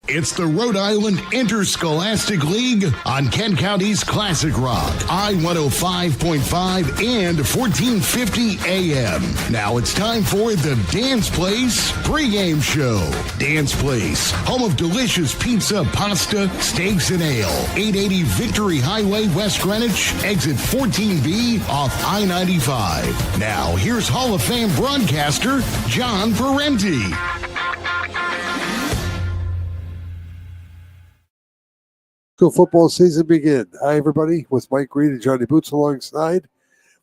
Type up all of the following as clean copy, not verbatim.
It's the Rhode Island Interscholastic League on Kent County's Classic Rock, I-105.5 and 1450 AM. Now it's time for the Dance Place pregame show. Dance Place, home of delicious pizza, pasta, steaks, and ale. 880 Victory Highway, West Greenwich, exit 14B off I-95. Now here's Hall of Fame broadcaster John Parenti. School football season begin. Hi, everybody. With Mike Green and Johnny Boots alongside,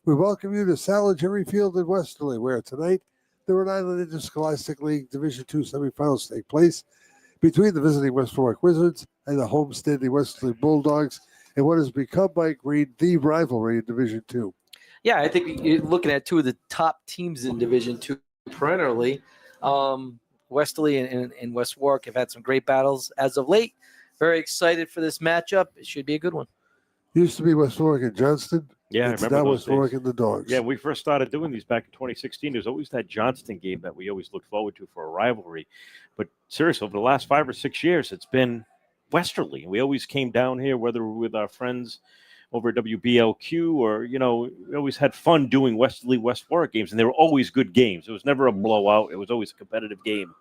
we welcome you to Salingeri Field in Westerly, where tonight the Rhode Island Interscholastic League Division II semifinals take place between the visiting West Warwick Wizards and the home-standing Westerly Bulldogs in what has become, Mike Green, the rivalry in Division II. Yeah, I think you're looking at two of the top teams in Division II perennially. Westerly and West Warwick have had some great battles as of late. Very excited for this matchup. It should be a good one. Used to be West Warwick and Johnston. Yeah, it's I remember now those West days. Warwick and the Dogs. Yeah, we first started doing these back in 2016. There's always that Johnston game that we always look forward to for a rivalry. But seriously, over the last 5 or 6 years, it's been Westerly. We always came down here, whether with our friends over at WBLQ or, we always had fun doing Westerly West Warwick games, and they were always good games. It was never a blowout. It was always a competitive game.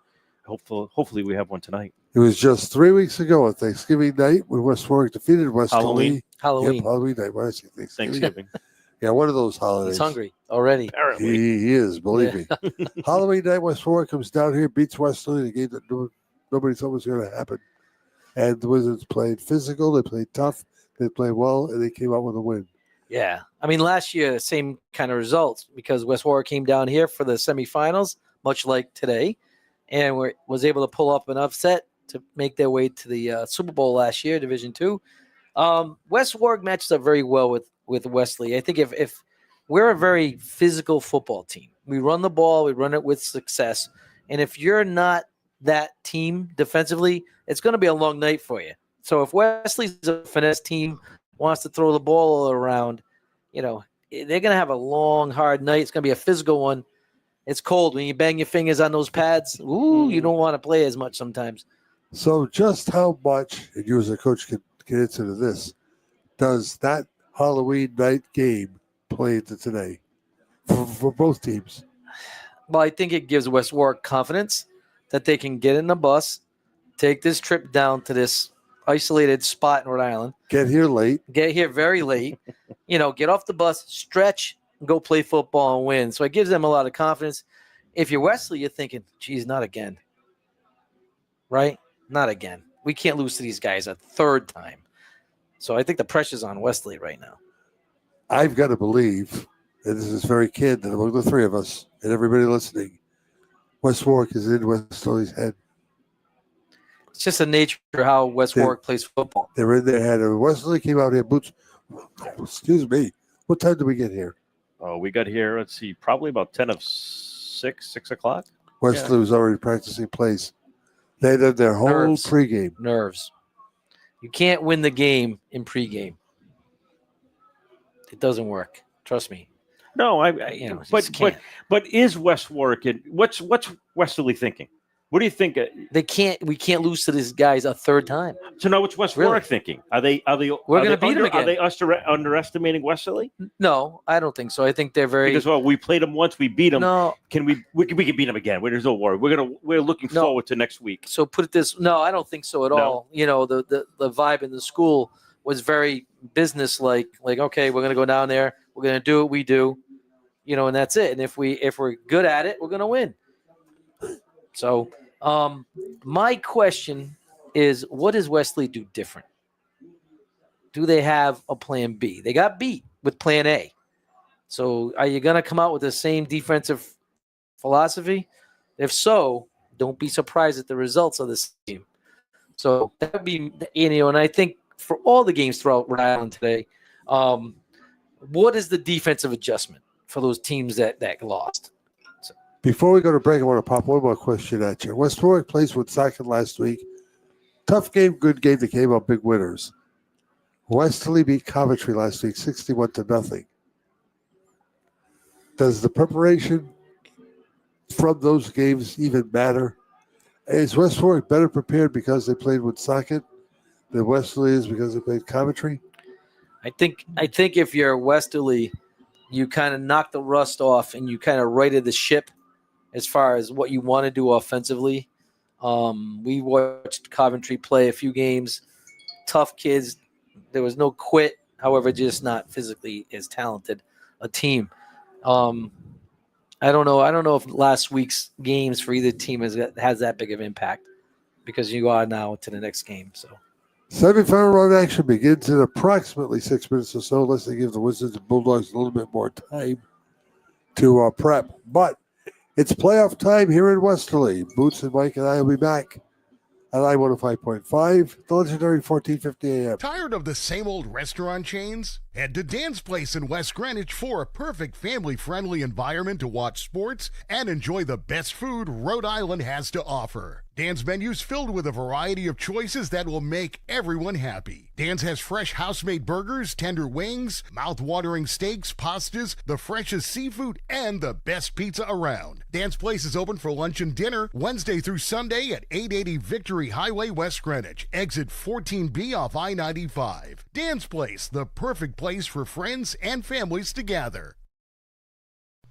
Hopefully we have one tonight. It was just 3 weeks ago on Thanksgiving night when West Warwick defeated Westerly. Halloween. Yep, Halloween night. Why did I say Thanksgiving. Yeah, one of those holidays. He's hungry already. Apparently. He is, believe me. Halloween night, West Warwick comes down here, beats Westerly, the game that nobody thought was going to happen. And the Wizards played physical, they played tough, they played well, and they came out with a win. Yeah. I mean, last year, same kind of results because West Warwick came down here for the semifinals, much like today, and was able to pull up an upset to make their way to the Super Bowl last year, Division II. West Warwick matches up very well with Westerly. I think if we're a very physical football team, we run the ball, we run it with success, and if you're not that team defensively, it's going to be a long night for you. So if Wesley's a finesse team, wants to throw the ball all around, they're going to have a long, hard night. It's going to be a physical one. It's cold when you bang your fingers on those pads. Ooh, you don't want to play as much sometimes. So just how much, and you as a coach can get into this, does that Halloween night game play into today for both teams? Well, I think it gives West Warwick confidence that they can get in the bus, take this trip down to this isolated spot in Rhode Island. Get here late. Get here very late. Get off the bus, stretch, and go play football and win. So it gives them a lot of confidence. If you're Wesley, you're thinking, geez, not again. Right? Not again. We can't lose to these guys a third time. So I think the pressure's on Wesley right now. I've got to believe, and this is very candid among the three of us and everybody listening, West Warwick is in Westerly's head. It's just the nature of how West Warwick plays football. They're in their head. And Westerly came out here, Boots. Excuse me. What time did we get here? Oh, we got here, let's see, probably about 10 of 6 o'clock. Westerly was already practicing plays. They did their whole pregame. Nerves. You can't win the game in pregame. It doesn't work. Trust me. No, but is West Warwick what's Westerly thinking? What do you think? We can't lose to these guys a third time. So now what's West Warwick thinking? We're going to beat them again. Are they underestimating Westerly? No, I don't think so. I think they're very because we played them once, we beat them. No, we can beat them again. There's no worry. We're looking forward to next week. So put it this. No, I don't think so at all. The vibe in the school was very business-like. Like, okay, we're going to go down there. We're going to do what we do, and that's it. And if we're good at it, we're going to win. So my question is, what does Westerly do different? Do they have a plan B? They got beat with plan A. So are you going to come out with the same defensive philosophy? If so, don't be surprised at the results of this team. So that would be, and I think for all the games throughout Rhode Island today, what is the defensive adjustment for those teams that lost? Before we go to break, I want to pop one more question at you. West Warwick plays with Woonsocket last week. Tough game, good game. They came out big winners. Westerly beat Coventry last week, 61-0. Does the preparation from those games even matter? Is West Warwick better prepared because they played with Socket than Westerly is because they played Coventry? I think if you're Westerly, you kind of knock the rust off and you kind of righted the ship as far as what you want to do offensively. We watched Coventry play a few games. Tough kids. There was no quit. However, just not physically as talented a team. I don't know. I don't know if last week's games for either team has that big of impact because you are now to the next game. So Semifinal round action begins in approximately 6 minutes or so, unless they give the Wizards and Bulldogs a little bit more time to prep. But it's playoff time here in Westerly. Boots and Mike and I will be back at I-105.5, the legendary 1450 AM. Tired of the same old restaurant chains? Head to Dan's Place in West Greenwich for a perfect family-friendly environment to watch sports and enjoy the best food Rhode Island has to offer. Dan's menu's filled with a variety of choices that will make everyone happy. Dan's has fresh house-made burgers, tender wings, mouth-watering steaks, pastas, the freshest seafood, and the best pizza around. Dan's Place is open for lunch and dinner Wednesday through Sunday at 880 Victory Highway, West Greenwich, exit 14B off I-95. Dan's Place, the perfect place for friends and families to gather.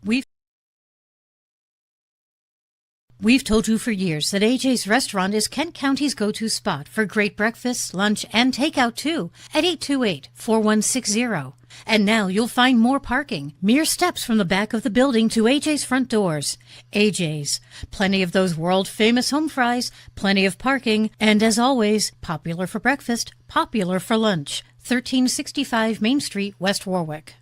We've told you for years that AJ's Restaurant is Kent County's go-to spot for great breakfast, lunch, and takeout too at 828-4160. And now you'll find more parking, mere steps from the back of the building to AJ's front doors. AJ's, plenty of those world-famous home fries, plenty of parking, and as always, popular for breakfast, popular for lunch. 1365 Main Street, West Warwick.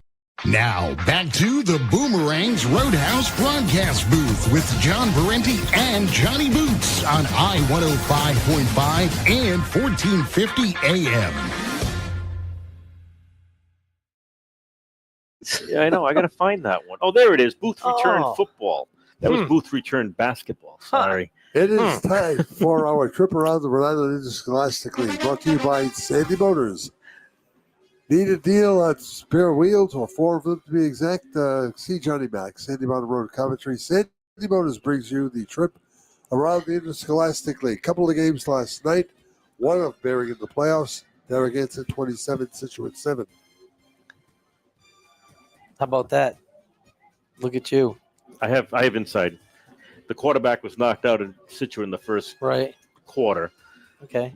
Now, back to the Boomerangs Roadhouse broadcast booth with John Parenti and Johnny Boots on I-105.5 and 1450 AM. Yeah, I know. I got to find that one. Oh, there it is. Booth Return Oh. Football. That was Booth Return Basketball. Sorry. It is time for our trip around the Rhode Island Interscholastic League, brought to you by Sandy Motors. Need a deal on spare wheels, or 4 of them to be exact? See Johnny Mac, Sandy Mountain Road, Coventry. Sandy Motors brings you the trip around the Interscholastic League. Couple of games last night, one of bearing in the playoffs. Narragansett 27, Situate 7. how about that? Look at you. I have inside. The quarterback was knocked out in Situate in the first Right. quarter. Okay.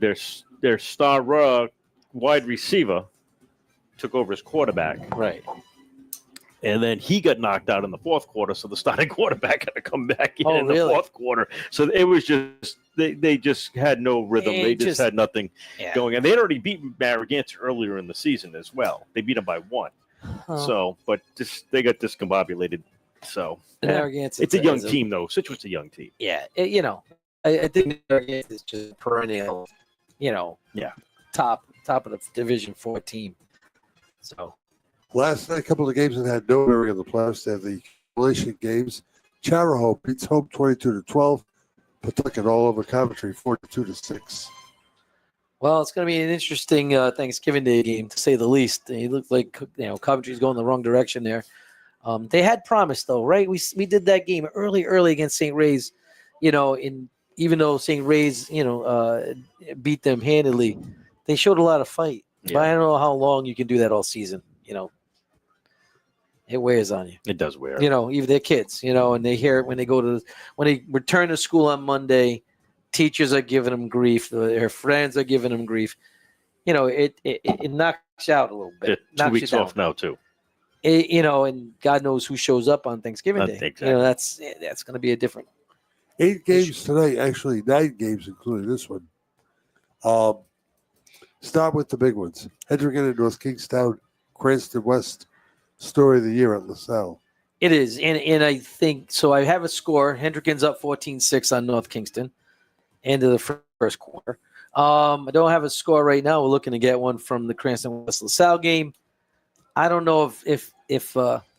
Their star wide receiver took over as quarterback, Right. and then he got knocked out in the fourth quarter, so the starting quarterback had to come back in Oh, in the really? fourth quarter. So it was just they just had no rhythm. They just had nothing going. And they had already beaten Narragansett earlier in the season as well. They beat them by 1. So, but they got discombobulated. So Narragansett it's a young is team, though. Situate's a young team. Yeah, I think Narragansett is just a perennial, top of the Division 4 team. So Last night, a couple of games that had no bearing in the playoffs. They had the relation games. Charahoe beats Hope 22-12. Pawtucket all over Coventry 42-6. well, it's going to be an interesting Thanksgiving Day game, to say the least. It looked like Coventry's going the wrong direction there. They had promise, though, right? We did that game early against St. Ray's, even though St. Ray's, beat them handily, they showed a lot of fight. Yeah. But I don't know how long you can do that all season. It wears on you. It does wear. Even their kids, and they hear it when they return to school on Monday. Teachers are giving them grief. Their friends are giving them grief. It knocks you out a little bit. Yeah, 2 weeks off now too. And God knows who shows up on Thanksgiving Day. Exactly. That's going to be a different. 8 games tonight, actually 9 games, including this one. Start with the big ones. Hendricken and North Kingstown, Cranston West, story of the year at LaSalle. It is, and I think so. I have a score. Hendricken's up 14-6 on North Kingston, end of the first quarter. I don't have a score right now. We're looking to get one from the Cranston West LaSalle game. I don't know if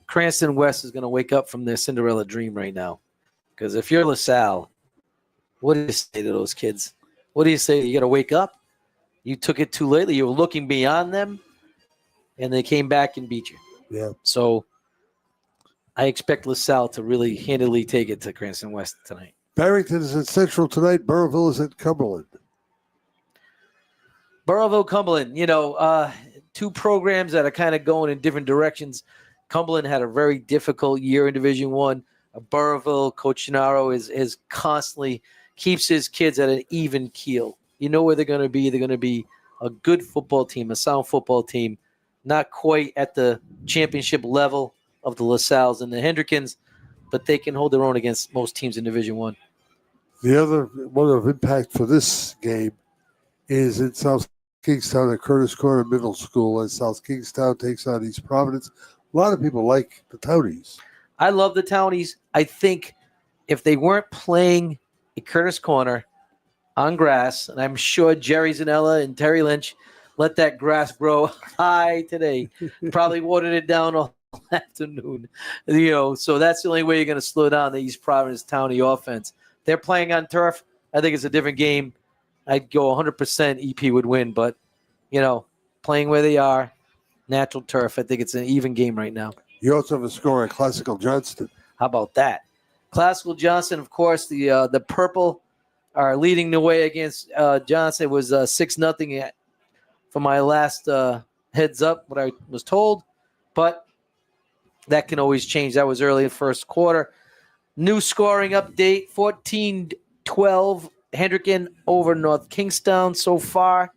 Cranston West is going to wake up from their Cinderella dream right now, because if you're LaSalle, what do you say to those kids? What do you say? You got to wake up. You took it too late. You were looking beyond them, and they came back and beat you. Yeah. So I expect LaSalle to really handily take it to Cranston West tonight. Barrington is at Central tonight. Burrillville is at Cumberland. Burrillville, Cumberland, two programs that are kind of going in different directions. Cumberland had a very difficult year in Division I. Burrillville, Coach Gennaro is constantly keeps his kids at an even keel. You know where they're going to be. They're going to be a good football team, a sound football team, not quite at the championship level of the LaSalles and the Hendrickens, but they can hold their own against most teams in Division I. The other one of impact for this game is in South Kingstown at Curtis Corner Middle School, as South Kingstown takes on East Providence. A lot of people like the Townies. I love the Townies. I think if they weren't playing at Curtis Corner on grass, and I'm sure Jerry Zanella and Terry Lynch let that grass grow high today, probably watered it down all afternoon. So that's the only way you're going to slow down the East Providence Townie offense. They're playing on turf. I think it's a different game. I'd go 100% EP would win, but, playing where they are, natural turf, I think it's an even game right now. You also have a score at Classical Johnston. How about that? Classical Johnston, of course, the purple are leading the way against Johnston. It was 6-0 for my last heads up, what I was told, but that can always change. That was early in the first quarter. New scoring update, 14-12. Hendricken over North Kingstown so far.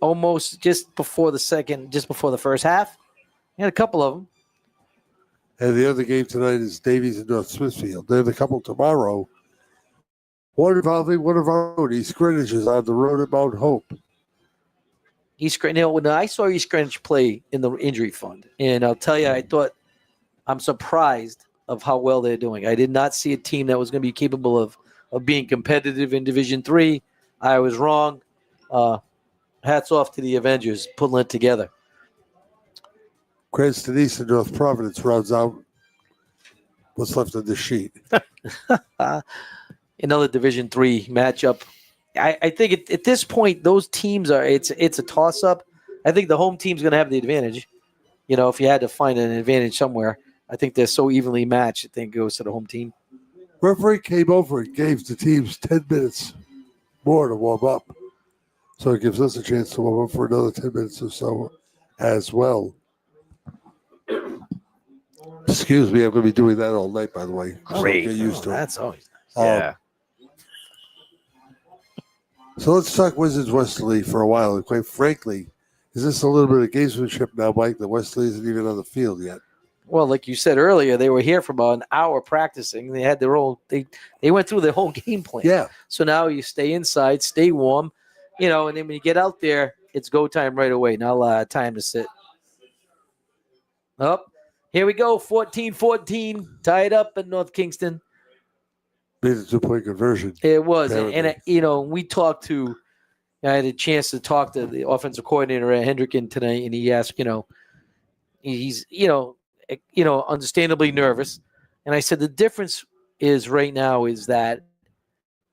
Almost just before the first half. We had a couple of them. And the other game tonight is Davies and North Smithfield. They have a couple tomorrow. One involving one of our own, East Greenwich, is on the road at Mount Hope. East Greenwich. When I saw East Greenwich play in the injury fund, and I'll tell you, I'm surprised of how well they're doing. I did not see a team that was going to be capable of being competitive in Division III. I was wrong. Hats off to the Avengers pulling it together. Cranston East and North Providence rounds out what's left of the sheet. Another Division III matchup. I think at this point, those teams it's a toss-up. I think the home team's going to have the advantage. If you had to find an advantage somewhere, I think they're so evenly matched. I think it goes to the home team. Referee came over and gave the teams 10 minutes more to warm up. So it gives us a chance to warm up for another 10 minutes or so as well. Excuse me, I'm going to be doing that all night, by the way. Great. So get used to it. That's always nice. Yeah. So let's talk Wizards Westerly for a while. And quite frankly, is this a little bit of gamesmanship now, Mike? The Westerly isn't even on the field yet. Well, like you said earlier, they were here for about an hour practicing. They had their own. They went through their whole game plan. Yeah. So now you stay inside, stay warm, and then when you get out there, it's go time right away. Not a lot of time to sit. Up, here we go. 14-14, tied up at North Kingston. Made a 2-point conversion. It was, and we talked to. I had a chance to talk to the offensive coordinator at Hendricken tonight, and he asked, he's understandably nervous. And I said, the difference is right now is that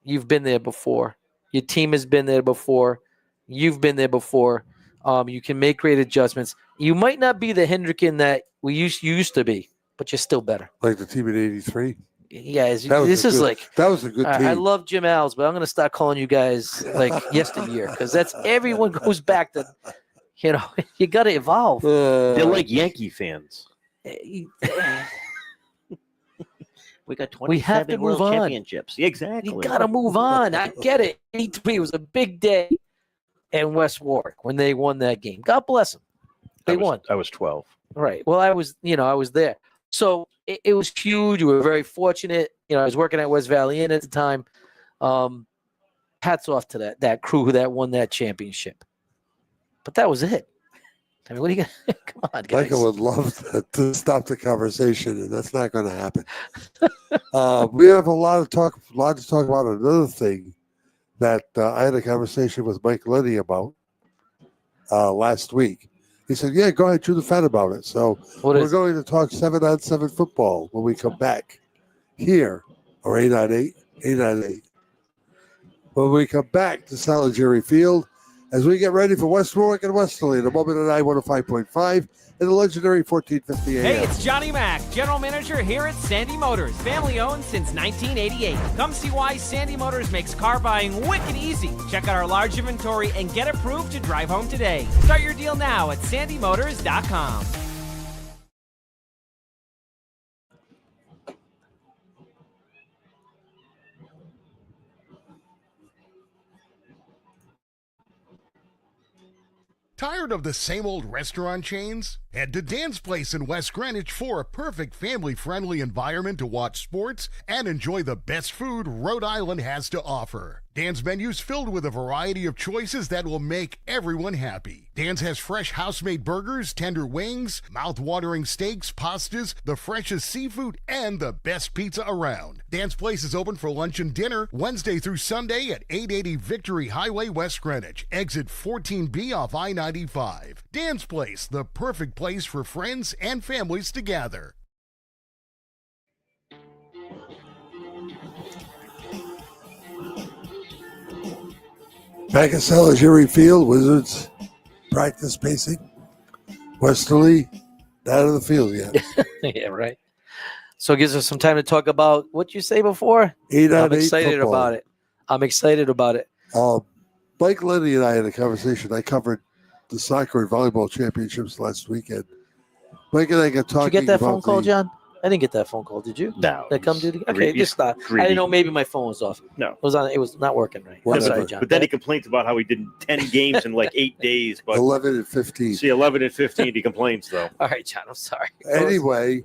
you've been there before. Your team has been there before. You've been there before. You can make great adjustments. You might not be the Hendricken that you used to be, but you're still better. Like the team in '83? Yeah, that was a good team. I love Jim Al's, but I'm going to start calling you guys like yesteryear because that's everyone goes back to, you got to evolve. They're like Yankee fans. We got 27 we have to world move on. championships. Exactly. You got to move on. I get it. 83 was a big day in West Warwick when they won that game. God bless them. They won. I was 12. Right. Well, I was there. So it was huge. We were very fortunate. I was working at West Valley Inn at the time. Hats off to that crew that won that championship. But that was it. I mean, what are you going to – come on, guys. Michael would love to stop the conversation, and that's not going to happen. We have a lot to talk about another thing that I had a conversation with Mike Lenny about last week. He said, yeah, go ahead, chew the fat about it. So we're going to talk 7-on-7 football when we come back here, or 8-on-8. When we come back to Salad Jerry Field, as we get ready for West Warwick and Westerly, the moment at I-105.5 and the legendary 1450 AM. Hey, it's Johnny Mack, General Manager here at Sandy Motors, family owned since 1988. Come see why Sandy Motors makes car buying wicked easy. Check out our large inventory and get approved to drive home today. Start your deal now at sandymotors.com. Tired of the same old restaurant chains? Head to Dan's Place in West Greenwich for a perfect family-friendly environment to watch sports and enjoy the best food Rhode Island has to offer. Dan's menu's filled with a variety of choices that will make everyone happy. Dan's has fresh house-made burgers, tender wings, mouth-watering steaks, pastas, the freshest seafood, and the best pizza around. Dan's Place is open for lunch and dinner Wednesday through Sunday at 880 Victory Highway, West Greenwich, exit 14B off I-95. Dan's Place, the perfect place for friends and families to gather. Back at Salisbury Field, Wizards practice pacing. Westerly, out of the field yet. Yeah, right. So it gives us some time to talk about what you say before. 8 on I'm 8 excited football. about it. I'm excited about it. Mike Lenny and I had a conversation. I covered the soccer and volleyball championships last weekend. Mike and I got talking. Did you get that about phone call, John? I didn't get that phone call. Did you? No. That come to the okay, Greedy. just not. I Greedy. didn't know. Maybe my phone was off. No. It was on. It was not working right. I'm Whatever. sorry, John. But then he complains about how he did 10 games in like 8 days. But 11 and 15. see, 11 and 15, he complains, though. All right, John. I'm sorry. Anyway,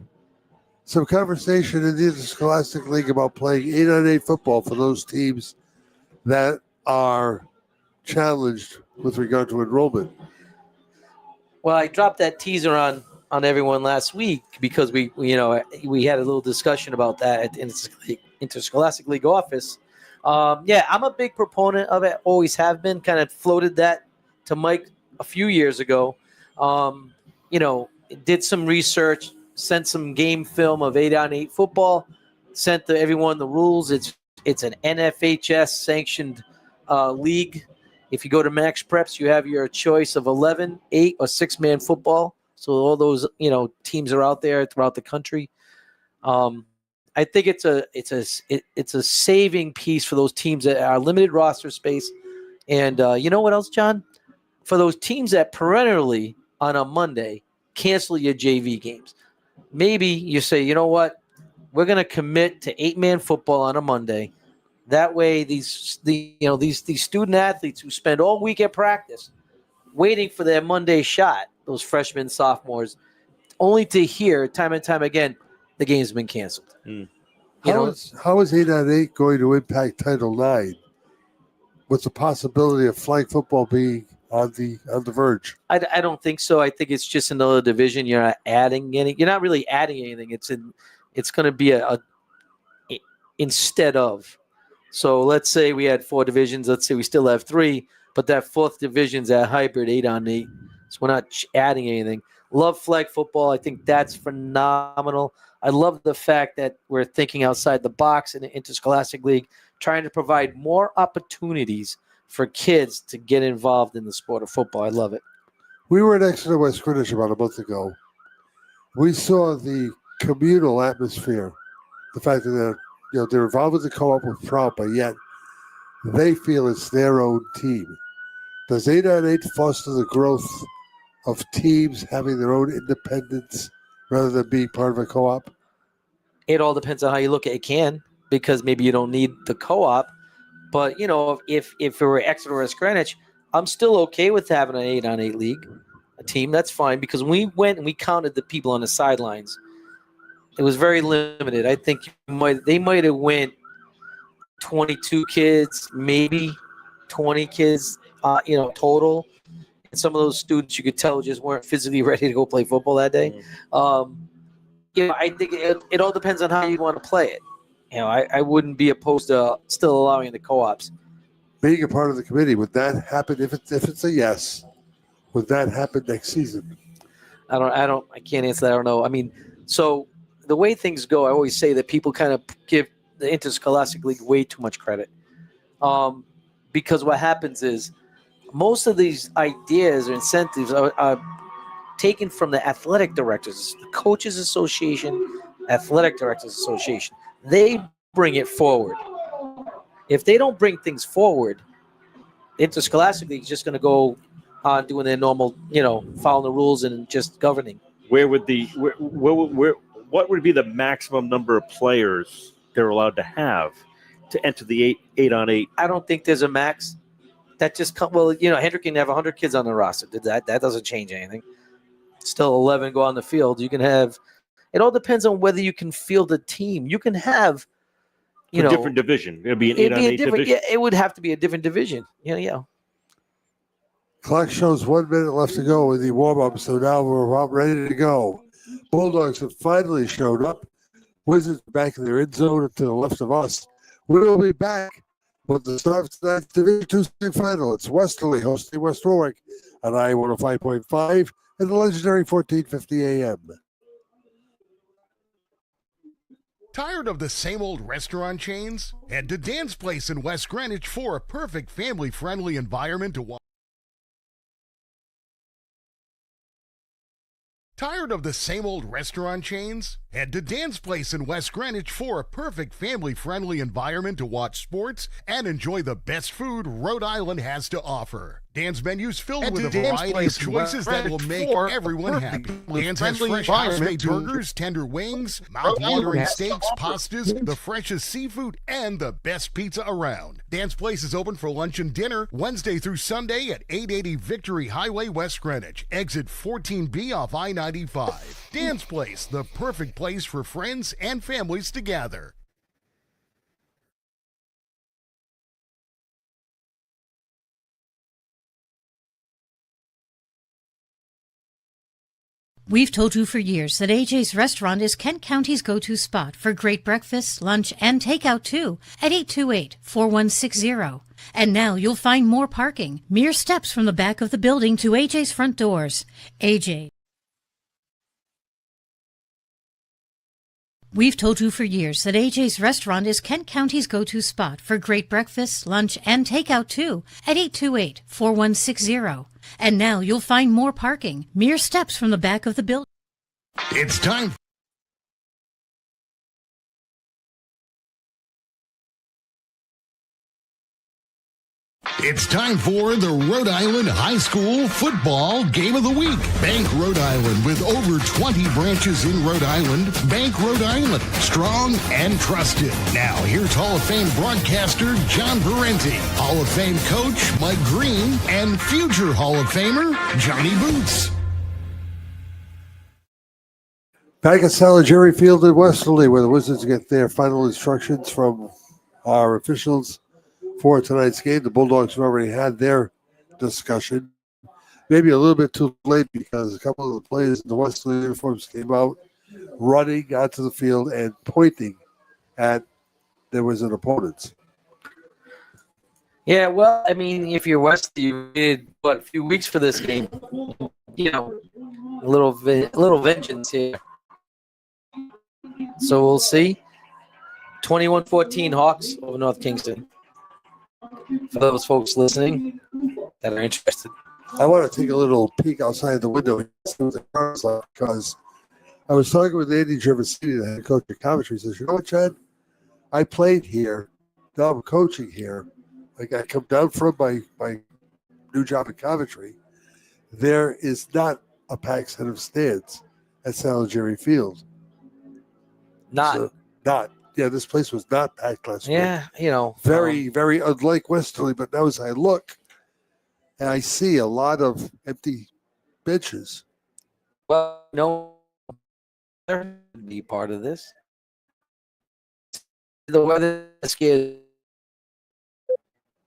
some conversation in the Interscholastic League about playing 8 on 8 football for those teams that are challenged with regard to enrollment. Well, I dropped that teaser on everyone last week because we had a little discussion about that at the Interscholastic League office. Yeah, I'm a big proponent of it. Always have been. Kind of floated that to Mike a few years ago. Did some research, sent some game film of 8 on 8 football, sent to everyone the rules. It's an NFHS sanctioned league. If you go to Max Preps, you have your choice of 11, 8, or 6-man football. So all those teams are out there throughout the country. I think it's a saving piece for those teams that are limited roster space. And you know what else, John? For those teams that perennially on a Monday cancel your JV games, maybe you say, you know what, we're going to commit to 8-man football on a Monday. That way, these student athletes who spend all week at practice waiting for their Monday shot, those freshmen, sophomores, only to hear time and time again the game's been canceled. How is 8 on 8 going to impact Title IX with the possibility of flag football being on the verge? I don't think so. I think it's just another division. You're not adding any. You're not really adding anything. It's going to be a instead of. So let's say we had 4 divisions. Let's say we still have 3, but that 4th division's at hybrid 8 on 8. So we're not adding anything. Love flag football. I think that's phenomenal. I love the fact that we're thinking outside the box in the Interscholastic League, trying to provide more opportunities for kids to get involved in the sport of football. I love it. We were in Exeter, West Greenwich about a month ago. We saw the communal atmosphere, the fact that they're involved with the co-op with Prout, but yet they feel it's their own team. Does 8 on 8 foster the growth of teams having their own independence rather than being part of a co-op? It all depends on how you look at it. It can, because maybe you don't need the co-op. But, if it were Exeter or West Greenwich, I'm still okay with having an 8 on 8 league, a team. That's fine, because when we went and we counted the people on the sidelines, it was very limited. I think they might have went 22 kids, maybe 20 kids, total. And some of those students you could tell just weren't physically ready to go play football that day. I think it all depends on how you want to play it. I wouldn't be opposed to still allowing the co-ops. Being a part of the committee, would that happen if it's a yes? Would that happen next season? I can't answer that. I don't know. I mean, so the way things go, I always say that people kind of give the Interscholastic League way too much credit. Because what happens is most of these ideas or incentives are taken from the athletic directors, the Coaches Association, Athletic Directors Association. They bring it forward. If they don't bring things forward, interscholastically is just going to go on doing their normal, following the rules and just governing. Where would what would be the maximum number of players they're allowed to have to enter the 8-on-8? I don't think there's a max. That just Hendrick can have 100 kids on the roster. That doesn't change anything. Still 11 go on the field. You can have. It all depends on whether you can field a team. You can have, a different division. It'd be an 8-on-8 division. Yeah, it would have to be a different division. Yeah. Clock shows 1 minute left to go in the warm-up, so now we're about ready to go. Bulldogs have finally showed up. Wizards back in their end zone to the left of us. We'll be back with the start of tonight's Division 2 semifinal. It's Westerly hosting West Warwick on I-105.5 and the legendary 1450 AM. Tired of the same old restaurant chains? Head to Dan's Place in West Greenwich for a perfect family-friendly environment to watch. Tired of the same old restaurant chains? Head to Dan's Place in West Greenwich for a perfect family-friendly environment to watch sports and enjoy the best food Rhode Island has to offer. Dan's menu's filled with a variety of choices that will make everyone happy. Dan's has fresh house-made burgers, tender wings, mouth-watering steaks, pastas, the freshest seafood, and the best pizza around. Dan's Place is open for lunch and dinner Wednesday through Sunday at 880 Victory Highway, West Greenwich, exit 14B off I-95. Dan's Place, the perfect place for friends and families to gather. We've told you for years that AJ's Restaurant is Kent County's go-to spot for great breakfast, lunch, and takeout too at 828-4160. And now you'll find more parking, mere steps from the back of the building to AJ's front doors. AJ. We've told you for years that AJ's Restaurant is Kent County's go-to spot for great breakfast, lunch, and takeout too at 828-4160. And now you'll find more parking, mere steps from the back of the building. It's time. It's time for the Rhode Island High School Football Game of the Week. Bank Rhode Island, with over 20 branches in Rhode Island. Bank Rhode Island, strong and trusted. Now, here's Hall of Fame broadcaster John Parenti, Hall of Fame coach Mike Green, and future Hall of Famer Johnny Boots. Back at Saligeri Field in Westerly, where the Wizards get their final instructions from our officials for tonight's game. The Bulldogs have already had their discussion. Maybe a little bit too late because a couple of the players in the Westerly uniforms came out running onto the field and pointing at there was an opponent. Yeah, well, I mean, if you're Westerly, you waited, a few weeks for this game. A little vengeance here. So we'll see. 21-14 Hawks over North Kingston. For those folks listening that are interested. I want to take a little peek outside the window and see what the car's like, because I was talking with Andy Gervasini, the head coach of Coventry. He says, you know what, Chad? I played here. Now I'm coaching here. Like, I come down from my new job at Coventry. There is not a packed set of stands at Saligeri Field. Not. Yeah, this place was not packed last week. Yeah, Very, very unlike Westerly. But now as I look, and I see a lot of empty benches. Well, no, be part of this. The weather scared.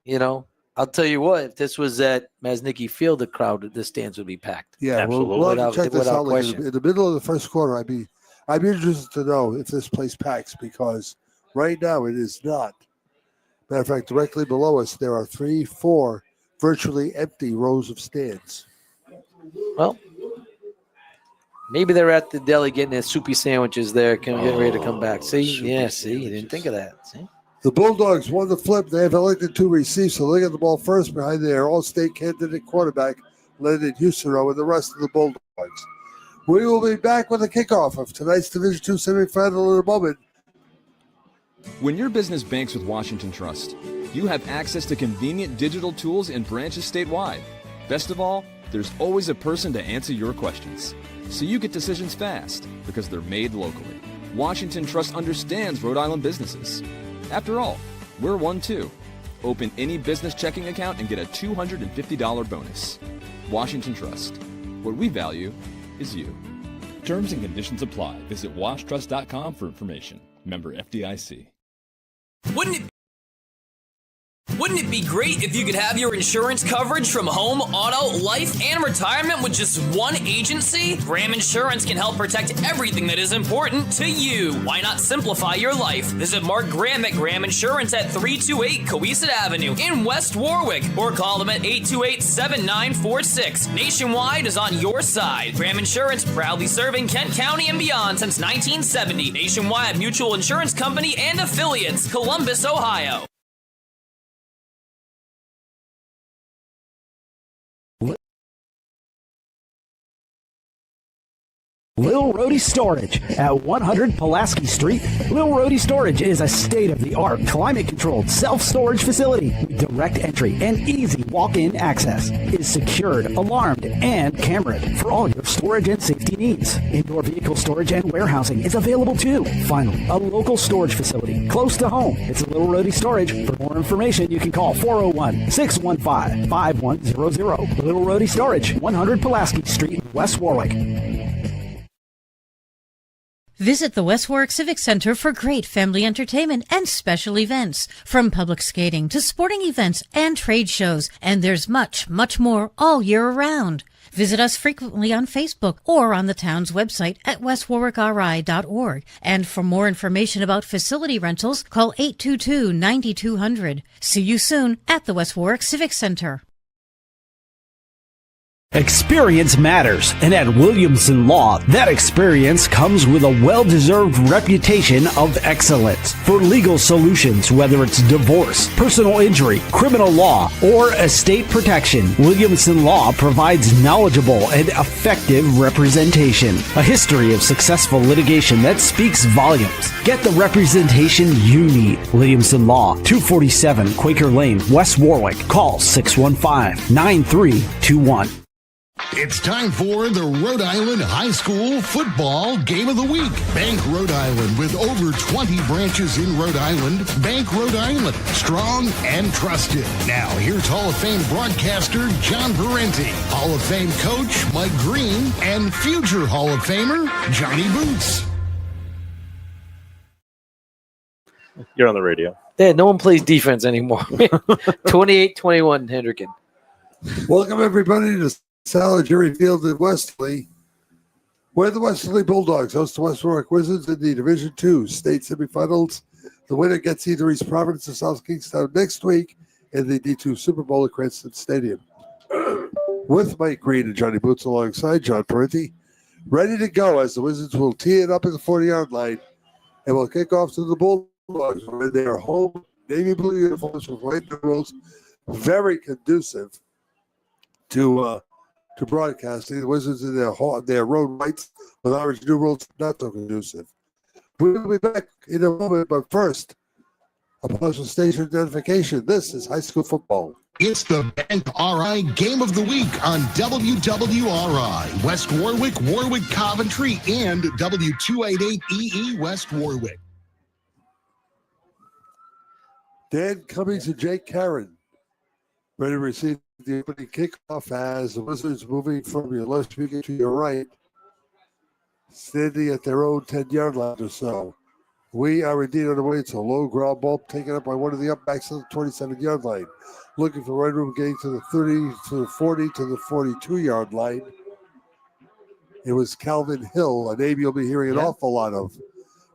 I'll tell you what. If this was at Masnicki Field, the stands would be packed. Yeah, absolutely. We'll have to check this out later. Question. In the middle of the first quarter, I'd be interested to know if this place packs, because right now it is not. Matter of fact, directly below us, there are 3-4 virtually empty rows of stands. Well, maybe they're at the deli getting their soupy sandwiches there, getting ready to come back. See? Yeah, see? You didn't think of that. See? The Bulldogs won the flip. They have elected to receive, so they get the ball first behind their all-state candidate quarterback, Landon Husero, and the rest of the Bulldogs. We will be back with a kickoff of tonight's Division II semifinal in a moment. When your business banks with Washington Trust, you have access to convenient digital tools and branches statewide. Best of all, there's always a person to answer your questions. So you get decisions fast because they're made locally. Washington Trust understands Rhode Island businesses. After all, we're one too. Open any business checking account and get a $250 bonus. Washington Trust. What we value is you. Terms and conditions apply. Visit washtrust.com for information. Member FDIC. Wouldn't it be great if you could have your insurance coverage from home, auto, life, and retirement with just one agency? Graham Insurance can help protect everything that is important to you. Why not simplify your life? Visit Mark Graham at Graham Insurance at 328 Coeasett Avenue in West Warwick, or call them at 828-7946. Nationwide is on your side. Graham Insurance, proudly serving Kent County and beyond since 1970. Nationwide Mutual Insurance Company and affiliates, Columbus, Ohio. Lil Rhodey Storage at 100 Pulaski Street. Lil Rhodey Storage is a state-of-the-art, climate-controlled self-storage facility with direct entry and easy walk-in access. It is secured, alarmed, and camered for all your storage and safety needs. Indoor vehicle storage and warehousing is available too. Finally, a local storage facility close to home. It's Lil Rhodey Storage. For more information, you can call 401-615-5100. Lil Rhodey Storage, 100 Pulaski Street, West Warwick. Visit the West Warwick Civic Center for great family entertainment and special events, from public skating to sporting events and trade shows, and there's much, much more all year round. Visit us frequently on Facebook or on the town's website at westwarwickri.org. And for more information about facility rentals, call 822-9200. See you soon at the West Warwick Civic Center. Experience matters, and at Williamson Law, that experience comes with a well-deserved reputation of excellence. For legal solutions, whether it's divorce, personal injury, criminal law, or estate protection, Williamson Law provides knowledgeable and effective representation. A history of successful litigation that speaks volumes. Get the representation you need. Williamson Law, 247 Quaker Lane, West Warwick. Call 615-9321. It's time for the Rhode Island High School Football Game of the Week. Bank Rhode Island, with over 20 branches in Rhode Island. Bank Rhode Island, strong and trusted. Now, here's Hall of Fame broadcaster John Parenti, Hall of Fame coach Mike Green, and future Hall of Famer Johnny Boots. You're on the radio. Yeah, no one plays defense anymore. 28-21, Hendricken. Welcome, everybody, to Salad Field in Westerly, where the Westerly Bulldogs host the West Warwick Wizards in the Division II state semifinals. The winner gets either East Providence or South Kingstown next week in the D2 Super Bowl at Cranston Stadium. With Mike Green and Johnny Boots alongside John Parenti, ready to go as the Wizards will tee it up at the 40-yard line and will kick off to the Bulldogs when they are home. Navy blue uniforms with white numerals, very conducive to broadcasting. The Wizards in their road whites with orange numerals, not so conducive. We will be back in a moment, but first, a partial station identification. This is high school football. It's the Bank RI Game of the Week on WWRI, West Warwick, Warwick Coventry, and W288EE West Warwick. Dan Cummings and Jake Karen ready to receive the opening kickoff as the Wizards moving from your left speaker to your right, standing at their own 10-yard line or so. We are indeed on the way. It's a low ground ball taken up by one of the upbacks of the 27-yard line. Looking for right room, getting to the 30, to the 40, to the 42-yard line. It was Calvin Hill, a name you'll be hearing an awful lot of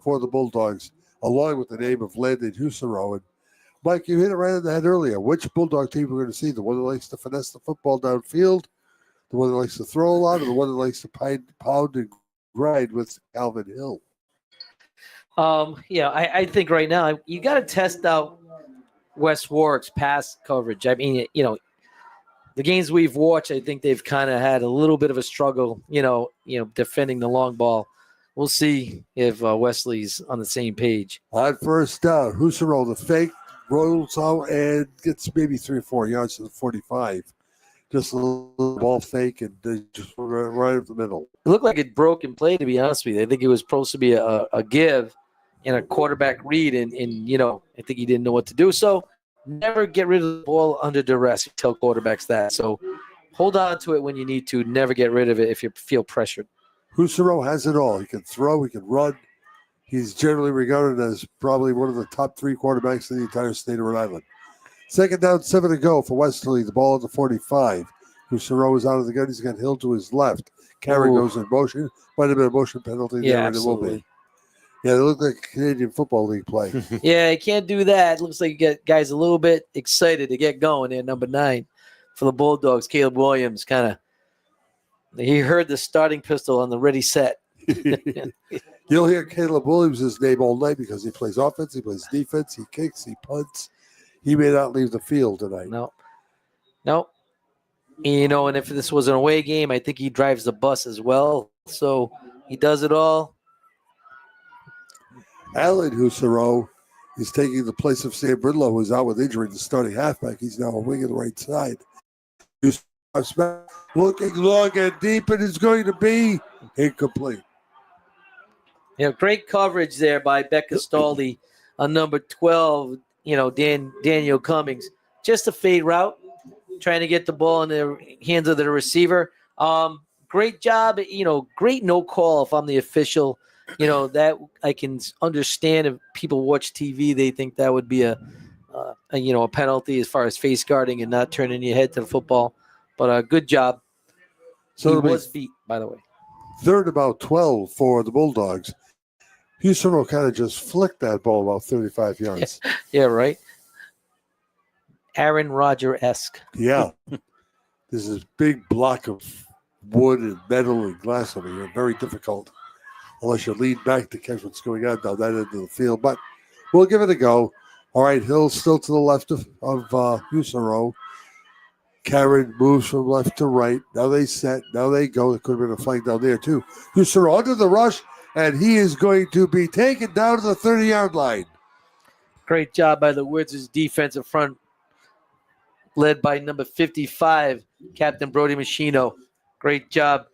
for the Bulldogs, along with the name of Landon Husero. And Mike, you hit it right on the head earlier. Which Bulldog team we're going to see? The one that likes to finesse the football downfield, the one that likes to throw a lot, or the one that likes to pound and grind with Calvin Hill? Yeah, I think right now you got to test out West Warwick's pass coverage. I mean, the games we've watched, I think they've kind of had a little bit of a struggle, defending the long ball. We'll see if Wesley's on the same page. On first down, Husserl, the fake, rolls out and gets maybe 3 or 4 yards to the 45. Just a little ball fake and they just right up the middle. It looked like a broken play, to be honest with you. I think it was supposed to be a give and a quarterback read, and I think he didn't know what to do. So never get rid of the ball under duress. You tell quarterbacks that. So hold on to it when you need to. Never get rid of it if you feel pressured. Husserl has it all. He can throw, he can run. He's generally regarded as probably one of the top 3 quarterbacks in the entire state of Rhode Island. Second down, 7 to go for Westerly. The ball at the 45. Husserl is out of the gun. He's got Hill to his left. Karen goes in motion. Might have been a motion penalty. Yeah, there, absolutely. It will be. Yeah, they look like a Canadian Football League play. Yeah, you can't do that. It looks like you get guys a little bit excited to get going there. Number 9 for the Bulldogs, Caleb Williams, he heard the starting pistol on the ready set. You'll hear Caleb Williams' name all night because he plays offense, he plays defense, he kicks, he punts. He may not leave the field tonight. No. And if this was an away game, I think he drives the bus as well. So he does it all. Alan Husserl is taking the place of Sam Bridlow, who's out with injury, the starting halfback. He's now a wing on the right side. Looking long and deep, and it's going to be incomplete. Great coverage there by Becca Staldy on number 12, Daniel Cummings. Just a fade route, trying to get the ball in the hands of the receiver. Great job, great no call if I'm the official. That I can understand if people watch TV, they think that would be a penalty as far as face guarding and not turning your head to the football. But good job. So he was beat, by the way. Third about 12 for the Bulldogs. Husserl kind of just flicked that ball about 35 yards. Yeah, right. Aaron Rodgers-esque. Yeah. There's this big block of wood and metal and glass over here. Very difficult unless you lean back to catch what's going on down that end of the field. But we'll give it a go. All right, Hill still to the left of Husserl. Karen moves from left to right. Now they set. Now they go. It could have been a flag down there, too. Husserl under the rush, and he is going to be taken down to the 30-yard line. Great job by the Wizards defensive front, led by number 55, Captain Brody Machino. Great job.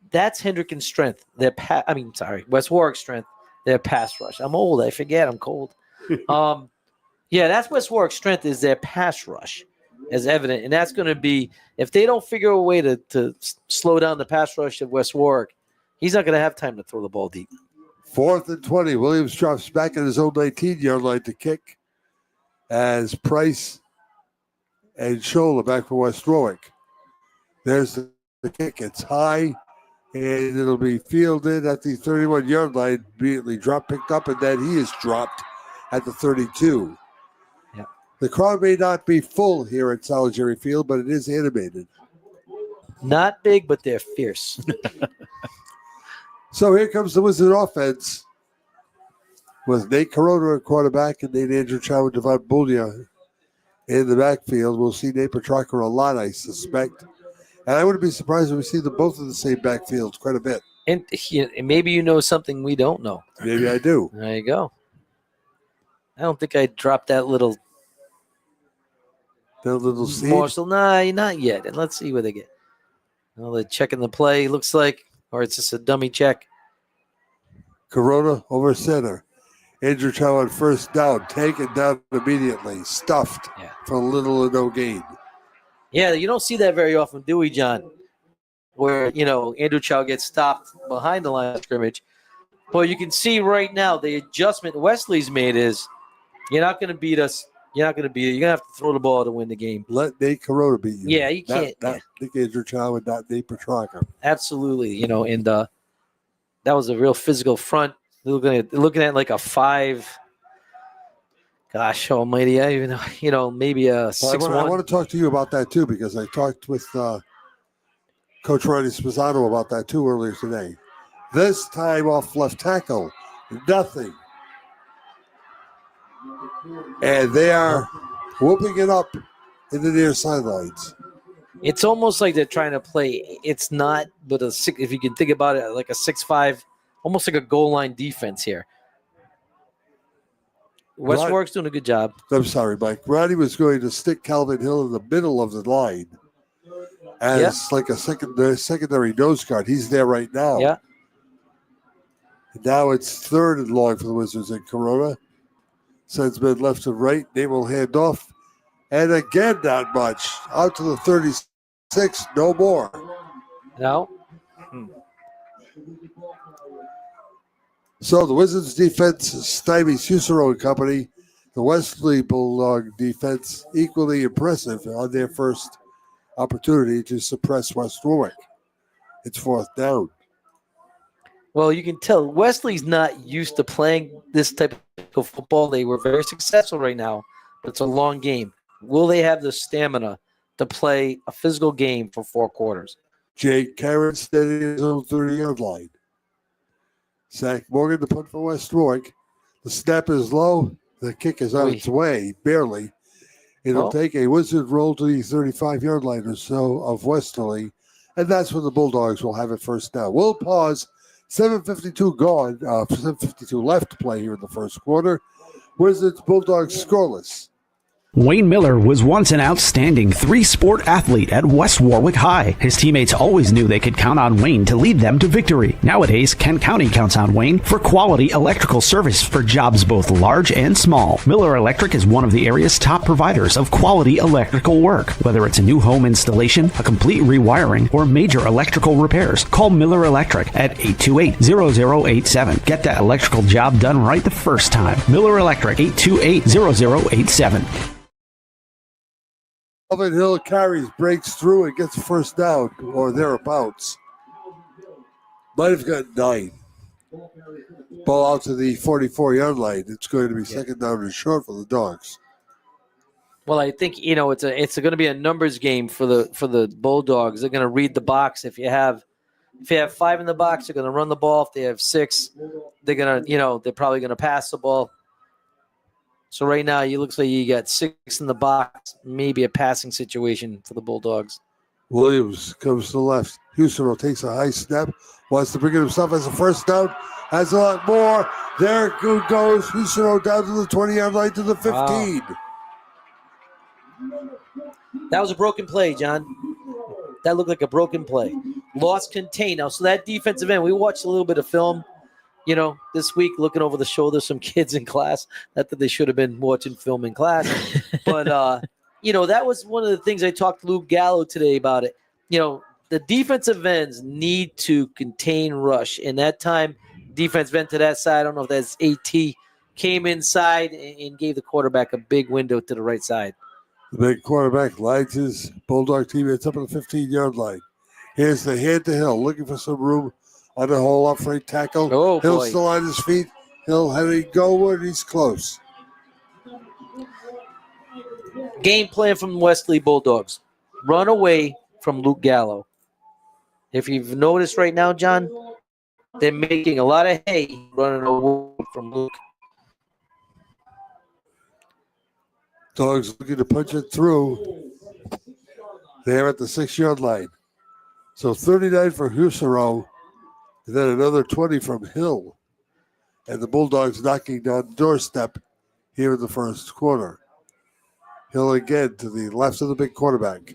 That's Hendricken's strength. West Warwick's strength. Their pass rush. I'm old. I forget. I'm cold. That's West Warwick's strength is their pass rush, as evident. And that's going to be, if they don't figure a way to slow down the pass rush of West Warwick, he's not going to have time to throw the ball deep. 4th and 20. Williams drops back at his own 19-yard line to kick as Price and Scholl back for West Warwick. There's the kick. It's high, and it'll be fielded at the 31-yard line. Immediately picked up, and then he is dropped at the 32. Yeah. The crowd may not be full here at Solid Jerry Field, but it is animated. Not big, but they're fierce. So here comes the Wizard offense with Nate Corona at quarterback and Nate Andrew Chow and Devon Boulia in the backfield. We'll see Nate Petrarca a lot, I suspect. And I wouldn't be surprised if we see them both in the same backfield quite a bit. And maybe you know something we don't know. Maybe I do. There you go. I don't think I dropped that little seed? morsel. Nah, not yet. And let's see what they get. Well, they're checking the play, looks like, or it's just a dummy check. Corona over center. Andrew Chow on first down. Taken down immediately. Stuffed for little or no gain. Yeah, you don't see that very often, do we, John? Where, Andrew Chow gets stopped behind the line of scrimmage. But you can see right now the adjustment Wesley's made is you're not going to beat us. You're not going to beat it. You're going to have to throw the ball to win the game. Let Nate Corona beat you. Yeah, you can't. Not Nick Andrew Chow and not Nate Petrarca. Absolutely. And that was a real physical front. Looking at like a 5. Gosh almighty, I even maybe a 6'1". I want to talk to you about that too, because I talked with Coach Ronnie Sposano about that too earlier today. This time off left tackle, nothing. And they are whooping it up in the near sidelines. It's almost like they're trying to play. It's not, but if you can think about it, like a 6-5, almost like a goal line defense here. Warwick's doing a good job. I'm sorry, Mike. Roddy was going to stick Calvin Hill in the middle of the line as like a secondary nose guard. He's there right now. Yeah. Now it's 3rd and long for the Wizards in Corona. Sends men left and right. They will hand off. And again, not much. Out to the 36. No more. No. So the Wizards defense stymies Husero and company. The Westerly Bulldog defense equally impressive on their first opportunity to suppress West Warwick. It's 4th down. Well, you can tell Wesley's not used to playing this type of football. They were very successful right now, but it's a long game. Will they have the stamina to play a physical game for 4 quarters? Jake Karen steady his own 30-yard line. Zach Morgan to punt for West Warwick. The snap is low. The kick is on its way, barely. It'll take a Wizard roll to the 35-yard line or so of Westerly, and that's when the Bulldogs will have it first down. We'll pause. 7:52 gone. 7:52 left to play here in the first quarter. Wizards Bulldogs scoreless. Wayne Miller was once an outstanding 3-sport athlete at West Warwick High. His teammates always knew they could count on Wayne to lead them to victory. Nowadays, Kent County counts on Wayne for quality electrical service for jobs both large and small. Miller Electric is one of the area's top providers of quality electrical work. Whether it's a new home installation, a complete rewiring, or major electrical repairs, call Miller Electric at 828-0087. Get that electrical job done right the first time. Miller Electric, 828-0087. Calvin Hill carries, breaks through, and gets first down or thereabouts. Might have gotten 9. Ball out to the 44-yard line. It's going to be second down and short for the Dogs. Well, I think it's going to be a numbers game for the Bulldogs. They're going to read the box. If you have 5 in the box, they're going to run the ball. If they have 6, they're going to they're probably going to pass the ball. So right now, it looks like you got 6 in the box, maybe a passing situation for the Bulldogs. Williams comes to the left. Houston takes a high snap, wants to bring it himself as a first down, has a lot more. There goes Houston down to the 20-yard line to the 15. Wow. That was a broken play, John. That looked like a broken play. Lost contain. Now, so that defensive end, we watched a little bit of film. This week, looking over the shoulder, some kids in class. Not that they should have been watching film in class. But, that was one of the things I talked to Luke Gallo today about it. The defensive ends need to contain rush. And that time, defense went to that side. I don't know if that's AT, came inside and gave the quarterback a big window to the right side. The big quarterback lines his Bulldog teammates up on the 15-yard line. Here's the hand to Hill, looking for some room. On the whole up right tackle. Oh, Hill's still on his feet. Hill heading goalward. He's close. Game plan from Westerly Bulldogs. Run away from Luke Gallo. If you've noticed right now, John, they're making a lot of hay running away from Luke. Dogs looking to punch it through. They're at the 6-yard line. So 39 for Husero. And then another 20 from Hill. And the Bulldogs knocking down the doorstep here in the first quarter. Hill again to the left of the big quarterback.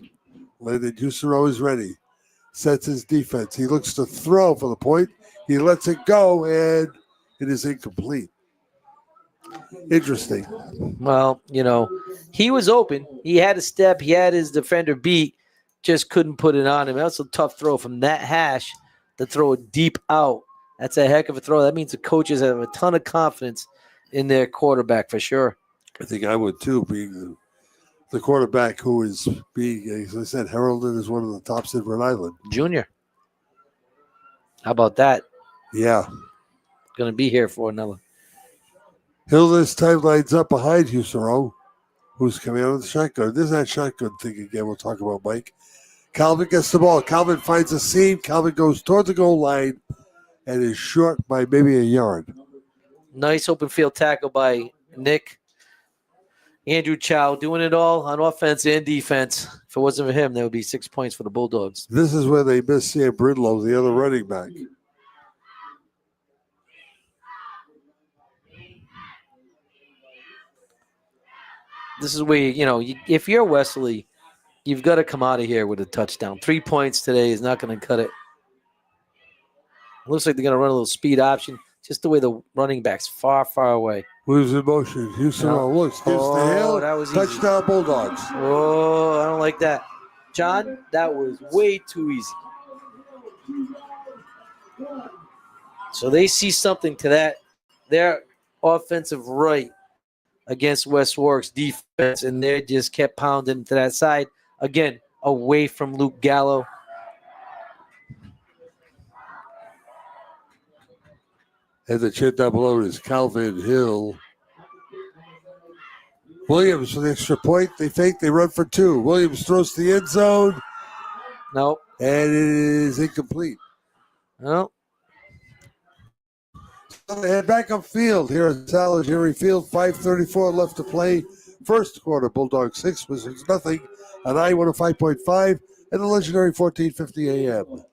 Landon Husero is ready. Sets his defense. He looks to throw for the point. He lets it go, and it is incomplete. Interesting. Well, he was open. He had a step. He had his defender beat. Just couldn't put it on him. That's a tough throw from that hash. To throw it deep out. That's a heck of a throw. That means the coaches have a ton of confidence in their quarterback for sure. I think I would too, being the quarterback who is being, as I said, heralded as one of the tops in Rhode Island. Junior. How about that? Yeah. Going to be here for another. Hill this time lines up behind Husero, who's coming out of the shotgun. This is that shotgun thing again we'll talk about, Mike. Calvin gets the ball. Calvin finds a seam. Calvin goes toward the goal line and is short by maybe a yard. Nice open field tackle by Nick. Andrew Chow doing it all on offense and defense. If it wasn't for him, there would be 6 points for the Bulldogs. This is where they miss Sam Bridlow, the other running back. This is where, if you're Westerly, you've got to come out of here with a touchdown. 3 points today is not going to cut it. It looks like they're going to run a little speed option, just the way the running back's far, far away. Moves in motion. Houston looks, gives the hill. That was Touchdown, Bulldogs. Oh, I don't like that. John, that was way too easy. So they see something to that. Their offensive right against West Warwick's defense, and they just kept pounding to that side. Again, away from Luke Gallo. And the chin down below is Calvin Hill. Williams for the extra point. They fake. They run for 2. Williams throws to the end zone. Nope. And it is incomplete. No. So they head back upfield here at Salageri Field. 5:34 left to play. First quarter, Bulldogs 6, Wizards nothing. On I-105.5 and the legendary 1450 AM.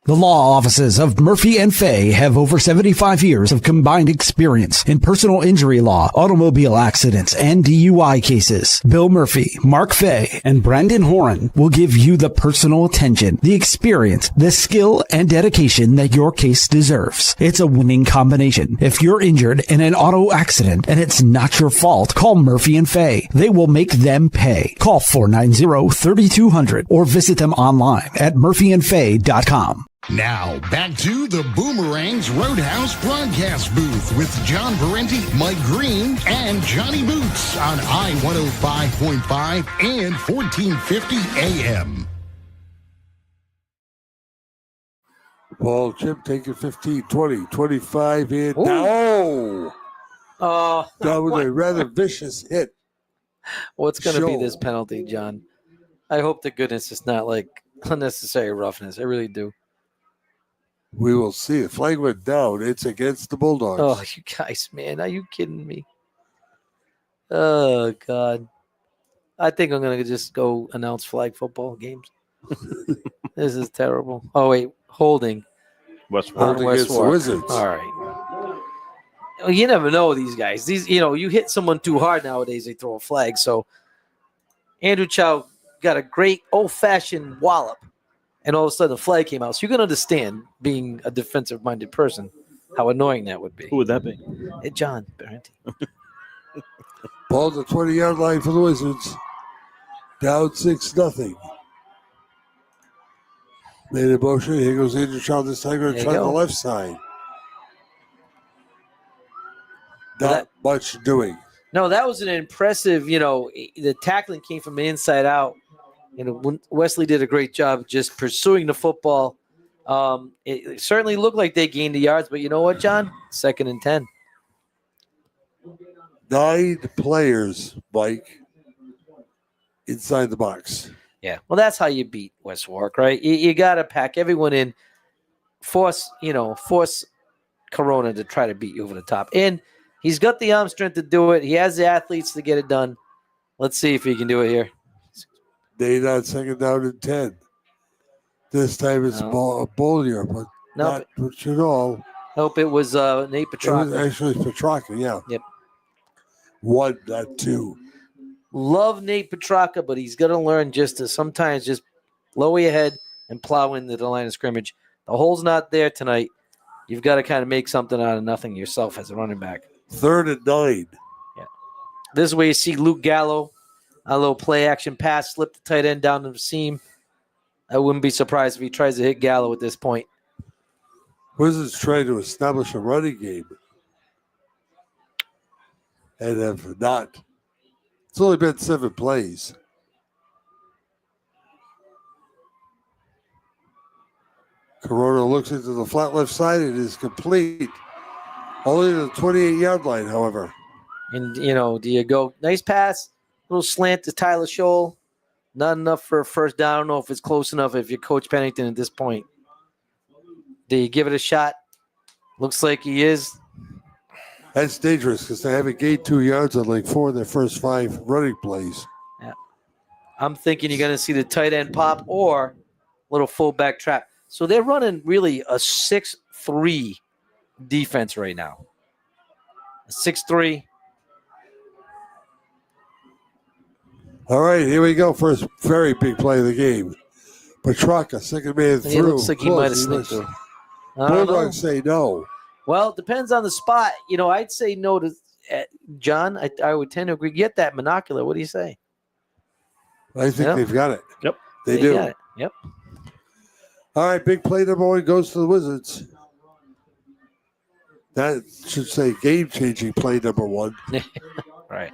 The law offices of Murphy and Fay have over 75 years of combined experience in personal injury law, automobile accidents, and DUI cases. Bill Murphy, Mark Fay, and Brandon Horan will give you the personal attention, the experience, the skill, and dedication that your case deserves. It's a winning combination. If you're injured in an auto accident and it's not your fault, call Murphy and Fay. They will make them pay. Call 490-3200 or visit them online at murphyandfay.com. Now, back to the Boomerangs Roadhouse broadcast booth with John Parenti, Mike Green, and Johnny Boots on I-105.5 and 1450 AM. Paul Chip taking 15, 20, 25, and Oh, that was a rather vicious hit. What's going to be this penalty, John? I hope to goodness it's not like unnecessary roughness. I really do. We will see. The flag went down. It's against the Bulldogs. Oh, you guys, man. Are you kidding me? Oh, God. I think I'm going to just go announce flag football games. This is terrible. Oh, wait. Holding. West Holding Warwick. against the Wizards. All right. Well, you never know these guys. You hit someone too hard nowadays, they throw a flag. So Andrew Chow got a great old-fashioned wallop. And all of a sudden, the flag came out. So you can understand, being a defensive-minded person, how annoying that would be. Who would that be? John Parenti. Ball to the 20-yard line for the Wizards. Down 6-0. Made a motion. Here goes Andrew Child. This time going to try the left side. Not much doing. No, that was an impressive, the tackling came from the inside out. Wesley did a great job just pursuing the football. It certainly looked like they gained the yards, but you know what, John? 2nd and 10. 9 players, Mike, inside the box. Yeah, well, that's how you beat West Warwick, right? You got to pack everyone in, force Corona to try to beat you over the top. And he's got the arm strength to do it. He has the athletes to get it done. Let's see if he can do it here. They on 2nd down and 10. This time it's Bollier, but not much at all. Nope, it was Nate Petrarca. It was actually Petrarca, yeah. Yep. 1, not 2. Love Nate Petrarca, but he's going to learn just to sometimes just lower your head and plow into the line of scrimmage. The hole's not there tonight. You've got to kind of make something out of nothing yourself as a running back. 3rd and 9. Yeah. This is where you see Luke Gallo. A little play action pass, slip the tight end down to the seam. I wouldn't be surprised if he tries to hit Gallo at this point. Wizards trying to establish a running game. And have not. It's only been 7 plays. Corona looks into the flat left side. It is complete. Only to the 28-yard line, however. And, do you go, nice pass, little slant to Tyler Scholl. Not enough for a first down. I don't know if it's close enough if you're Coach Pennington at this point. Do you give it a shot? Looks like he is. That's dangerous because they haven't gained 2 yards on like 4 of their first 5 running plays. Yeah. I'm thinking you're going to see the tight end pop or little fullback trap. So they're running really a 6-3 defense right now. A 6-3. All right, here we go. First very big play of the game. Petrarca, second man through. It looks like he Close. might have sneaked through. Bulldogs say no. Well, it depends on the spot. I'd say no to John. I would tend to agree. Get that monocular. What do you say? I think they've got it. Yep. They do. Got it. Yep. All right, big play number 1 goes to the Wizards. That should say game-changing play number 1. Right.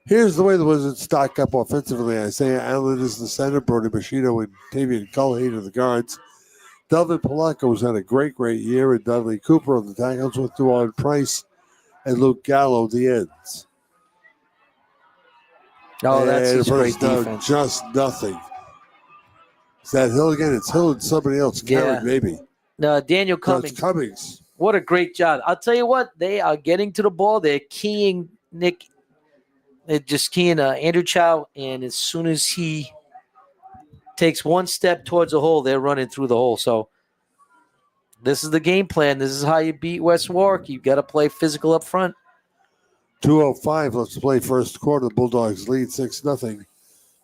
Here's the way the Wizards stock up offensively. Isaiah Allen is the center, Brody Machino and Tavian Culhane are the guards. Delvin Polanco has had a great year, and Dudley Cooper on the tackles with Duane Price and Luke Gallo the ends. Oh, that's his great down, defense. just nothing. Is that Hill again? It's Hill and somebody else. Karen, maybe. No, Daniel Cummings. No, it's Cummings. What a great job. I'll tell you what, they are getting to the ball. They're keying Nick. They're just keying Andrew Chow, and as soon as he takes one step towards the hole, they're running through the hole. So this is the game plan. This is how you beat West Warwick. You've got to play physical up front. 2:05, let's play first quarter. The Bulldogs lead 6-0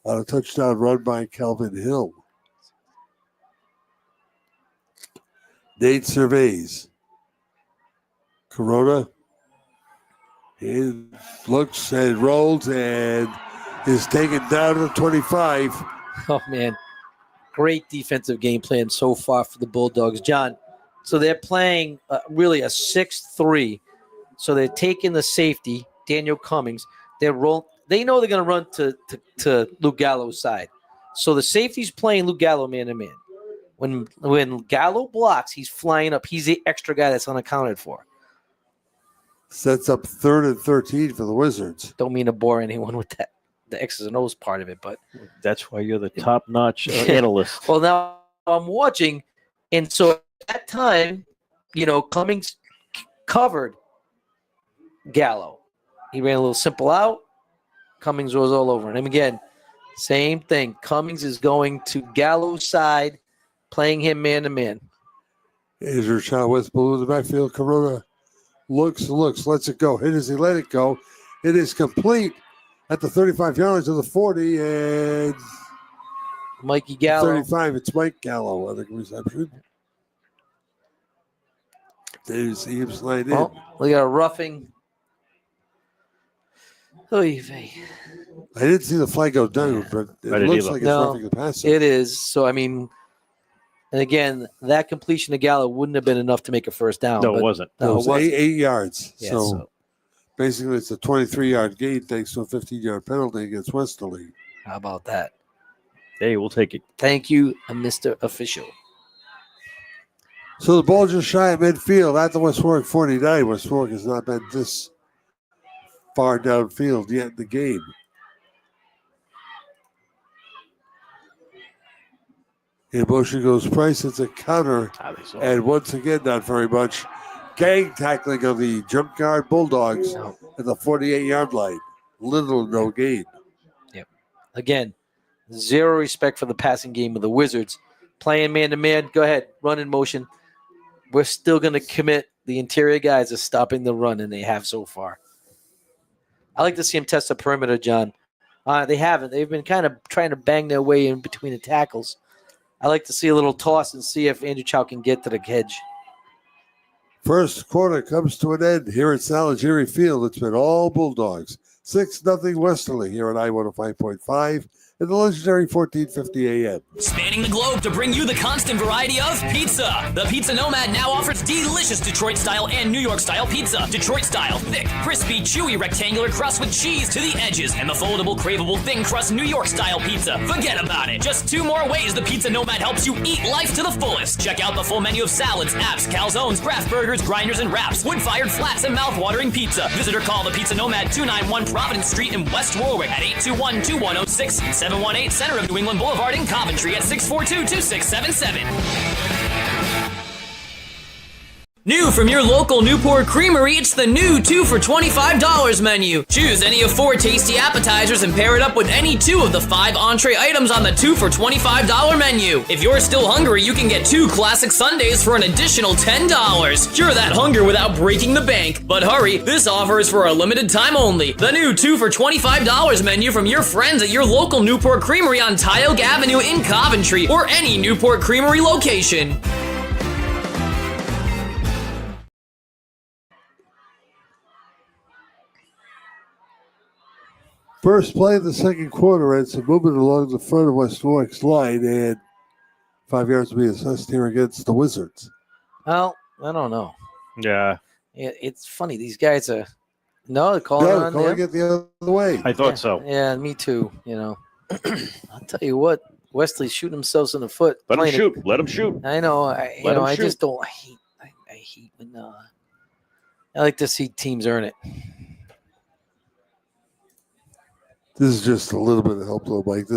on a touchdown run by Calvin Hill. Nate surveys. Corona. He looks and rolls and is taken down to the 25. Oh, man. Great defensive game plan so far for the Bulldogs. John, so they're playing really a 6-3. So they're taking the safety, Daniel Cummings. They know they're going to run to Luke Gallo's side. So the safety's playing Luke Gallo man-to-man. When Gallo blocks, he's flying up. He's the extra guy that's unaccounted for. Sets up 3rd and 13 for the Wizards. Don't mean to bore anyone with that, the X's and O's part of it, but that's why you're the top-notch analyst. Well, now I'm watching, and so at that time, Cummings covered Gallo. He ran a little simple out. Cummings was all over him. And again, same thing. Cummings is going to Gallo's side, playing him man-to-man. Andrew Chow with blue in the backfield. Corona looks, lets it go. Hit as he let it go. It is complete at the 35 yards of the 40, and Mikey Gallo. 35, it's Mike Gallo on the reception. There's him slide in. Oh, we got a roughing. Oy vey. I didn't see the flag go down, but it looks like it's roughing the passer. It is. So, and again, that completion to Gallo wouldn't have been enough to make a first down. No, it wasn't. No, it was 8 yards. Yeah, so basically it's a 23-yard gain thanks to a 15-yard penalty against Westerly. How about that? Hey, we'll take it. Thank you, Mr. Official. So the ball just shy of midfield at the West Warwick 49. West Warwick has not been this far downfield yet in the game. In motion goes Price. It's a counter. And once again, not very much. Gang tackling of the jump guard Bulldogs at the 48-yard line. Little no gain. Yep. Again, zero respect for the passing game of the Wizards. Playing man-to-man. Go ahead. Run in motion. We're still going to commit. The interior guys are stopping the run, and they have so far. I like to see them test the perimeter, John. They haven't. They've been kind of trying to bang their way in between the tackles. I like to see a little toss and see if Andrew Chow can get to the hedge. First quarter comes to an end here at Salagiri Field. It's been all Bulldogs. 6-0 Westerly here on I-105.5 and the legendary 1450 AM. Spanning the globe to bring you the constant variety of pizza. The Pizza Nomad now offers delicious Detroit-style and New York-style pizza. Detroit-style, thick, crispy, chewy, rectangular crust with cheese to the edges, and the foldable, craveable, thin crust New York-style pizza. Forget about it. Just 2 more ways the Pizza Nomad helps you eat life to the fullest. Check out the full menu of salads, apps, calzones, craft burgers, grinders, and wraps, wood-fired flats, and mouth-watering pizza. Visit or call the Pizza Nomad 291 Providence Street in West Warwick at 821-2106 and 718 Center of New England Boulevard in Coventry at 642-2677. New from your local Newport Creamery, it's the new 2 for $25 menu. Choose any of 4 tasty appetizers and pair it up with any 2 of the 5 entree items on the 2 for $25 menu. If you're still hungry, you can get 2 classic sundaes for an additional $10. Cure that hunger without breaking the bank. But hurry, this offer is for a limited time only. The new 2 for $25 menu from your friends at your local Newport Creamery on Tioga Avenue in Coventry or any Newport Creamery location. First play of the second quarter, and some movement along the front of West Warwick's line, and 5 yards to be assessed here against the Wizards. Well, I don't know. Yeah. It's funny. These guys are they're calling on calling it the other way. I thought so. Yeah, me too. I'll tell you what, Westerly's shooting themselves in the foot. Let them shoot. Let them shoot. I know. I just don't. I hate when. I like to see teams earn it. This is just a little bit of help, though, Mike.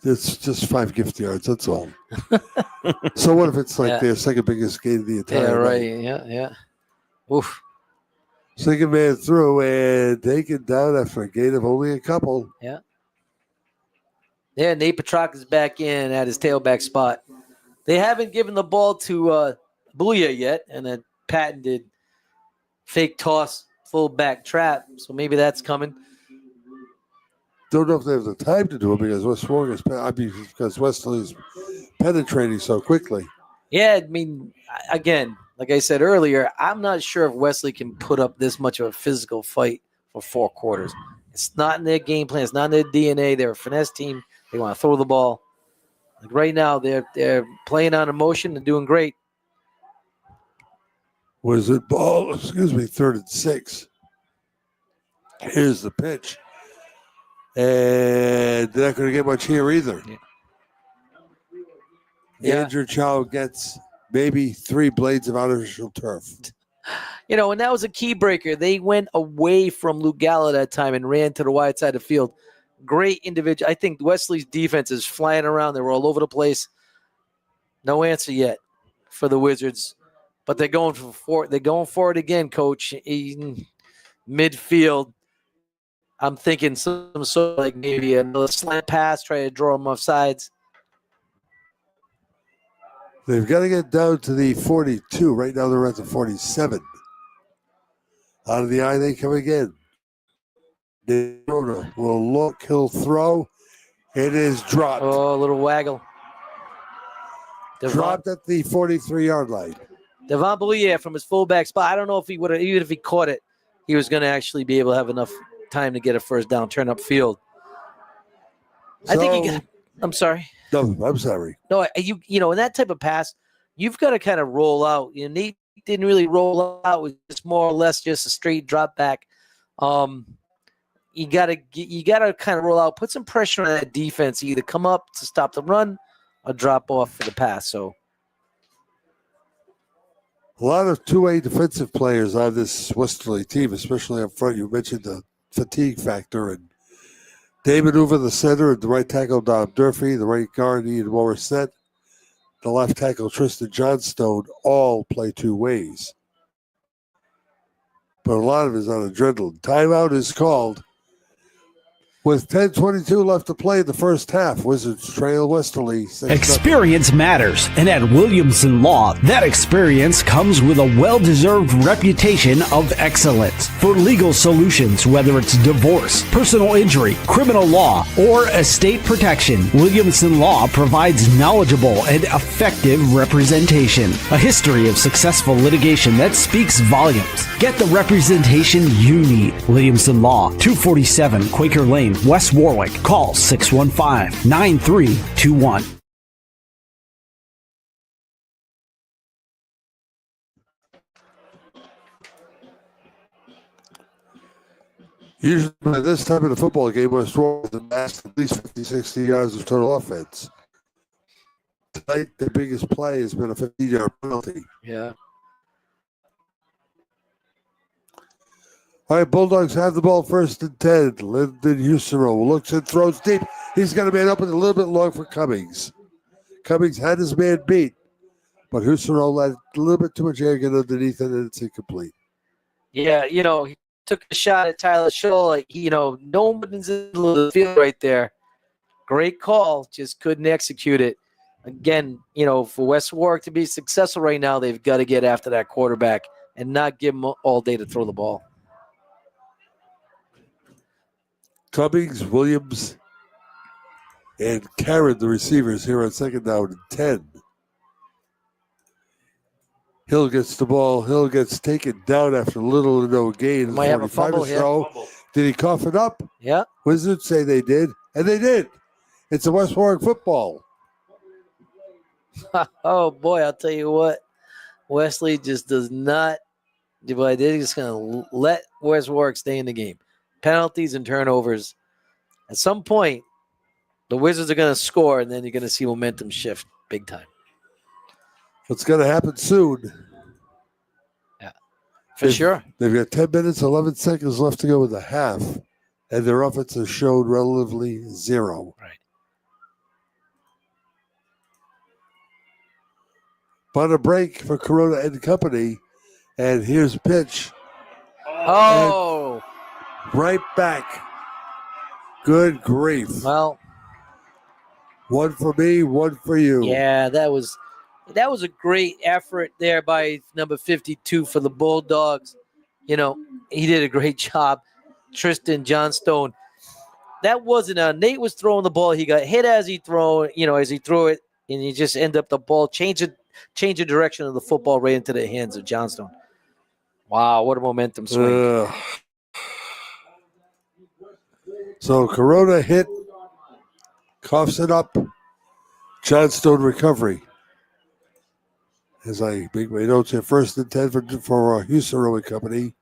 It's just 5 gift yards. That's all. So what if it's like their second biggest gain of the entire night? Yeah. Oof. Second man through and taken down after a gain of only a couple. Yeah. Yeah, Nate Petrarca is back in at his tailback spot. They haven't given the ball to Boulia yet, and a patented fake toss fullback trap. So maybe that's coming. Don't know if they have the time to do it because because Westerly is penetrating so quickly. Yeah, I mean, again, like I said earlier, I'm not sure if Wesley can put up this much of a physical fight for 4 quarters. It's not in their game plan. It's not in their DNA. They're a finesse team. They want to throw the ball. Like right now, they're playing on emotion and doing great. Wizard ball, 3rd and 6. Here's the pitch. And they're not going to get much here either. Yeah. Andrew Chow gets maybe 3 blades of artificial turf. And that was a key breaker. They went away from Luke Gallo that time and ran to the wide side of the field. Great individual. I think Wesley's defense is flying around. They were all over the place. No answer yet for the Wizards. But they're going for it. They're going for it again, Coach. In midfield, I'm thinking some sort of like maybe another slant pass, try to draw them off sides. They've got to get down to the 42. Right now they're at the 47. Out of the eye they come again. Daytona will look, he'll throw. It is dropped. Oh, a little waggle. Dropped at the 43-yard line. Devon Boulier from his fullback spot. I don't know if he would have, even if he caught it, he was going to actually be able to have enough time to get a first down, turn up field. I think he got, I'm sorry. No, I'm sorry. No, in that type of pass, you've got to kind of roll out. Nate didn't really roll out. It was just more or less just a straight drop back. You gotta kind of roll out, put some pressure on that defense, either come up to stop the run or drop off for the pass. So a lot of two-way defensive players on this Westerly team, especially up front. You mentioned the fatigue factor, and David Hoover, the center, and the right tackle, Dom Durfee, the right guard, Ian Morissette, the left tackle, Tristan Johnstone, all play 2 ways. But a lot of it is on adrenaline. Timeout is called. With 10:22 left to play in the first half, Wizards trail Westerly. Experience matters, and at Williamson Law, that experience comes with a well-deserved reputation of excellence. For legal solutions, whether it's divorce, personal injury, criminal law, or estate protection, Williamson Law provides knowledgeable and effective representation. A history of successful litigation that speaks volumes. Get the representation you need. Williamson Law, 247 Quaker Lane, West Warwick. Call 615-9321. Usually by this time in the football game, West Warwick amassed at least 50, 60 yards of total offense. Tonight, the biggest play has been a 15-yard penalty. yeah. All right, Bulldogs have the ball 1st and 10. Lyndon Husero looks and throws deep. He's got a man up and a little bit long for Cummings. Cummings had his man beat, But Husserl let a little bit too much air get underneath it, and it's incomplete. Yeah, he took a shot at Tyler Scholl. Like, no one's in the field right there. Great call, just couldn't execute it. Again, for West Warwick to be successful right now, they've got to get after that quarterback and not give him all day to throw the ball. Cummings, Williams, and Karen, the receivers, here on second down and 10. Hill gets the ball. Hill gets taken down after little to no gain. Might have a fumble here. Did he cough it up? Yeah. Wizards say they did, and they did. It's a West Warwick football. Oh, boy, I'll tell you what. Wesley just does not do what I did. He's going to let West Warwick stay in the game. Penalties and turnovers. At some point, the Wizards are going to score, and then you're going to see momentum shift big time. It's going to happen soon. Yeah, for sure. They've got 10 minutes, 11 seconds left to go in the half, and their offense has showed relatively zero. Right. On a break for Corona and Company, and here's a pitch. Oh! And right back. Good grief. Well, one for me, one for you. Yeah, that was a great effort there by number 52 for the Bulldogs. He did a great job. Tristan Johnstone. That wasn't Nate was throwing the ball. He got hit as he threw it, and he just end up the ball change the direction of the football right into the hands of Johnstone. Wow, what a momentum swing. So Corona hit, coughs it up. Johnstone recovery. As I make my notes here, 1st and 10 for Houston Rowing Company.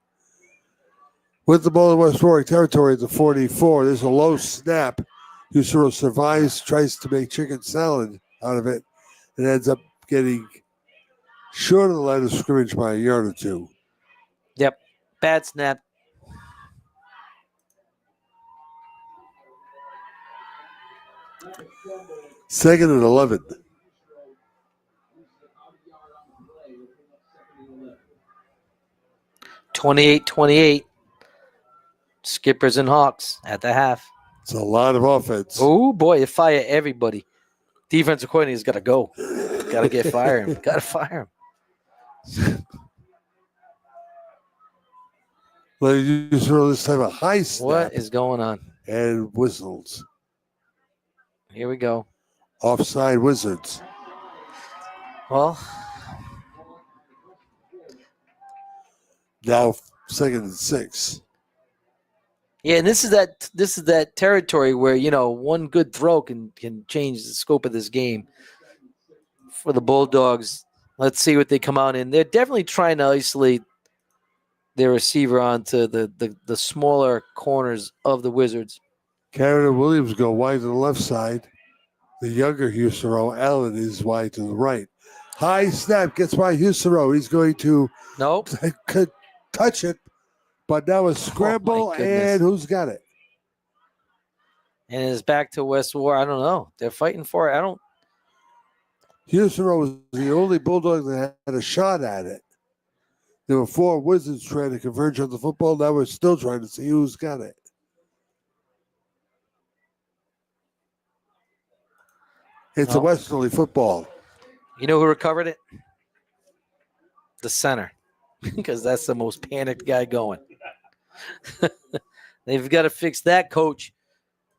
With the ball in West Warwick territory at the 44, there's a low snap. Houston survives, tries to make chicken salad out of it, and ends up getting short of the line of scrimmage by a yard or two. Yep, bad snap. Second and 11. $28-28. Skippers and Hawks at the half. It's a lot of offense. Oh, boy, you fire everybody. Defensive coordinator's got to go. Got to get fired. Got to fire him. You throw this time a high snap. What is going on? And whistles. Here we go. Offside Wizards. Well, now 2nd and 6. yeah, and this is that territory where one good throw can change the scope of this game for the Bulldogs. Let's see what they come out in. They're definitely trying to isolate their receiver onto the smaller corners of the Wizards. Karen and Williams go wide to the left side. The younger Husserl, Allen, is wide to the right. High snap gets by Husserl. He's going to touch it, but now a scramble, and who's got it? And it's back to West War. I don't know. They're fighting for it. Husserl was the only Bulldog that had a shot at it. There were 4 Wizards trying to converge on the football. Now we're still trying to see who's got it. It's a Westerly football. You know who recovered it? The center, because that's the most panicked guy going. They've got to fix that, coach.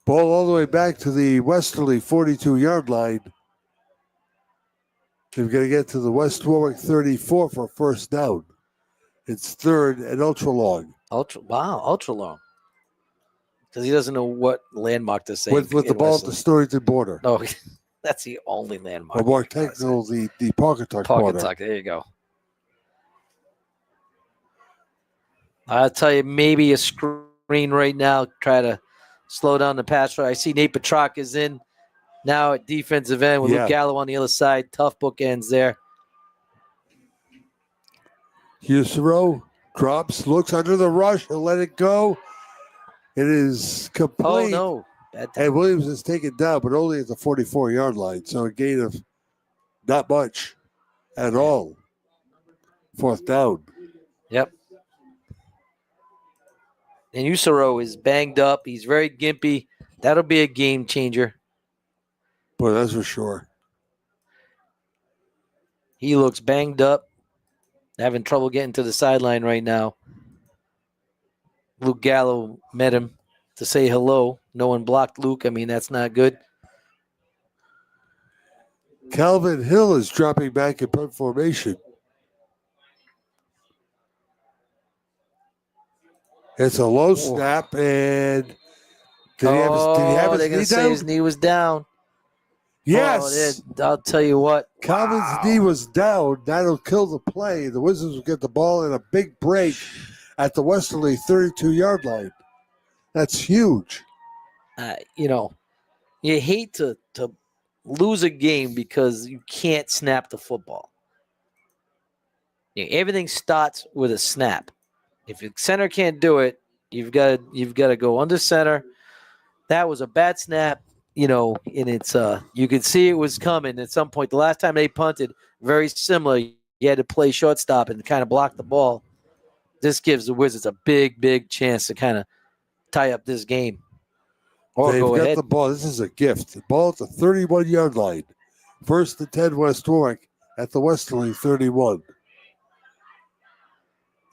Ball all the way back to the Westerly 42-yard line. They've got to get to the West Warwick 34 for a first down. It's 3rd and ultra long. Ultra long. Because he doesn't know what landmark to say. With the ball at the Sturrington border. No, that's the only landmark. Or more technical, the Pawcatuck border. Pawcatuck, there you go. I'll tell you, maybe a screen right now, try to slow down the pass. I see Nate Petrock is in now at defensive end with Luke Gallo on the other side. Tough bookends there. Husserl drops, looks under the rush, and let it go. It is complete. Oh, no. And Williams is taken down, but only at the 44-yard line, so a gain of not much. at all. 4th down. Yep. And Usero is banged up. He's very gimpy. That'll be a game changer. Boy, that's for sure. He looks banged up, having trouble getting to the sideline right now. Luke Gallo met him to say hello. No one blocked Luke. I mean, that's not good. Calvin Hill is dropping back in punt formation. It's a low snap, and did he have they're his gonna knee say down? his knee was down. Yes. I'll tell you what. Calvin's knee was down. That'll kill the play. The Wizards will get the ball in a big break at the Westerly 32-yard line. That's huge. You hate to lose a game because you can't snap the football. Everything starts with a snap. If your center can't do it, you've got to go under center. That was a bad snap, and it's you could see it was coming at some point. The last time they punted, very similar. You had to play shortstop and kind of block the ball. This gives the Wizards a big, big chance to kind of tie up this game. Or They've go got ahead. the ball. This is a gift. The ball at the 31-yard line. 1st and 10 West Warwick at the Westerly 31.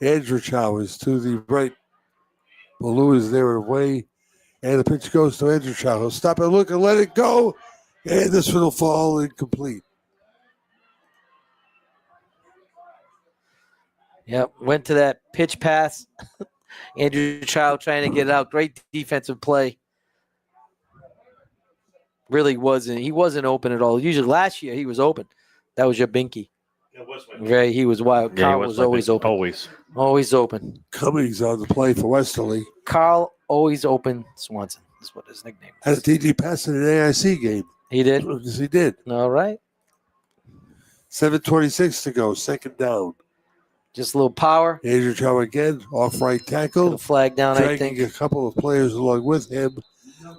Andrew Chow is to the right. Baloo is there away. And the pitch goes to Andrew Chow. He'll stop and look and let it go. And this one will fall incomplete. Yep, went to that pitch pass. Andrew Chow trying to get it out. Great defensive play. Really wasn't. He wasn't open at all. Usually last year he was open. That was your binky. He was wild. Yeah, Carl was always open. Always open. Cummings on the play for Westerly. Carl always open. Swanson is what his nickname Had a was. TD pass in an AIC game. He did? Yes, he did. All right. 7:26 to go. 2nd down. Just a little power. Andrew Chow again. Off right tackle. Put a flag down, I Dragging think. a couple of players along with him.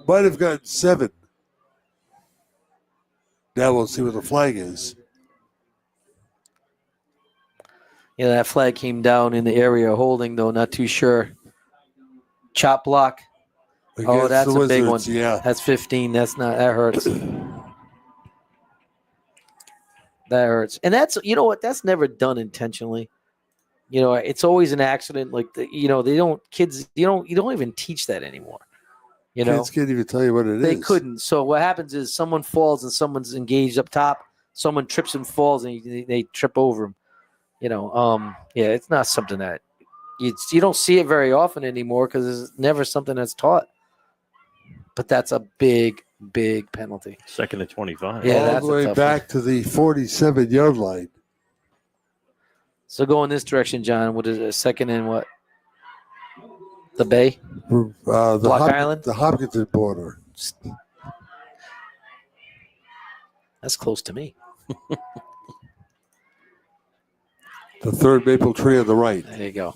Might have gotten 7. Now we'll see what the flag is. That flag came down in the area of holding, though. Not too sure. Chop block. Against That's the a big one. Wizards, yeah. That's 15. That hurts. That hurts. And that's, that's never done intentionally. It's always an accident. Like, you don't even teach that anymore. Kids can't even tell you what it is. They couldn't. So what happens is someone falls and someone's engaged up top. Someone trips and falls and they trip over him. It's not something that you don't see it very often anymore because it's never something that's taught. But that's a big, big penalty. 2nd and 25. Yeah, All that's the a way tough back to the 47-yard line. So go in this direction, John. What is it? 2nd and what? The Bay? Block Island? The Hopkinton border. That's close to me. The 3rd maple tree on the right. There you go.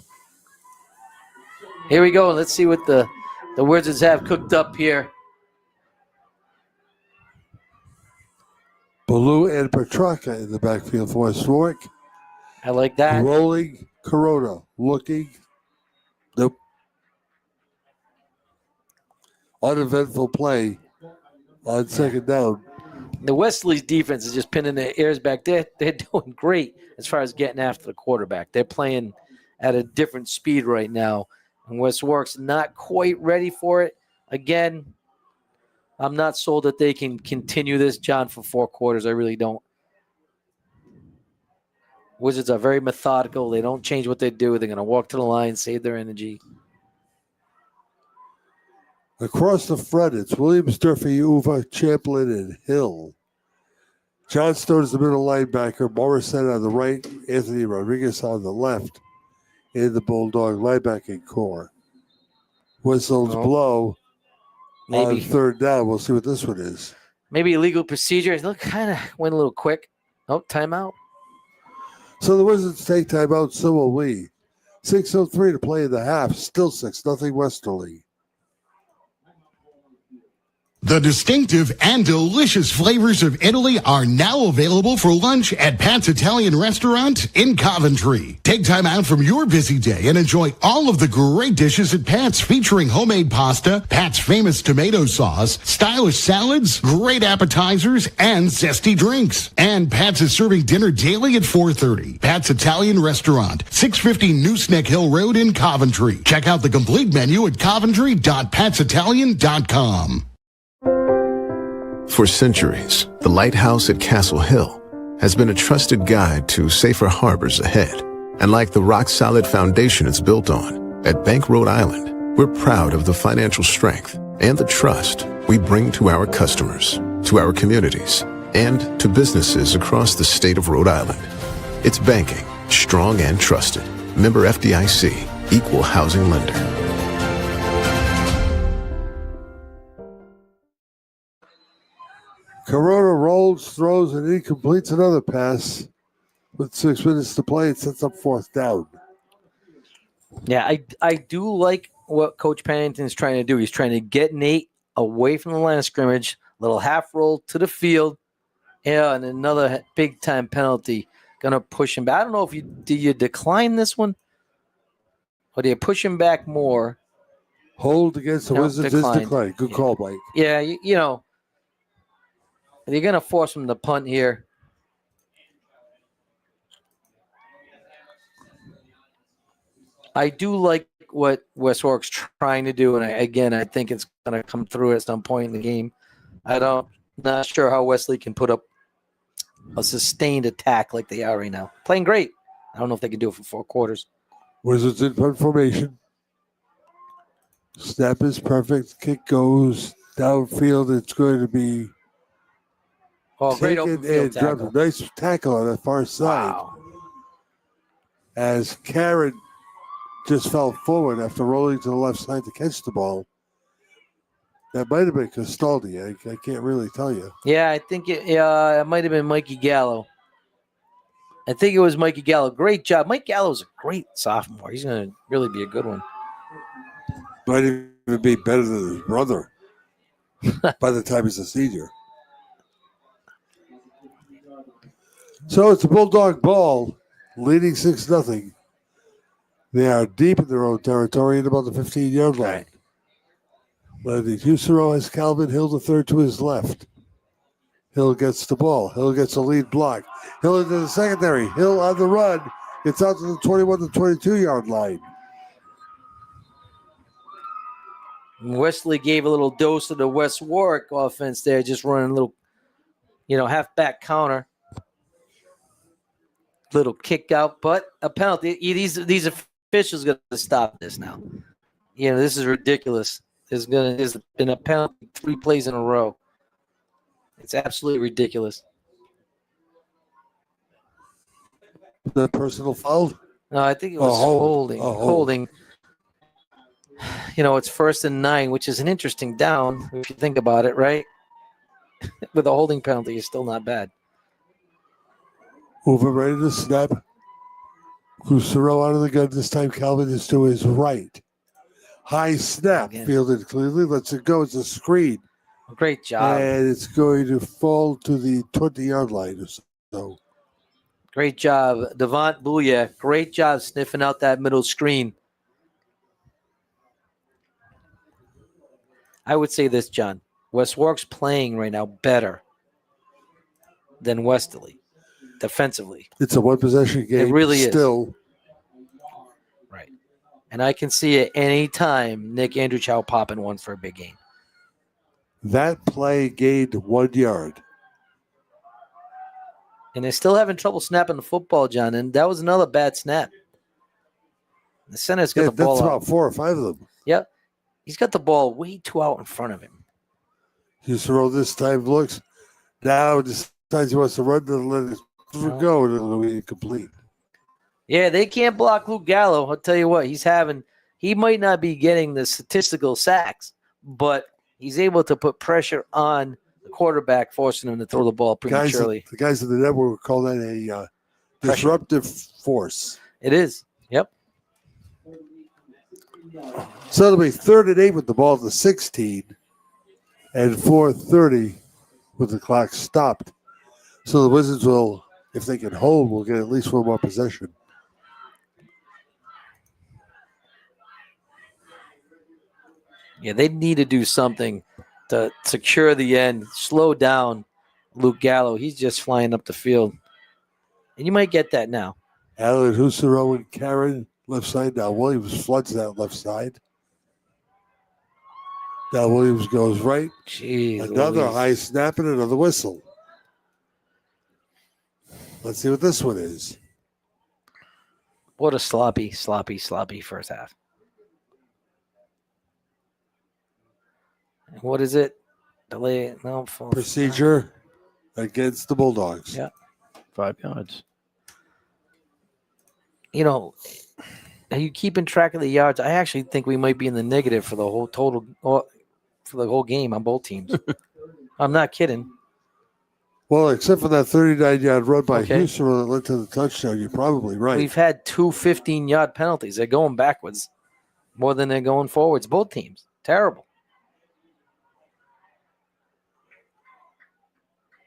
Here we go. Let's see what the Wizards have cooked up here. Baloo and Petrarca in the backfield for West Warwick. I like that. Rolling Corona. Looking. Nope. Uneventful play on 2nd down. The Westerly's defense is just pinning their ears back. They're doing great as far as getting after the quarterback. They're playing at a different speed right now. And West Warwick's not quite ready for it. Again, I'm not sold that they can continue this, John, for 4 quarters. I really don't. Wizards are very methodical. They don't change what they do. They're going to walk to the line, save their energy. Across the front, it's Williams, Durfee, Uva, Champlin, and Hill. Johnstone is the middle linebacker. Morrison on the right. Anthony Rodriguez on the left in the Bulldog linebacking core. Whistles blow on 3rd down. We'll see what this one is. Maybe illegal procedure. It kind of went a little quick. Oh, timeout. So the Wizards take timeout. So will we. 6:03 to play in the half. Still 6-0 Westerly. The distinctive and delicious flavors of Italy are now available for lunch at Pat's Italian Restaurant in Coventry. Take time out from your busy day and enjoy all of the great dishes at Pat's, featuring homemade pasta, Pat's famous tomato sauce, stylish salads, great appetizers, and zesty drinks. And Pat's is serving dinner daily at 4:30. Pat's Italian Restaurant, 650 Nooseneck Hill Road in Coventry. Check out the complete menu at coventry.patsitalian.com. For centuries, the lighthouse at Castle Hill has been a trusted guide to safer harbors ahead. And like the rock-solid foundation it's built on, at Bank Rhode Island, we're proud of the financial strength and the trust we bring to our customers, to our communities, and to businesses across the state of Rhode Island. It's banking, strong and trusted. Member FDIC, Equal Housing Lender. Corona rolls, throws, and he completes another pass. With 6 minutes to play, it sets up 4th down. Yeah, I do like what Coach Pennington is trying to do. He's trying to get Nate away from the line of scrimmage, little half roll to the field, and another big time penalty. Gonna push him back. I don't know if do you decline this one, or do you push him back more? Hold against the Wizards is declined. Good call, Mike. Yeah, you know. You're going to force him to punt here. I do like what West Warwick's trying to do, and I think it's going to come through at some point in the game. Not sure how Westerly can put up a sustained attack like they are right now. Playing great. I don't know if they can do it for 4 quarters. Wizards in punt formation. Snap is perfect. Kick goes downfield. It's going to be great open field tackle. A nice tackle on the far side. Wow. As Karen just fell forward after rolling to the left side to catch the ball. That might have been Castaldi. I can't really tell you. Yeah, I think it might have been Mikey Gallo. I think it was Mikey Gallo. Great job. Mike Gallo's a great sophomore. He's going to really be a good one. Might even be better than his brother by the time he's a senior. So it's a Bulldog ball, leading 6-0. They are deep in their own territory at about the 15-yard line. Lenny Husero has Calvin Hill III to his left. Hill gets the ball. Hill gets a lead block. Hill into the secondary. Hill on the run. Gets out to the 21 to 22-yard line. Westerly gave a little dose of the West Warwick offense there, just running a little, halfback counter. Little kick out, but a penalty. These officials got to stop this now. This is ridiculous. There's been a penalty 3 plays in a row. It's absolutely ridiculous. The personal foul? No, I think it was holding. Holding. It's 1st and 9, which is an interesting down if you think about it, right? With a holding penalty, it's still not bad. Over ready to snap. Crucero out of the gun. This time Calvin is to his right. High snap. Fielded clearly. Lets it go. It's a screen. Great job. And it's going to fall to the 20-yard line or so. Great job. Devont Bouya. Great job sniffing out that middle screen. I would say this, John. West Warwick's playing right now better than Westerly. Defensively. It's a one-possession game. It really still. Right. And I can see it any time Nick Andrewchow popping one for a big game. That play gained 1 yard. And they're still having trouble snapping the football, John. And that was another bad snap. The center's got the ball that's out. about 4 or 5 of them. Yep. He's got the ball way too out in front of him. Husero this time looks. Now decides he wants to run to let it go, and it'll be complete. Yeah, they can't block Luke Gallo. I'll tell you what, he might not be getting the statistical sacks, but he's able to put pressure on the quarterback, forcing him to throw the ball prematurely. The guys in the network would call that a disruptive force. It is. Yep. So it'll be 3rd and 8 with the ball at the 16. and 4:30 with the clock stopped. So the Wizards will, if they can hold, will get at least one more possession. Yeah, they need to do something to secure the end, slow down Luke Gallo. He's just flying up the field. And you might get that now. Allen Husaro and Karen left side. Now Williams floods that left side. Now Williams goes right. Jeez, another Louise. high snap and another whistle. Let's see what this one is. What a sloppy first half. What is it? Delay? No. Procedure against the Bulldogs. Yeah. 5 yards. You know, are you keeping track of the yards? I actually think we might be in the negative for the whole total, for the whole game on both teams. I'm not kidding. Well, except for that 39-yard run by Houston that led to the touchdown, you're probably right. We've had 2 15-yard penalties. They're going backwards more than they're going forwards. Both teams. Terrible.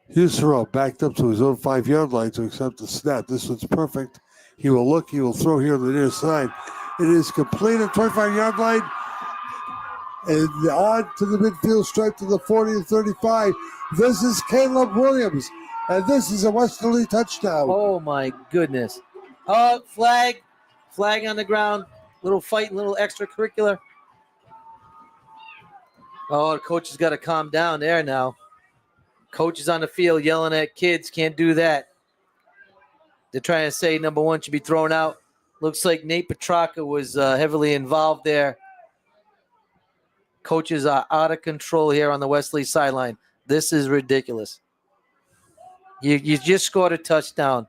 Houston backed up to his own 5-yard line to accept the snap. This one's perfect. He will look. He will throw here on the near side. It is complete at 25-yard line. And on to the midfield stripe to the 40 and 35. This is Caleb Williams. And this is a Westerly touchdown. Oh, my goodness. Oh, flag. Flag on the ground. Little fight, little extracurricular. Oh, the coach has got to calm down there now. Coach is on the field yelling at kids. Can't do that. They're trying to say number one should be thrown out. Looks like Nate Petrarca was heavily involved there. Coaches are out of control here on the Westerly sideline. This is ridiculous. You just scored a touchdown.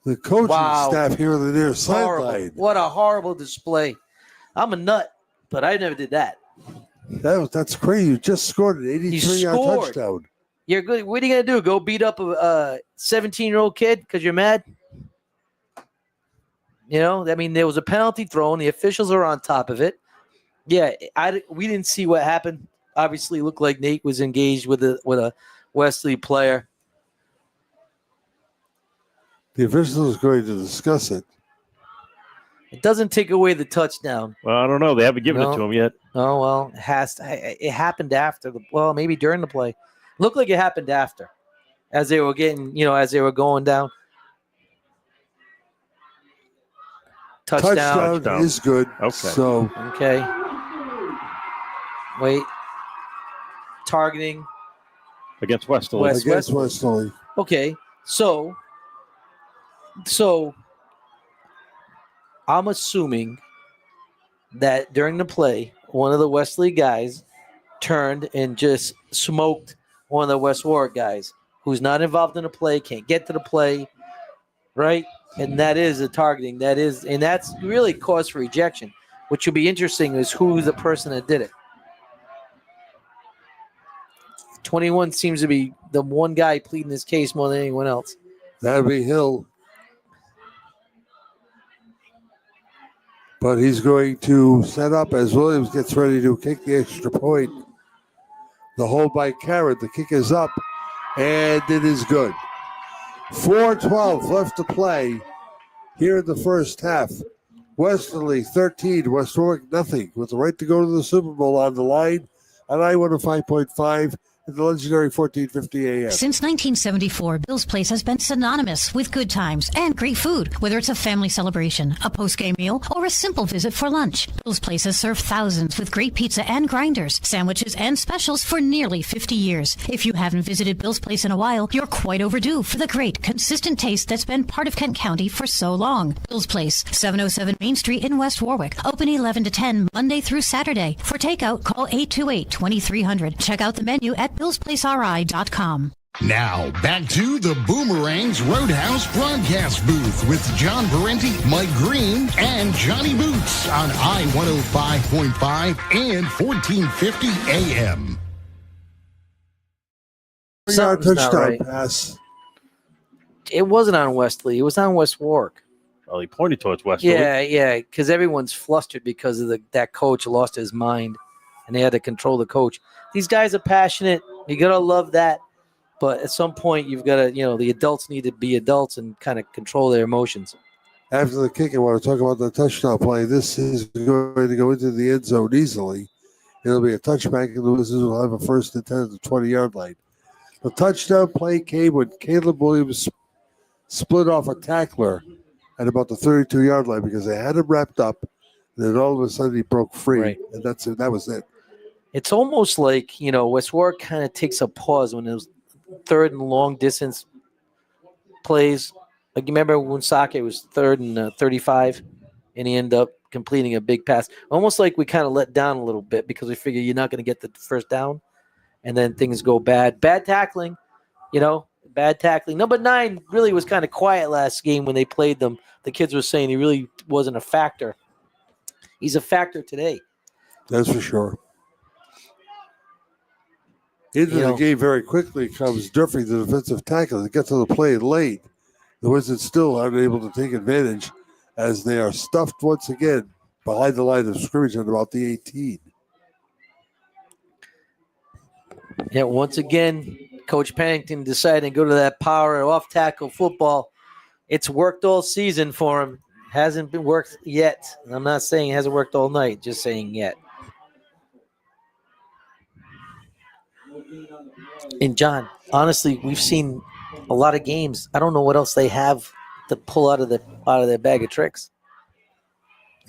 The coaching staff here on the near sideline. What a horrible display. I'm a nut, but I never did that. That's crazy. You just scored an 83-yard touchdown. You're good. What are you going to do? Go beat up a 17-year-old kid because you're mad? You know, I mean, there was a penalty thrown. The officials are on top of it. Yeah, we didn't see what happened. Obviously, it looked like Nate was engaged with a Westerly player. The official is going to discuss it. It doesn't take away the touchdown. Well, I don't know. They haven't given it to him yet. Oh, well, it happened after. Maybe during the play. Looked like it happened after. As they were going down. Touchdown is good. Okay. Okay. Wait. Targeting. Against Westerly. Against Westerly. Okay. So I'm assuming that during the play, one of the Westerly guys turned and just smoked one of the West Warwick guys who's not involved in the play, can't get to the play, right? And that is a targeting. And that's really cause for ejection. Which will be interesting is who the person that did it. 21 seems to be the one guy pleading his case more than anyone else. That would be Hill. But he's going to set up as Williams gets ready to kick the extra point. The hold by Carrot. The kick is up, and it is good. 4:12 left to play here in the first half. Westerly 13, West Warwick nothing, with the right to go to the Super Bowl on the line on I-105.5 at the legendary 1450 AM. Since 1974, Bill's Place has been synonymous with good times and great food. Whether it's a family celebration, a post-game meal, or a simple visit for lunch, Bill's Place has served thousands with great pizza and grinders, sandwiches, and specials for nearly 50 years. If you haven't visited Bill's Place in a while, you're quite overdue for the great, consistent taste that's been part of Kent County for so long. Bill's Place, 707 Main Street in West Warwick. Open 11 to 10, Monday through Saturday. For takeout, call 828-2300. Check out the menu at BillsPlaceRI.com. Now, back to the Boomerangs Roadhouse broadcast booth with John Parenti, Mike Green, and Johnny Boots on I-105.5 and 1450 AM. Touchdown pass. It wasn't on Westerly. It was on West Warwick. Well, he pointed towards Westerly. Yeah, because everyone's flustered because of that coach lost his mind, and they had to control the coach. These guys are passionate. You got to love that. But at some point, you've got to, the adults need to be adults and kind of control their emotions. After the kick, I want to talk about the touchdown play. This is going to go into the end zone easily. It'll be a touchback, and the Wizards will have a 1st and 10 at the 20-yard line. The touchdown play came when Caleb Williams split off a tackler at about the 32-yard line because they had him wrapped up, and then all of a sudden he broke free, Right. and that's it. That was it. It's almost like, West Warwick kind of takes a pause when it was third and long distance plays. Like, you remember when Sake was 3rd and 35, and he ended up completing a big pass. Almost like we kind of let down a little bit because we figure you're not going to get the first down, and then things go bad. Bad tackling, bad tackling. Number 9 really was kind of quiet last game when they played them. The kids were saying he really wasn't a factor. He's a factor today. That's for sure. Into the game very quickly comes Durfee, the defensive tackle. They get to the play late. The Wizards still aren't able to take advantage as they are stuffed once again behind the line of scrimmage at about the 18. Yeah, once again, Coach Pennington decided to go to that power off-tackle football. It's worked all season for him. Hasn't been worked yet. I'm not saying it hasn't worked all night, just saying yet. And John, honestly, we've seen a lot of games. I don't know what else they have to pull out of their bag of tricks.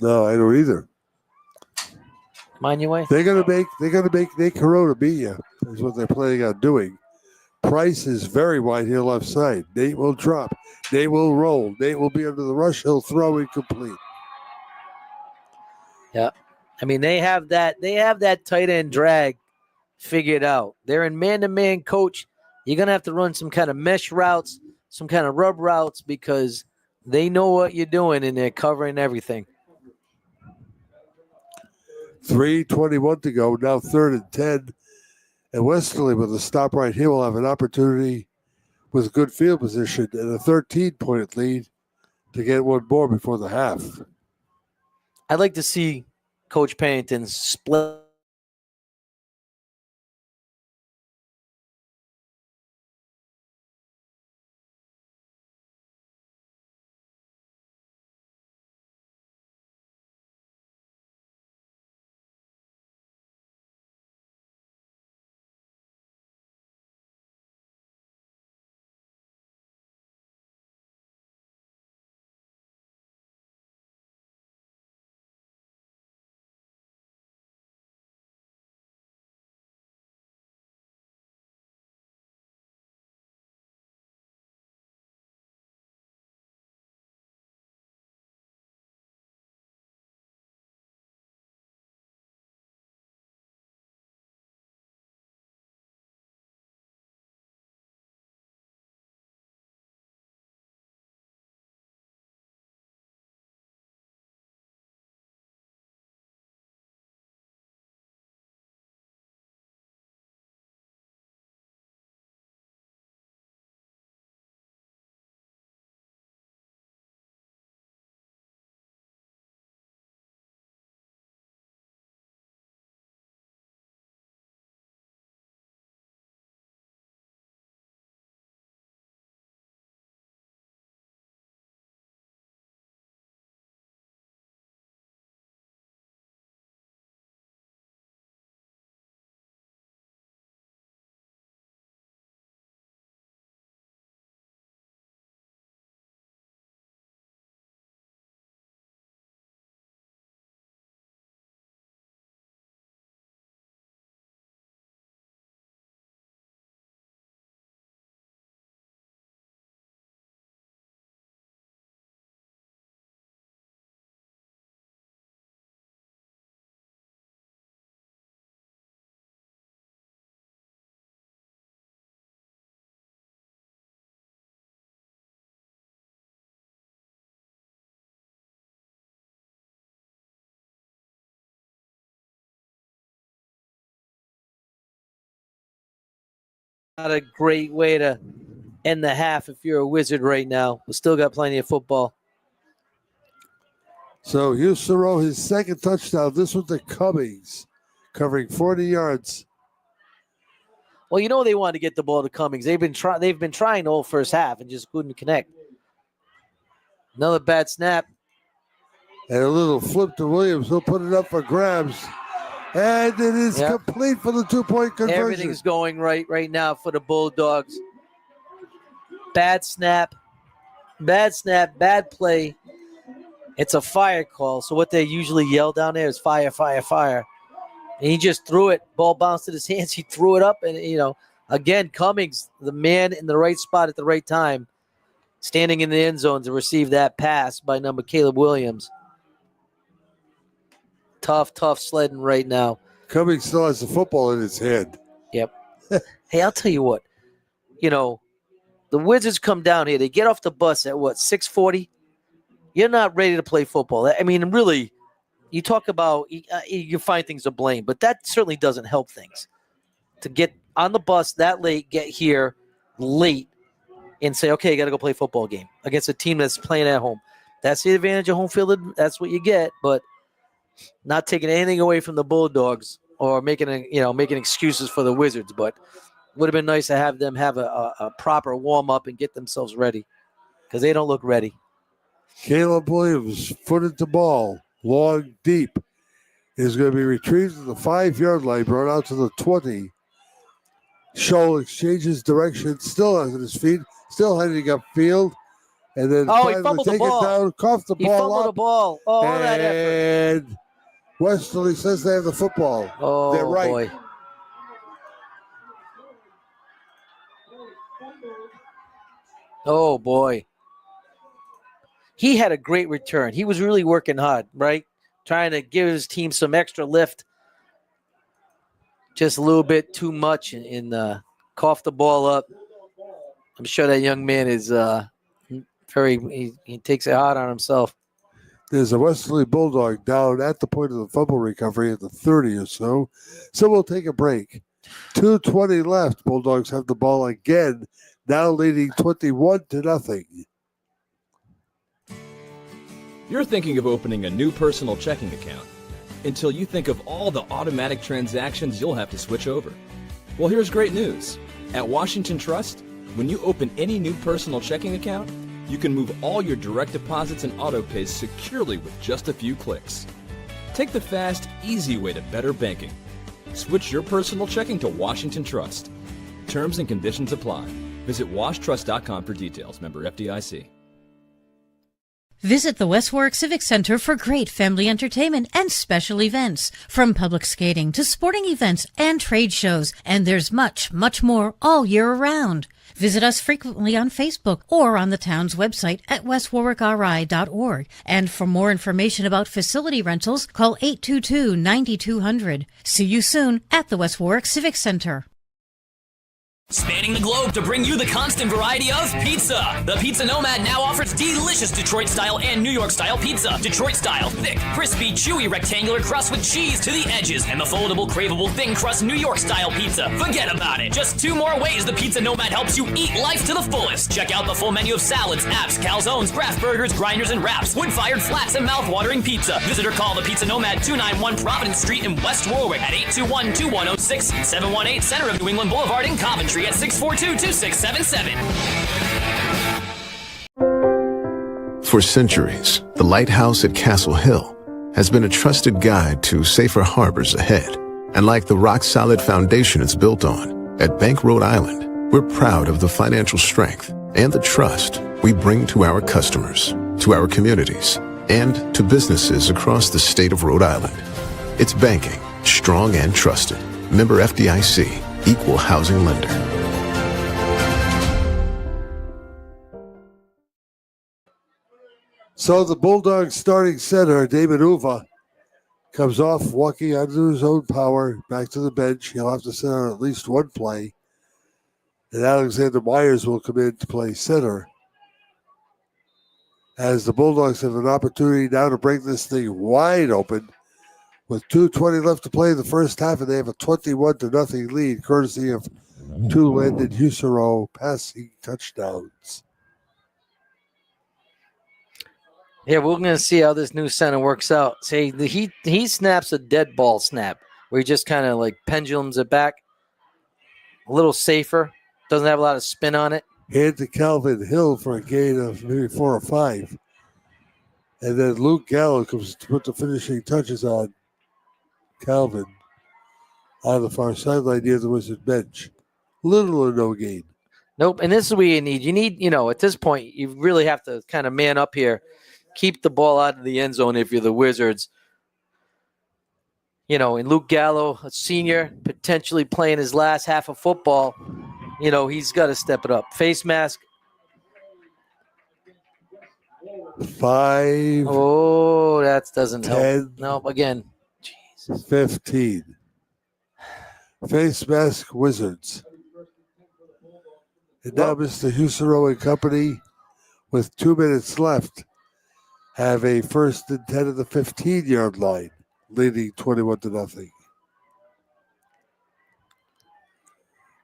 No, I don't either. Mind your way. They're gonna make Nate Corona beat you. That's what they're planning on doing. Price is very wide here left side. Nate will drop. Nate will roll. Nate will be under the rush. He'll throw incomplete. Yeah. I mean, they have that tight end drag figured out. They're in man-to-man coach. You're going to have to run some kind of mesh routes, some kind of rub routes because they know what you're doing and they're covering everything. 3:21 to go. Now 3rd and 10. And Westerly with a stop right here will have an opportunity with good field position and a 13-point lead to get one more before the half. I'd like to see Coach Pennington split. Not a great way to end the half if you're a Wizard right now. We still got plenty of football. So Husero, his second touchdown. This was to Cummings, covering 40 yards. Well, you know they wanted to get the ball to Cummings. They've been trying the whole first half and just couldn't connect. Another bad snap. And a little flip to Williams. He'll put it up for grabs. And it is complete for the 2-point conversion. Everything's going right now for the Bulldogs. Bad snap. Bad play. It's a fire call. So what they usually yell down there is fire, fire, fire. And he just threw it. Ball bounced in his hands. He threw it up. And, again, Cummings, the man in the right spot at the right time, standing in the end zone to receive that pass by number Caleb Williams. Tough sledding right now. Cummings still has the football in his hand. Yep. Hey, I'll tell you what. The Wizards come down here. They get off the bus at, 6:40? You're not ready to play football. I mean, really, you talk about you find things to blame, but that certainly doesn't help things. To get on the bus that late, get here late, and say, okay, you got to go play a football game against a team that's playing at home. That's the advantage of home field. That's what you get, but not taking anything away from the Bulldogs or making excuses for the Wizards. But would have been nice to have them have a proper warm-up and get themselves ready because they don't look ready. Caleb Williams footed the ball long, deep. Is going to be retrieved to the 5-yard line, brought out to the 20. Scholl exchanges direction, still on his feet, still heading upfield. And then finally take it down, coughed the ball up. He fumbled the ball. Oh, that effort. And Westerly says they have the football. Oh, they're right. Boy. Oh, boy. He had a great return. He was really working hard, right? Trying to give his team some extra lift. Just a little bit too much and coughed the ball up. I'm sure that young man is he takes it hard on himself. There's a Westerly Bulldog down at the point of the fumble recovery at the 30 or so. So we'll take a break. 2:20 left. Bulldogs have the ball again, now leading 21-0. You're thinking of opening a new personal checking account until you think of all the automatic transactions you'll have to switch over. Well, here's great news. At Washington Trust, when you open any new personal checking account, you can move all your direct deposits and auto pays securely with just a few clicks. Take the fast, easy way to better banking. Switch your personal checking to Washington Trust. Terms and conditions apply. Visit washtrust.com for details. Member FDIC. Visit the West Warwick Civic Center for great family entertainment and special events, from public skating to sporting events and trade shows, and there's much, much more all year round. Visit us frequently on Facebook or on the town's website at westwarwickri.org. And for more information about facility rentals, call 822-9200. See you soon at the West Warwick Civic Center. Spanning the globe to bring you the constant variety of pizza. The Pizza Nomad now offers delicious Detroit-style and New York-style pizza. Detroit-style, thick, crispy, chewy, rectangular crust with cheese to the edges. And the foldable, craveable, thin crust New York-style pizza. Forget about it. Just 2 more ways the Pizza Nomad helps you eat life to the fullest. Check out the full menu of salads, apps, calzones, craft burgers, grinders, and wraps, wood-fired flats, and mouth-watering pizza. Visit or call the Pizza Nomad, 291 Providence Street in West Warwick at 821-2106 and 718 Center of New England Boulevard in Coventry at 642-2677. For centuries, the lighthouse at Castle Hill has been a trusted guide to safer harbors ahead. And like the rock-solid foundation it's built on, at Bank Rhode Island, we're proud of the financial strength and the trust we bring to our customers, to our communities, and to businesses across the state of Rhode Island. It's banking, strong and trusted. Member FDIC, Equal Housing Lender. So the Bulldogs starting center, David Uva, comes off walking under his own power, back to the bench. He'll have to sit on at least one play. And Alexander Myers will come in to play center. As the Bulldogs have an opportunity now to break this thing wide open with 2:20 left to play in the first half, and they have a 21-0 lead, courtesy of 2 Landon Husero passing touchdowns. Yeah, we're going to see how this new center works out. Say he snaps a dead ball snap where he just kind of like pendulums it back. A little safer. Doesn't have a lot of spin on it. Hand to Calvin Hill for a gain of maybe 4 or 5. And then Luke Gallo comes to put the finishing touches on Calvin on the far sideline near the Wizard bench. Little or no gain. Nope. And this is what you need. You need, at this point, you really have to kind of man up here. Keep the ball out of the end zone if you're the Wizards. And Luke Gallo, a senior, potentially playing his last half of football, he's got to step it up. Face mask. 5. Oh, that doesn't 10, help. Nope, again. Jesus. 15. Face mask Wizards. And now Mr. Houston and Company, with 2 minutes left, have a 1st and 10 at the 15-yard line, leading 21-0.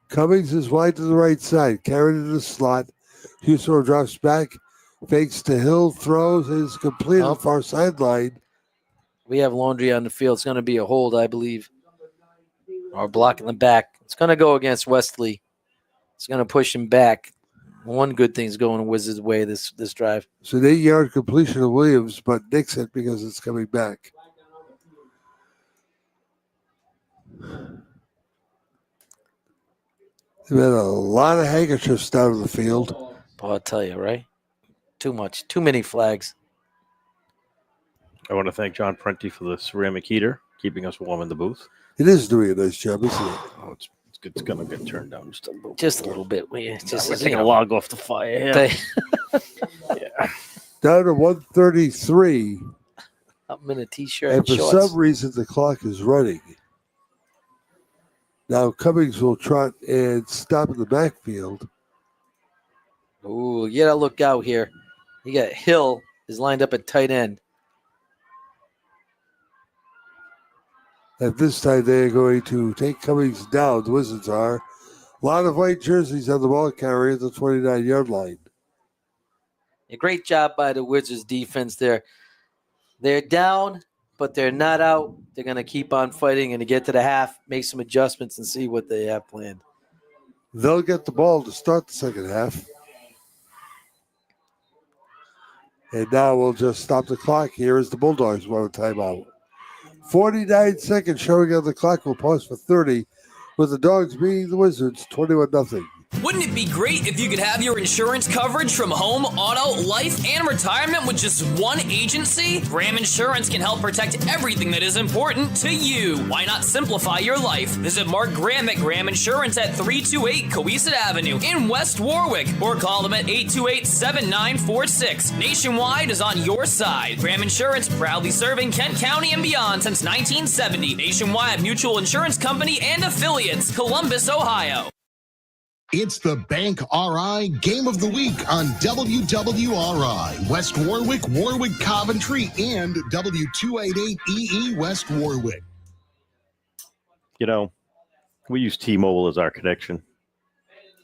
Cummings is wide to the right side, carried in the slot. Houston drops back, fakes to Hill, throws, is complete on the far sideline. We have laundry on the field. It's going to be a hold, I believe. Or block in the back. It's going to go against Westerly. It's going to push him back. One good thing's going Wizards' way this drive. It's an 8-yard completion of Williams, but nixed it because it's coming back. They've had a lot of handkerchiefs down in the field. Boy, I'll tell you, right? Too much. Too many flags. I want to thank John Prenti for the ceramic heater, keeping us warm in the booth. It is doing a nice job, isn't it? Oh, it's going to get turned down just a little bit. We're taking a log off the fire. Yeah. Down to 133. I'm in a t-shirt and for shorts. some reason, the clock is running. Now Cummings will trot and stop in the backfield. Ooh, you got to look out here. You got Hill is lined up at tight end. At this time, they're going to take Cummings down. The Wizards are. A lot of white jerseys on the ball carrier at the 29-yard line. A great job by the Wizards defense there. They're down, but they're not out. They're going to keep on fighting and to get to the half, make some adjustments, and see what they have planned. They'll get the ball to start the second half. And now we'll just stop the clock here as the Bulldogs want a timeout. 49 seconds showing on the clock. We'll pause for 30 with the Dogs beating the Wizards 21-0. Wouldn't it be great if you could have your insurance coverage from home, auto, life, and retirement with just one agency? Graham Insurance can help protect everything that is important to you. Why not simplify your life? Visit Mark Graham at Graham Insurance at 328 Coeasett Avenue in West Warwick or call them at 828-7946. Nationwide is on your side. Graham Insurance, proudly serving Kent County and beyond since 1970. Nationwide Mutual Insurance Company and affiliates, Columbus, Ohio. It's the Bank RI Game of the Week on WWRI, West Warwick, Warwick Coventry, and W288EE West Warwick. We use T-Mobile as our connection.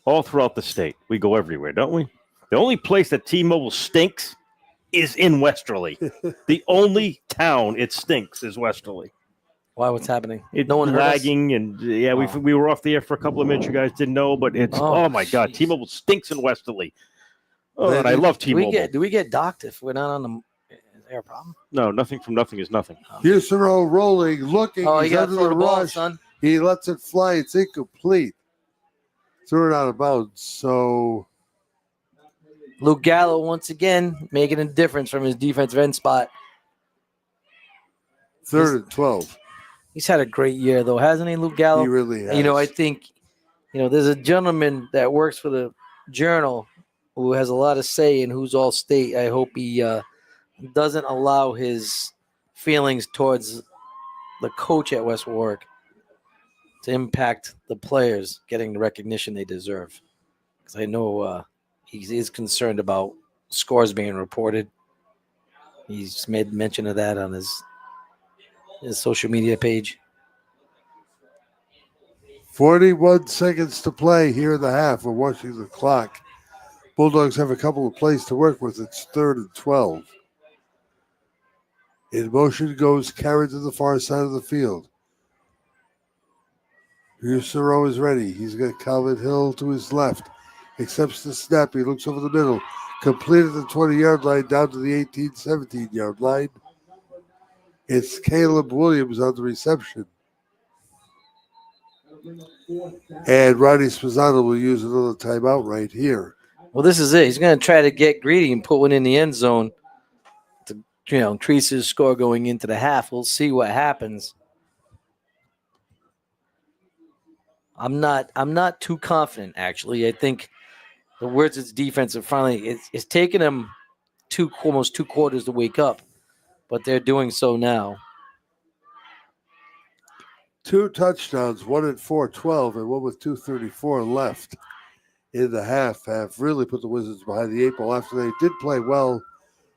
All throughout the state. We go everywhere, don't we? The only place that T-Mobile stinks is in Westerly. The only town it stinks is Westerly. Why? What's happening? No one lagging, and we were off the air for a couple of minutes. You guys didn't know, but it's my God, T-Mobile stinks in Westerly. Oh, and I love T-Mobile. Do we get docked if we're not on the? Is there a problem? No, nothing from nothing is nothing. Houston rolling, looking. Oh, he's you got under to throw the the ball, rush. son. He lets it fly. It's incomplete. Threw it out of bounds. So Luke Gallo once again making a difference from his defensive end spot. 3rd and 12. He's had a great year, though, hasn't he, Luke Gallo? He really has. I think, there's a gentleman that works for the Journal who has a lot of say in who's all state. I hope he doesn't allow his feelings towards the coach at West Warwick to impact the players getting the recognition they deserve. Because I know he is concerned about scores being reported. He's made mention of that on his social media page. 41 seconds to play here in the half. We're watching the clock. Bulldogs have a couple of plays to work with. It's 3rd and 12. In motion goes Karen to the far side of the field. Husero is ready. He's got Calvin Hill to his left. Accepts the snap. He looks over the middle. Completed the 20-yard line down to the 17-yard line. It's Caleb Williams on the reception. And Ronnie Spezzano will use another timeout right here. Well, this is it. He's going to try to get greedy and put one in the end zone to, increase his score going into the half. We'll see what happens. I'm not too confident, actually. I think the words its defense are finally it's taken them almost 2 quarters to wake up, but they're doing so now. 2 touchdowns, one at 4:12 and one with 2:34 left in the half, have really put the Wizards behind the 8 ball after they did play well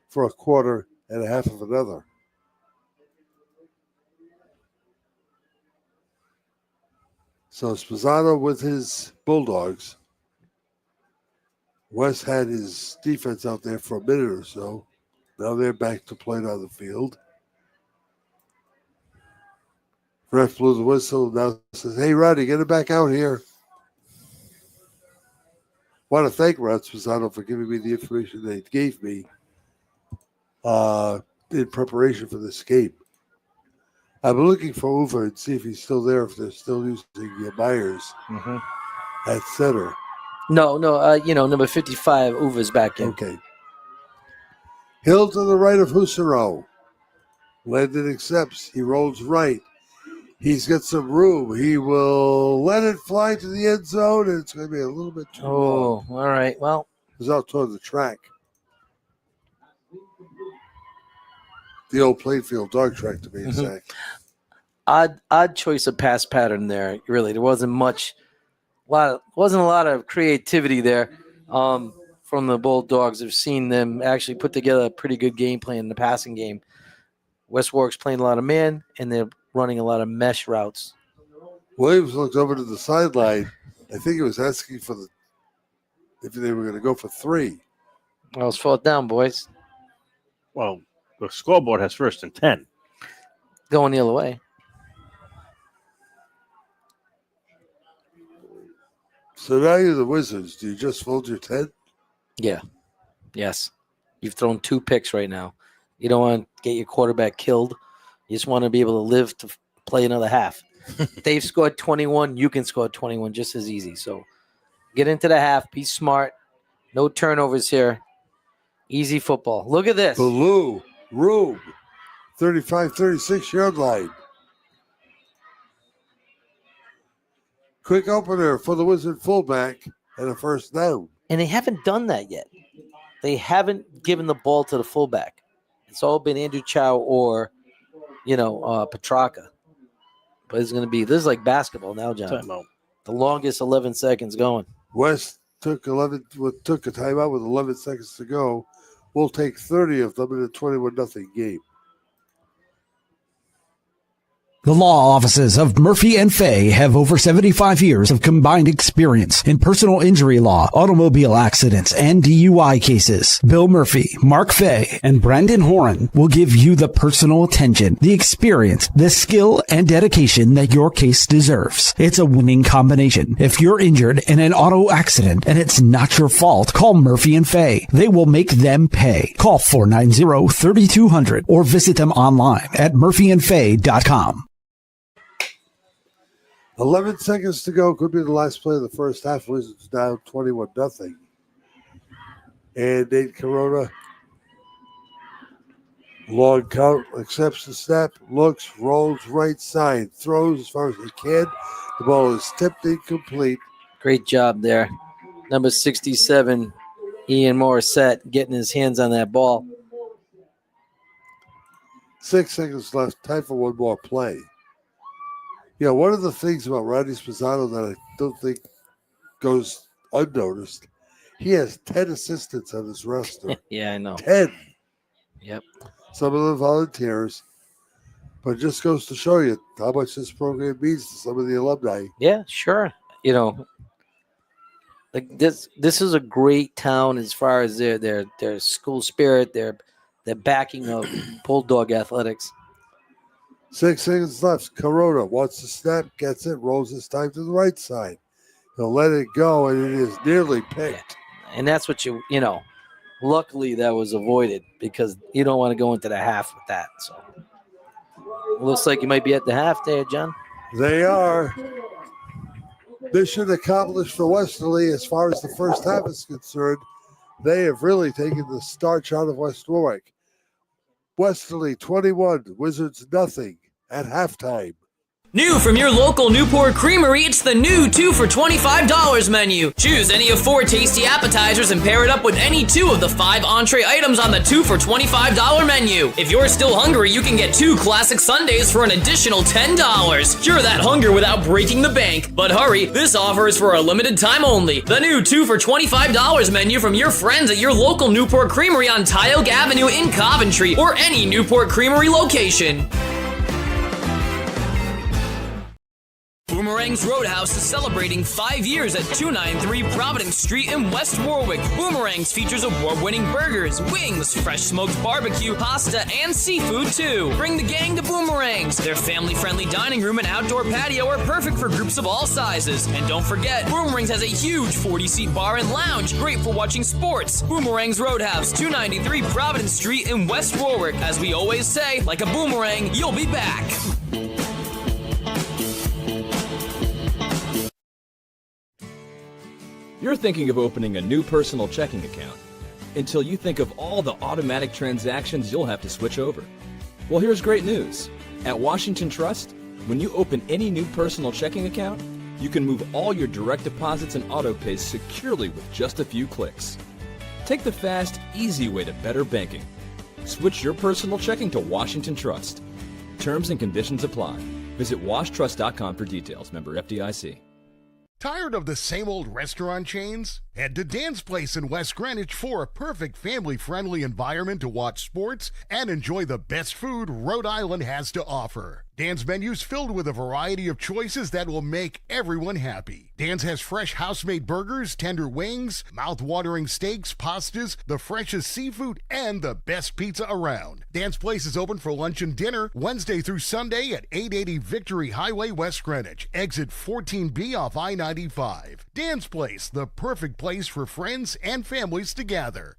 for a quarter and a half of another. So Spezzano with his Bulldogs. Wes had his defense out there for a minute or so. Now they're back to playing on the field. Ref blew the whistle. Now says, "Hey, Roddy, get it back out here." Want to thank Rod Spezzano for giving me the information they gave me in preparation for this game. I'm looking for Uva and see if he's still there, if they're still using Myers at center. No, number 55, Uva's back in. Okay. Hill to the right of Husero. Landon accepts. He rolls right. He's got some room. He will let it fly to the end zone, and it's going to be a little bit too long. All right. Well, It's out toward the track. The old Plainfield dog track, to be exact. Odd choice of pass pattern there. Really, there wasn't a lot of creativity there from the Bulldogs. I've seen them actually put together a pretty good game plan in the passing game. West Warwick's playing a lot of man, and they're running a lot of mesh routes. Williams looked over to the sideline. I think he was asking if they were going to go for 3. Well, it's 4th down, boys. Well, the scoreboard has 1st and 10. Going the other way. So now you're the Wizards. Do you just fold your 10? Yeah. Yes. You've thrown 2 picks right now. You don't want to get your quarterback killed. You just want to be able to live to play another half. They've scored 21. You can score 21 just as easy. So get into the half. Be smart. No turnovers here. Easy football. Look at this. Blue room. 35, 36-yard line. Quick opener for the Wizard fullback and a 1st down. And they haven't done that yet. They haven't given the ball to the fullback. It's all been Andrew Chow or, Petrarca. But this is like basketball now, John. The longest 11 seconds going. West took a timeout with 11 seconds to go. We'll take 30 of them in a 21-0 game. The law offices of Murphy and Fay have over 75 years of combined experience in personal injury law, automobile accidents, and DUI cases. Bill Murphy, Mark Fay, and Brandon Horan will give you the personal attention, the experience, the skill, and dedication that your case deserves. It's a winning combination. If you're injured in an auto accident and it's not your fault, call Murphy and Fay. They will make them pay. Call 490-3200 or visit them online at murphyandfay.com. 11 seconds to go. Could be the last play of the first half. Wizards down 21-0. And Nate Corona, long count, accepts the snap, looks, rolls right side, throws as far as he can. The ball is tipped incomplete. Great job there. Number 67, Ian Morissette, getting his hands on that ball. 6 seconds left. Time for one more play. Yeah, one of the things about Rodney Spezzano that I don't think goes unnoticed, he has 10 assistants on his roster. Yeah, I know. 10. Yep. Some of them volunteers. But it just goes to show you how much this program means to some of the alumni. Yeah, sure. Like this is a great town as far as their school spirit, their the backing of Bulldog Athletics. 6 seconds left. Corona wants to snap, gets it, rolls this time to the right side. He'll let it go, and it is nearly picked. And that's what you know. Luckily, that was avoided because you don't want to go into the half with that. So it looks like you might be at the half there, John. They are. Mission accomplished for Westerly as far as the first half is concerned. They have really taken the starch out of West Warwick. Westerly 21, Wizards nothing at halftime. New from your local Newport Creamery, it's the new 2 for $25 menu. Choose any of 4 tasty appetizers and pair it up with any 2 of the 5 entree items on the 2 for $25 menu. If you're still hungry, you can get 2 classic sundaes for an additional $10. Cure that hunger without breaking the bank. But hurry, this offer is for a limited time only. The new 2 for $25 menu from your friends at your local Newport Creamery on Tioga Avenue in Coventry or any Newport Creamery location. Boomerang's Roadhouse is celebrating 5 years at 293 Providence Street in West Warwick. Boomerang's features award-winning burgers, wings, fresh smoked barbecue, pasta, and seafood too. Bring the gang to Boomerang's. Their family-friendly dining room and outdoor patio are perfect for groups of all sizes. And don't forget, Boomerang's has a huge 40-seat bar and lounge, great for watching sports. Boomerang's Roadhouse, 293 Providence Street in West Warwick. As we always say, like a boomerang, you'll be back. You're thinking of opening a new personal checking account until you think of all the automatic transactions you'll have to switch over. Well, here's great news. At Washington Trust, when you open any new personal checking account, you can move all your direct deposits and auto pays securely with just a few clicks. Take the fast, easy way to better banking. Switch your personal checking to Washington Trust. Terms and conditions apply. Visit washtrust.com for details. Member FDIC. Tired of the same old restaurant chains? Head to Dan's Place in West Greenwich for a perfect family-friendly environment to watch sports and enjoy the best food Rhode Island has to offer. Dan's menu's filled with a variety of choices that will make everyone happy. Dan's has fresh house-made burgers, tender wings, mouth-watering steaks, pastas, the freshest seafood, and the best pizza around. Dan's Place is open for lunch and dinner Wednesday through Sunday at 880 Victory Highway, West Greenwich, exit 14B off I-95. Dan's Place, the perfect place for friends and families to gather.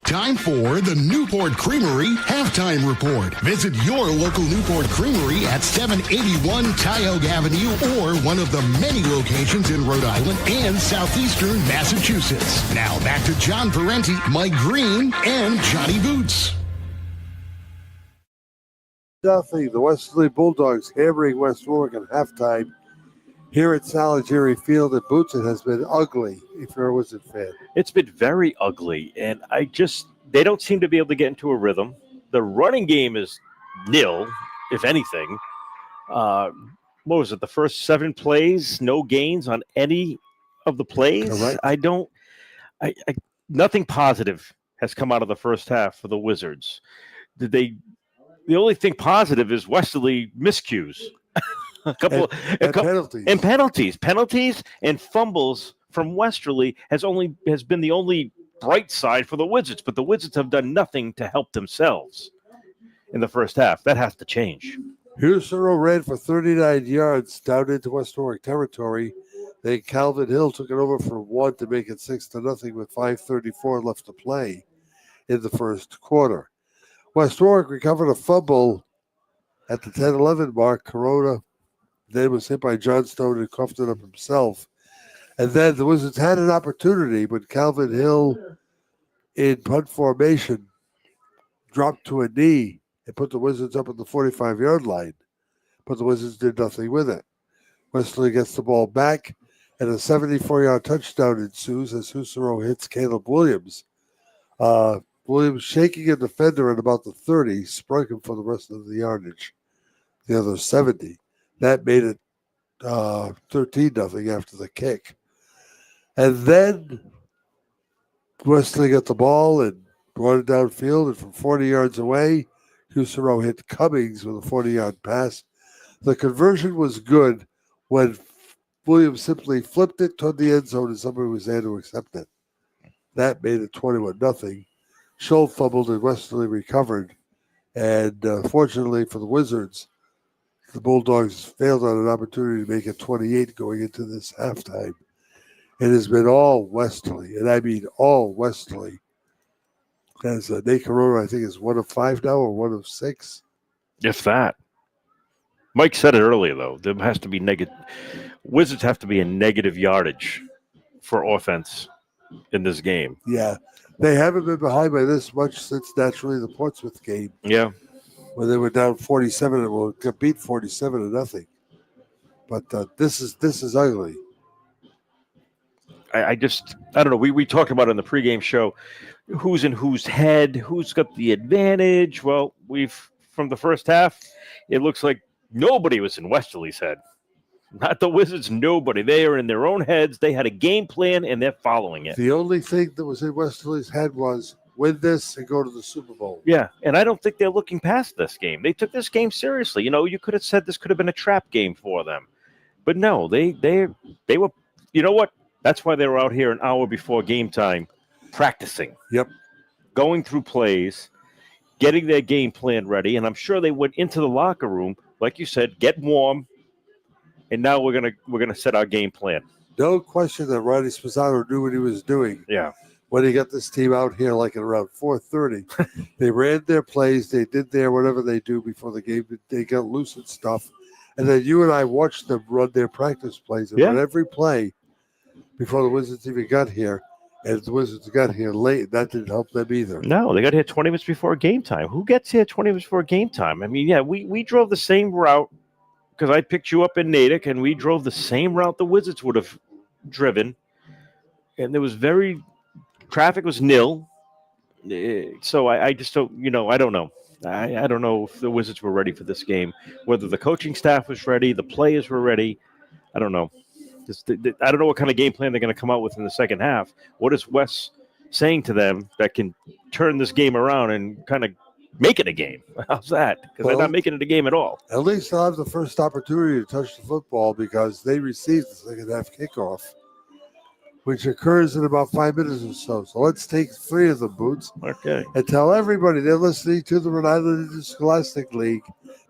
Time for the Newport Creamery Halftime Report. Visit your local Newport Creamery at 781 Tioga Avenue or one of the many locations in Rhode Island and southeastern Massachusetts. Now back to John Parenti, Mike Green, and Johnny Boots. Nothing. The Westerly Bulldogs hammering West Warwick at halftime. Here at Saligeri Field at Boots, it has been ugly if you're a Wizard fan. It's been very ugly, and they don't seem to be able to get into a rhythm. The running game is nil, if anything. What was it, the first 7 plays, no gains on any of the plays? Correct. Nothing positive has come out of the first half for the Wizards. The only thing positive is Westerly miscues. Penalties and fumbles from Westerly has been the only bright side for the Wizards, but the Wizards have done nothing to help themselves in the first half. That has to change. Husero ran for 39 yards down into West Warwick territory. Then Calvin Hill took it over for 1 to make it 6-0 with 5:34 left to play in the first quarter. West Warwick recovered a fumble at the 10-11 mark. Corona then was hit by Johnstone and coughed it up himself. And then the Wizards had an opportunity when Calvin Hill, in punt formation, dropped to a knee and put the Wizards up at the 45-yard line. But the Wizards did nothing with it. Westerly gets the ball back, and a 74-yard touchdown ensues as Husero hits Caleb Williams. Williams shaking a defender at about the 30, sprung him for the rest of the yardage, the other 70. That made it 13-0 after the kick. And then Westerly got the ball and brought it downfield, and from 40 yards away, Husero hit Cummings with a 40-yard pass. The conversion was good when Williams simply flipped it toward the end zone and somebody was there to accept it. That made it 21-0. Scholl fumbled and Westerly recovered. And fortunately for the Wizards, the Bulldogs failed on an opportunity to make it 28 going into this halftime. It has been all Westerly, and I mean all Westerly. As Nate Corona, I think, is 1 of 5 now or 1 of 6. If that. Mike said it earlier, though. There has to be negative. Wizards have to be in negative yardage for offense in this game. Yeah. They haven't been behind by this much since naturally the Portsmouth game. Yeah. When they were down 47 and got beat 47-0. But this is ugly. I don't know. We talked about it in the pregame show. Who's in whose head? Who's got the advantage? Well, from the first half, it looks like nobody was in Westerly's head. Not the Wizards, nobody. They are in their own heads. They had a game plan, and they're following it. The only thing that was in Westerly's head was win this and go to the Super Bowl. Yeah, and I don't think they're looking past this game. They took this game seriously. You could have said this could have been a trap game for them. But no, they were, you know what? That's why they were out here an hour before game time practicing. Yep. Going through plays, getting their game plan ready, and I'm sure they went into the locker room, like you said, get warm, and now we're gonna set our game plan. No question that Ronnie Spazzano knew what he was doing. Yeah. When he got this team out here like at around 4:30, they ran their plays, they did their whatever they do before the game, they got loose and stuff, and then you and I watched them run their practice plays and run every play before the Wizards even got here. And the Wizards got here late. That didn't help them either. No, they got here 20 minutes before game time. Who gets here 20 minutes before game time? I mean, yeah, we drove the same route because I picked you up in Natick, and we drove the same route the Wizards would have driven. And there was traffic was nil. So I just don't, I don't know. I don't know if the Wizards were ready for this game, whether the coaching staff was ready, the players were ready. I don't know. I don't know what kind of game plan they're going to come out with in the second half. What is Wes saying to them that can turn this game around and kind of make it a game? How's that? Because they're not making it a game at all. At least they'll have the first opportunity to touch the football because they received the second half kickoff, which occurs in about 5 minutes or so. So let's take 3 of them, Boots. Okay. And tell everybody they're listening to the Rhode Island Interscholastic League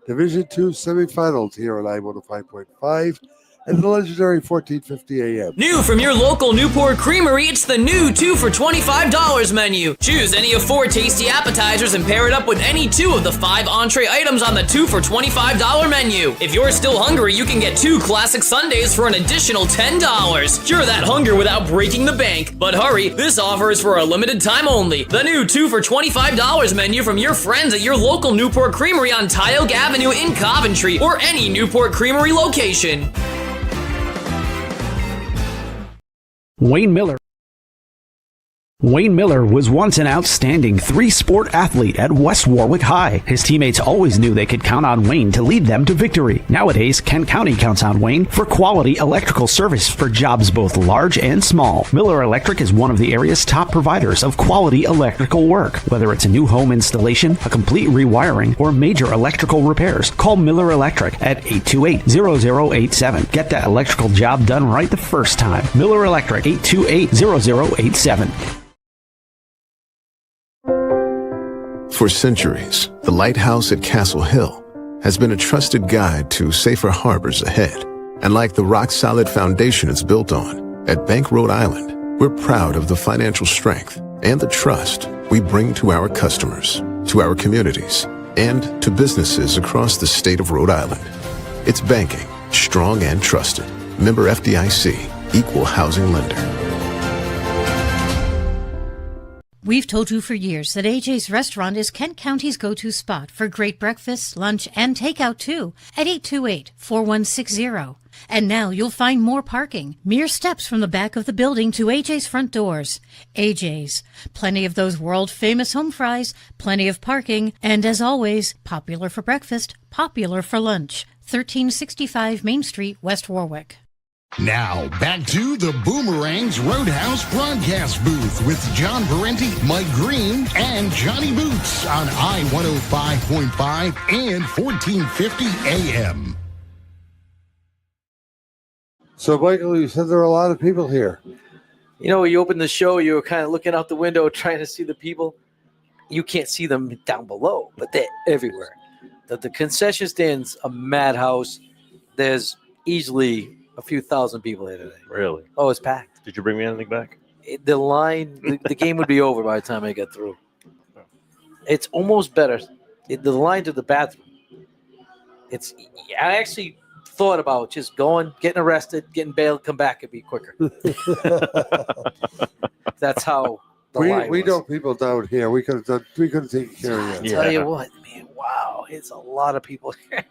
Division II semifinals here on I-105.5. and the legendary 1450 AM. New from your local Newport Creamery, it's the new 2 for $25 menu. Choose any of 4 tasty appetizers and pair it up with any 2 of the 5 entree items on the 2 for $25 menu. If you're still hungry, you can get 2 classic sundaes for an additional $10. Cure that hunger without breaking the bank. But hurry, this offer is for a limited time only. The new 2 for $25 menu from your friends at your local Newport Creamery on Tioga Avenue in Coventry or any Newport Creamery location. Wayne Miller was once an outstanding 3-sport athlete at West Warwick High. His teammates always knew they could count on Wayne to lead them to victory. Nowadays, Kent County counts on Wayne for quality electrical service for jobs both large and small. Miller Electric is one of the area's top providers of quality electrical work. Whether it's a new home installation, a complete rewiring, or major electrical repairs, call Miller Electric at 828-0087. Get that electrical job done right the first time. Miller Electric, 828-0087. For centuries, the lighthouse at Castle Hill has been a trusted guide to safer harbors ahead. And like the rock-solid foundation it's built on, at Bank Rhode Island, we're proud of the financial strength and the trust we bring to our customers, to our communities, and to businesses across the state of Rhode Island. It's banking, strong and trusted. Member FDIC, Equal Housing Lender. We've told you for years that AJ's Restaurant is Kent County's go-to spot for great breakfast, lunch, and takeout too at 828-4160. And now you'll find more parking, mere steps from the back of the building to AJ's front doors. AJ's. Plenty of those world-famous home fries, plenty of parking, and as always, popular for breakfast, popular for lunch. 1365 Main Street, West Warwick. Now, back to the Boomerangs Roadhouse broadcast booth with John Parenti, Mike Green, and Johnny Boots on I-105.5 and 1450 AM. So, Michael, you said there are a lot of people here. You opened the show, you were kind of looking out the window trying to see the people. you can't see them down below, but they're everywhere. The concession stand's a madhouse. There's easily a few thousand people here today. Really? Oh, it's packed. Did you bring me anything back? The line, the game would be over by the time I get through. It's almost better. The line to the bathroom. I actually thought about just going, getting arrested, getting bailed, come back and be quicker. That's how the line we was. know people down here. We could have taken care of you. Tell you what, man, wow, it's a lot of people here.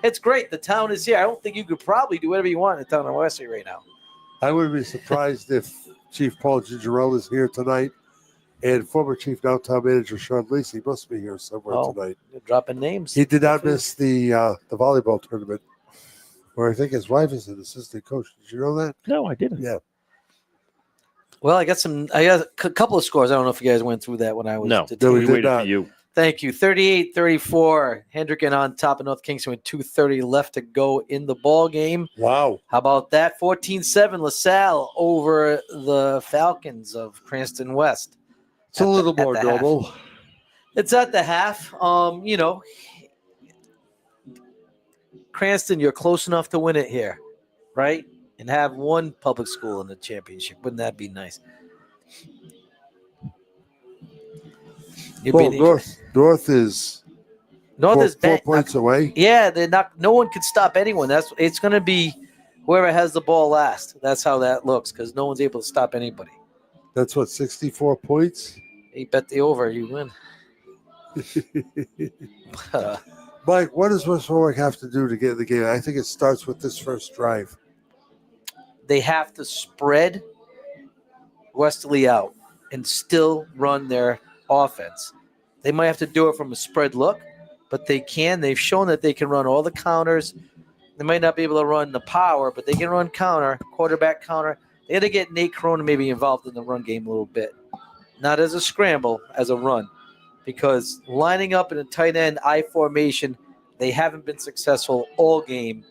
It's great. The town is here. I don't think you could probably do whatever you want in the town of Westerly right now. I wouldn't be surprised if Chief Paul Gingerella is here tonight, and former Chief Downtown Manager Sean Lacey must be here somewhere tonight. You're dropping names. He did not miss the volleyball tournament, where I think his wife is an assistant coach. Did you know that? No, I didn't. Yeah. Well, I got a couple of scores. I don't know if you guys went through that when I was. No, we we did not. For you. Thank you. 38-34. Hendricken on top of North Kingston with 2:30 left to go in the ball game. Wow. How about that? 14-7 LaSalle over the Falcons of Cranston West. It's a little more normal. Half. It's at the half. Cranston, you're close enough to win it here, right? And have one public school in the championship. Wouldn't that be nice? North is four points away. Yeah, they're not. No one could stop anyone. It's going to be whoever has the ball last. That's how that looks because no one's able to stop anybody. That's what 64 points. You bet the over, you win. Mike, what does West Warwick have to do to get in the game? I think it starts with this first drive. They have to spread Westerly out and still run their offense. They might have to do it from a spread look, but they can. They've shown that they can run all the counters. They might not be able to run the power, but they can run counter, quarterback counter. They had to get Nate Corona maybe involved in the run game a little bit. Not as a scramble, as a run. Because lining up in a tight end I formation, they haven't been successful all game.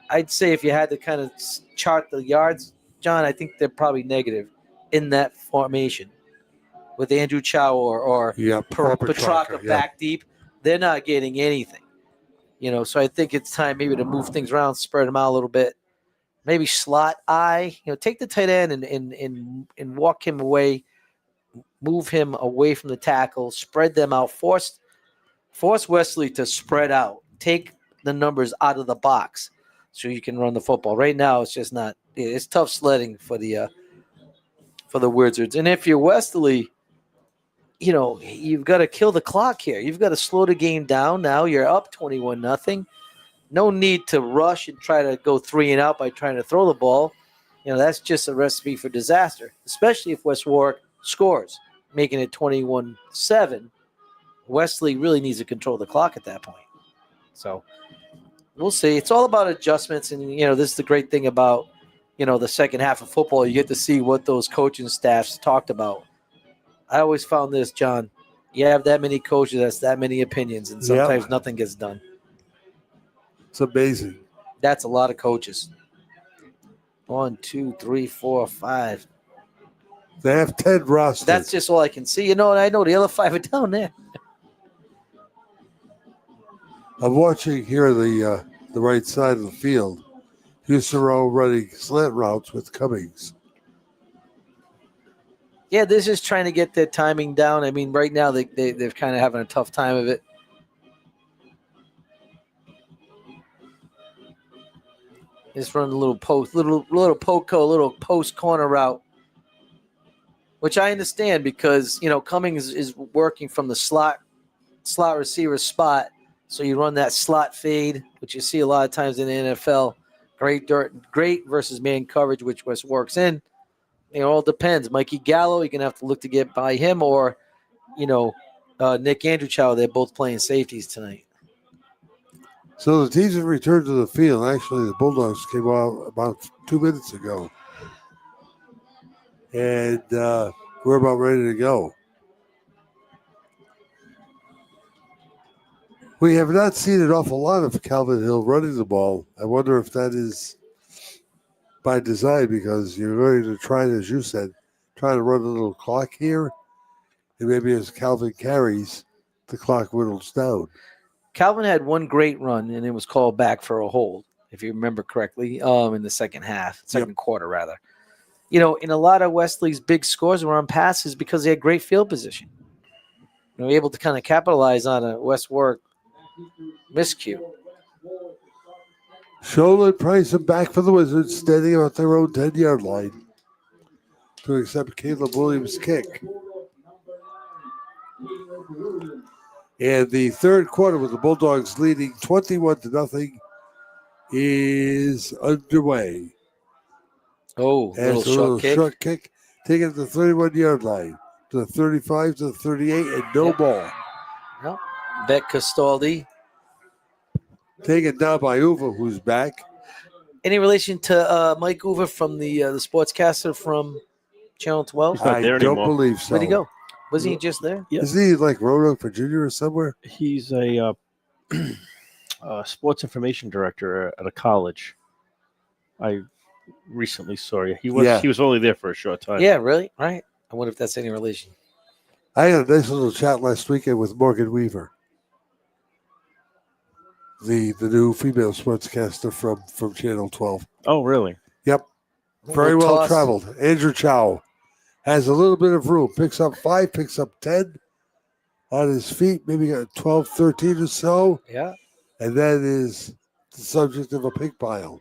I'd say if you had to kind of chart the yards, John, I think they're probably negative in that formation. With Andrew Chow or Petrarca back deep, they're not getting anything. So I think it's time maybe to move things around, spread them out a little bit. Maybe slot I, take the tight end and walk him away, move him away from the tackle, spread them out, force Westerly to spread out, take the numbers out of the box so you can run the football. Right now, it's just not. It's tough sledding for the Wizards. And if you're Westerly, you've got to kill the clock here. You've got to slow the game down. Now you're up 21-0. No need to rush and try to go 3 and out by trying to throw the ball. That's just a recipe for disaster, especially if West Warwick scores, making it 21-7. Westerly really needs to control the clock at that point. So we'll see. It's all about adjustments. And, this is the great thing about, the second half of football. You get to see what those coaching staffs talked about. I always found this, John. You have that many coaches, that's that many opinions, and sometimes nothing gets done. It's amazing. That's a lot of coaches. 1, 2, 3, 4, 5. They have 10 rosters. That's just all I can see. And I know the other 5 are down there. I'm watching here the right side of the field. Houston Row running slant routes with Cummings. Yeah, they're just trying to get their timing down. I mean, right now they're kind of having a tough time of it. Just run a little post, little poco, little post corner route, which I understand because Cummings is working from the slot receiver spot, so you run that slot fade, which you see a lot of times in the NFL. Great versus man coverage, which West works in. It all depends. Mikey Gallo, you're gonna have to look to get by him, or Nick Andrewchow. They're both playing safeties tonight. So the teams have returned to the field. Actually, the Bulldogs came out about 2 minutes ago. And we're about ready to go. We have not seen an awful lot of Calvin Hill running the ball. I wonder if that is by design because you're going to try, as you said, try to run a little clock here. And maybe as Calvin carries, the clock whittles down. Calvin had one great run, and it was called back for a hold, if you remember correctly, in the second quarter, rather. In a lot of Westerly's big scores were on passes because they had great field position. They were able to kind of capitalize on a West Warwick miscue. Scholl and Price are back for the Wizards, standing at their own 10-yard line to accept Caleb Williams' kick. And the third quarter, with the Bulldogs leading 21-0, is underway. Oh, and little short kick taken to the 31-yard line, to the 35, to the 38, and no ball. Well, Beck Castaldi. Taken down by Uva, who's back. Any relation to Mike Uva from the sportscaster from Channel 12? He's not there I don't anymore. believe so. Where'd he go? Wasn't he just there? Yeah. Isn't he like Roanoke, Virginia or somewhere? He's a sports information director at a college. I recently saw you. He was only there for a short time. Yeah, really? Right. I wonder if that's any relation. I had a nice little chat last weekend with Morgan Weaver, the new female sportscaster from Channel 12. Oh, really? Yep. Very well traveled. Andrew Chow has a little bit of room. Picks up 5, picks up 10 on his feet, maybe got 12, 13 or so. Yeah. And that is the subject of a pig pile.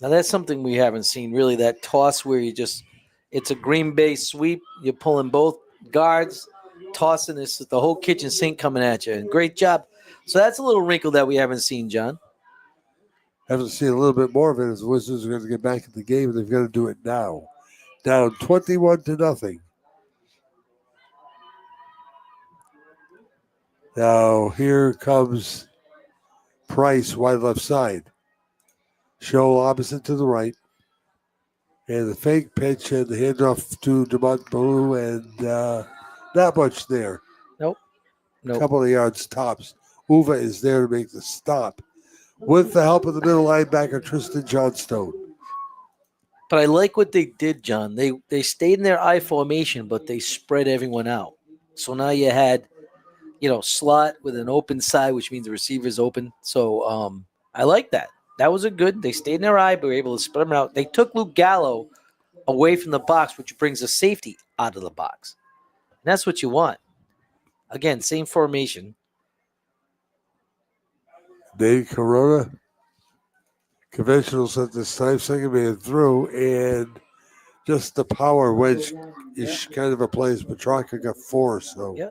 Now, that's something we haven't seen, really, that toss where it's a Green Bay sweep. You're pulling both guards, tossing this, the whole kitchen sink coming at you. And great job. So that's a little wrinkle that we haven't seen, John. Haven't seen a little bit more of it as the Wizards are going to get back in the game, and they've got to do it now. Down 21-0. Now, here comes Price, wide left side. Scholl opposite to the right. And the fake pitch and the handoff to DeMont Blue, and not much there. Nope. A couple of yards tops. Uva is there to make the stop with the help of the middle linebacker, Tristan Johnstone. But I like what they did, John. They stayed in their I formation, but they spread everyone out. So now you had, slot with an open side, which means the receiver's open. So I like that. That was they stayed in their eye, but were able to spread them out. They took Luke Gallo away from the box, which brings the safety out of the box. And that's what you want. Again, same formation. Dave Corona, conventionals at this time, second man through, and just the power wedge is kind of a play as Petrarca got 4. So, yeah.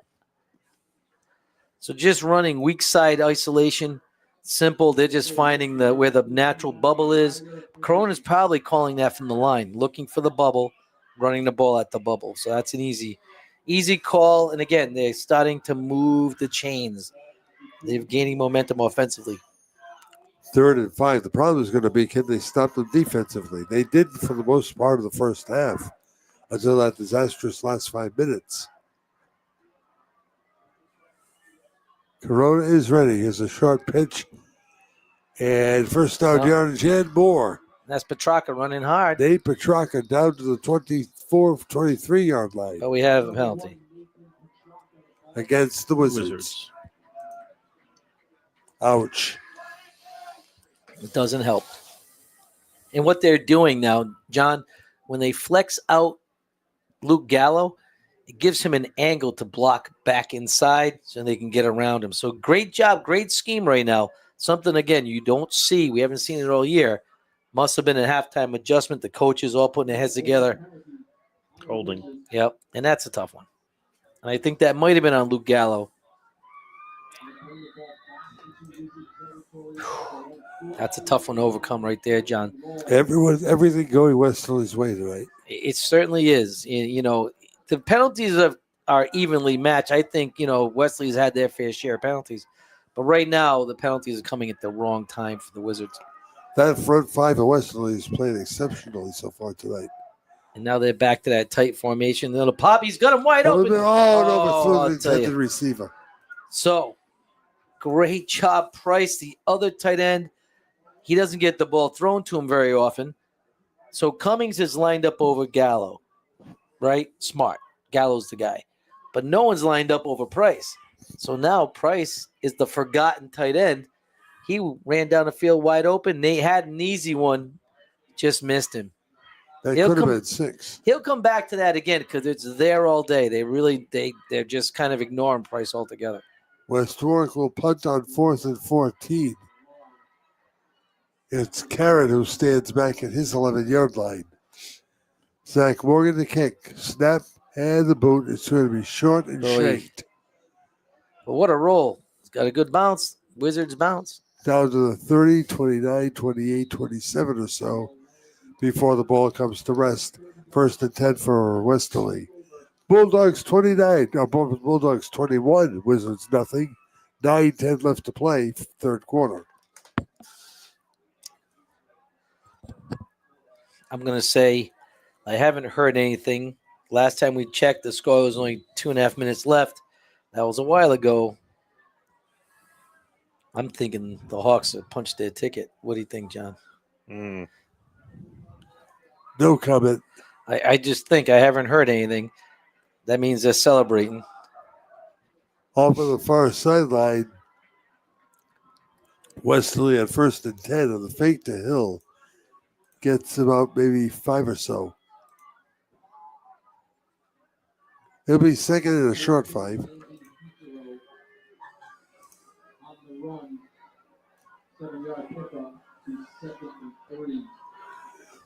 So just running weak side isolation, simple. They're just finding where the natural bubble is. Corona's probably calling that from the line, looking for the bubble, running the ball at the bubble. So that's an easy call. And again, they're starting to move the chains. They're gaining momentum offensively. 3rd and 5. The problem is going to be, can they stop them defensively? They did for the most part of the first half until that disastrous last 5 minutes. Corona is ready. Here's a short pitch. And first down yardage and more. That's Petrarca running hard. Nate Petrarca down to the 23-yard line. But we have a penalty. Against the Wizards. Ouch. It doesn't help. And what they're doing now, John, when they flex out Luke Gallo, it gives him an angle to block back inside so they can get around him. So great job, great scheme right now. Something, again, you don't see. We haven't seen it all year. Must have been a halftime adjustment. The coaches all putting their heads together. Holding. Yep, and that's a tough one. And I think that might have been on Luke Gallo. That's a tough one to overcome right there, John. Everything going Westerly's way tonight. It certainly is. The penalties are evenly matched. I think, Wesley's had their fair share of penalties. But right now, the penalties are coming at the wrong time for the Wizards. That front 5 of Westerly is playing exceptionally so far tonight. And now they're back to that tight formation. Little Poppy's got him wide open. But through the intended receiver. So, great job, Price, the other tight end. He doesn't get the ball thrown to him very often. So Cummings is lined up over Gallo, right? Smart. Gallo's the guy. But no one's lined up over Price. So now Price is the forgotten tight end. He ran down the field wide open. They had an easy one, just missed him. That could have been 6. He'll come back to that again because it's there all day. They're just kind of ignoring Price altogether. West Warwick will punt on 4th and 14. It's Karen who stands back at his 11-yard line. Zach Morgan the kick. Snap and the boot. It's going to be short and shanked. But what a roll. It's got a good bounce. Wizards bounce. Down to the 30, 29, 28, 27 or so before the ball comes to rest. 1st and 10 for Westerly. Bulldogs 29. Bulldogs 21. Wizards nothing. 9-10 left to play. 3rd quarter. I'm going to say I haven't heard anything. Last time we checked, the score was only 2.5 minutes left. That was a while ago. I'm thinking the Hawks have punched their ticket. What do you think, John? No comment. I just think I haven't heard anything. That means they're celebrating. Off of the far sideline, Westerly at 1st and 10 on the fake to Hill. Gets about maybe 5 or so. He'll be second in a short 5.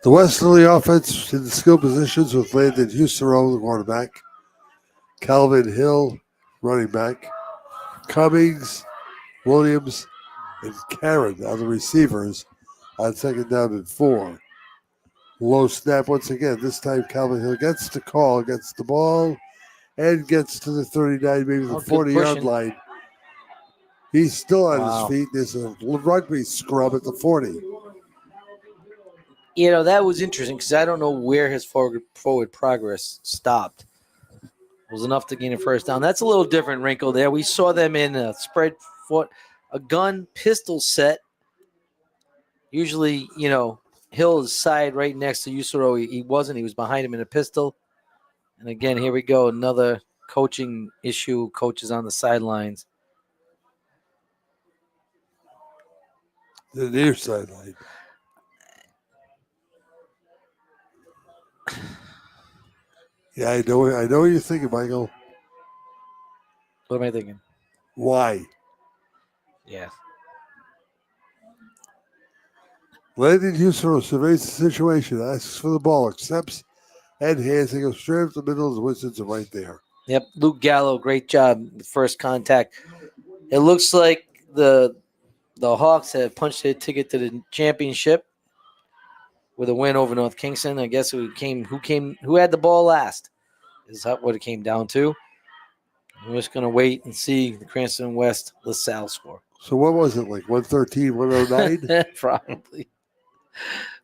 The Westerly offense in the skill positions with Landon Husero, the quarterback. Calvin Hill, running back. Cummings, Williams, and Karen are the receivers on 2nd down and 4. Low snap once again. This time Calvin Hill gets the call, gets the ball, and gets to the 39, maybe the 40-yard line. He's still on his feet. There's a rugby scrub at the 40. You know, that was interesting because I don't know where his forward progress stopped. It was enough to gain a first down. That's a little different wrinkle there. We saw them in a spread foot, a gun pistol set. Usually, you know, Hill's side right next to Usuro. He wasn't. He was behind him in a pistol. And again, here we go. Another coaching issue. Coaches on the sidelines. The near sideline. Yeah, I know what you're thinking, Michael. What am I thinking? Why? Yeah. Landon Husero surveys the situation, asks for the ball, accepts, and hands. He goes straight up the middle. The Wizards are right there. Yep, Luke Gallo, great job. First contact. It looks like the Hawks have punched their ticket to the championship with a win over North Kingston. I guess who had the ball last is what it came down to. We're just going to wait and see the Cranston West LaSalle score. So what was it, like 113, 109?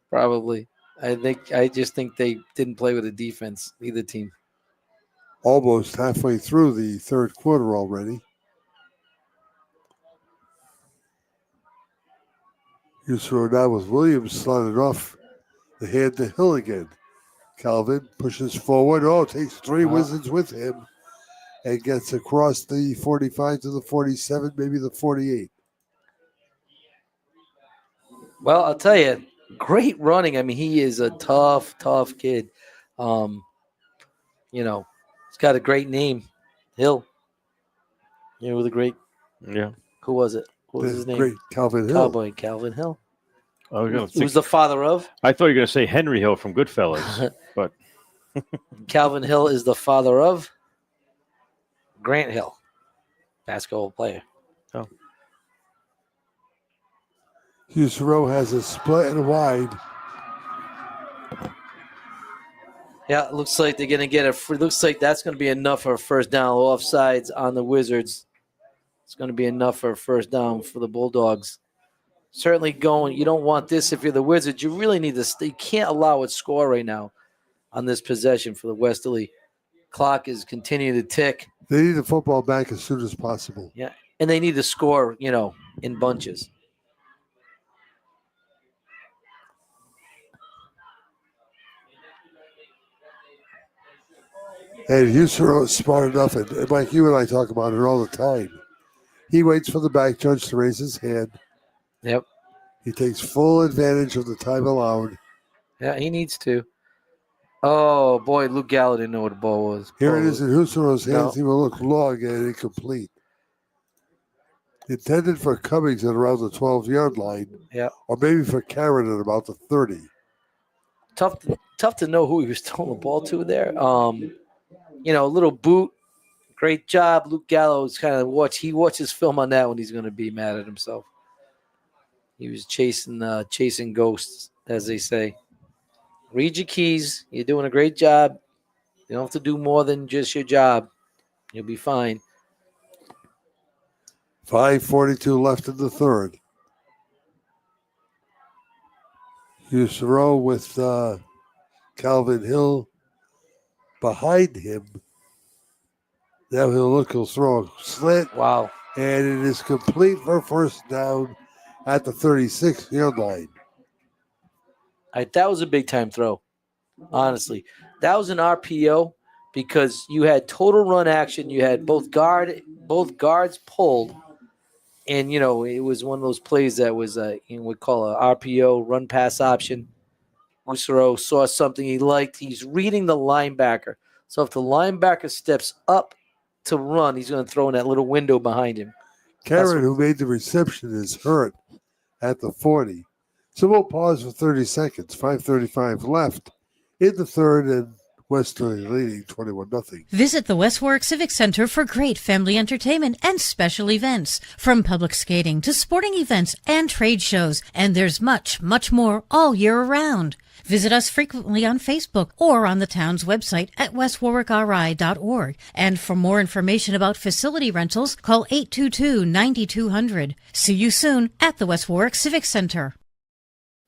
Probably. I just think they didn't play with a defense, either team. Almost halfway through the 3rd quarter already. Husero now with Williams slotted off the hand to Hill again. Calvin pushes forward. Takes 3 Wizards with him and gets across the 45 to the 47, maybe the 48. Well, I'll tell you, great running. I mean, he is a tough kid. You know, he's got a great name, Hill. You know, with a great. Yeah. Who was it? What was his name? Great Calvin Hill. Cowboy Calvin Hill. Who's the father of? I thought you were going to say Henry Hill from Goodfellas, but Calvin Hill is the father of Grant Hill, basketball player. Oh. Husero has a split and wide. Yeah, it looks like they're going to get looks like that's going to be enough for a first down. Offsides on the Wizards. It's going to be enough for a first down for the Bulldogs. Certainly going. You don't want this if you're the Wizards. You really need this. You can't allow it score right now on this possession for the Westerly. Clock is continuing to tick. They need the football back as soon as possible. Yeah, and they need to score, you know, in bunches. And Husero is smart enough, and Mike, you and I talk about it all the time. He waits for the back judge to raise his hand. Yep. He takes full advantage of the time allowed. Yeah, he needs to. Oh, boy, Luke Gallo didn't know what the ball was. Here it is in Husero's hands. No. He will look long and incomplete. Intended for Cummings at around the 12-yard line. Yeah. Or maybe for Karen at about the 30. Tough to know who he was throwing the ball to there. A little boot. Great job. Luke Gallows kind of watches film on that when he's going to be mad at himself. He was chasing ghosts, as they say. Read your keys. You're doing a great job. You don't have to do more than just your job. You'll be fine. 5:42 left in the third. Husero with Calvin Hill behind him. Now he'll throw a slant. Wow. And it is complete for first down at the 36-yard line. That was a big-time throw, honestly. That was an RPO because you had total run action. You had both guards pulled. And, it was one of those plays that was, we call a RPO, run-pass option. Husero saw something he liked. He's reading the linebacker. So if the linebacker steps up to run, he's going to throw in that little window behind him. Karen, who made the reception, is hurt at the 40. So we'll pause for 30 seconds. 5:35 left in the third, and Westerly leading 21-0. Visit the West Warwick Civic Center for great family entertainment and special events, from public skating to sporting events and trade shows. And there's much, much more all year around. Visit us frequently on Facebook or on the town's website at westwarwickri.org. And for more information about facility rentals, call 822-9200. See you soon at the West Warwick Civic Center.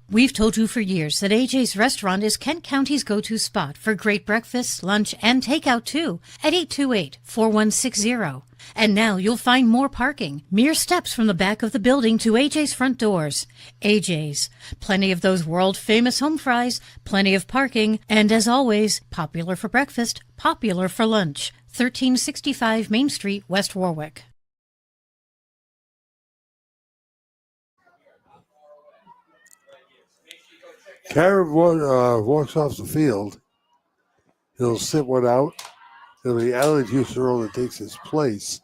We've told you for years that AJ's Restaurant is Kent County's go-to spot for great breakfast, lunch, and takeout too at 828-4160. And now you'll find more parking, mere steps from the back of the building to AJ's front doors. AJ's. Plenty of those world-famous home fries, plenty of parking, and as always, popular for breakfast, popular for lunch. 1365 Main Street, West Warwick. Karen walks off the field. He'll sit one out. It'll be Alan Husero that takes his place.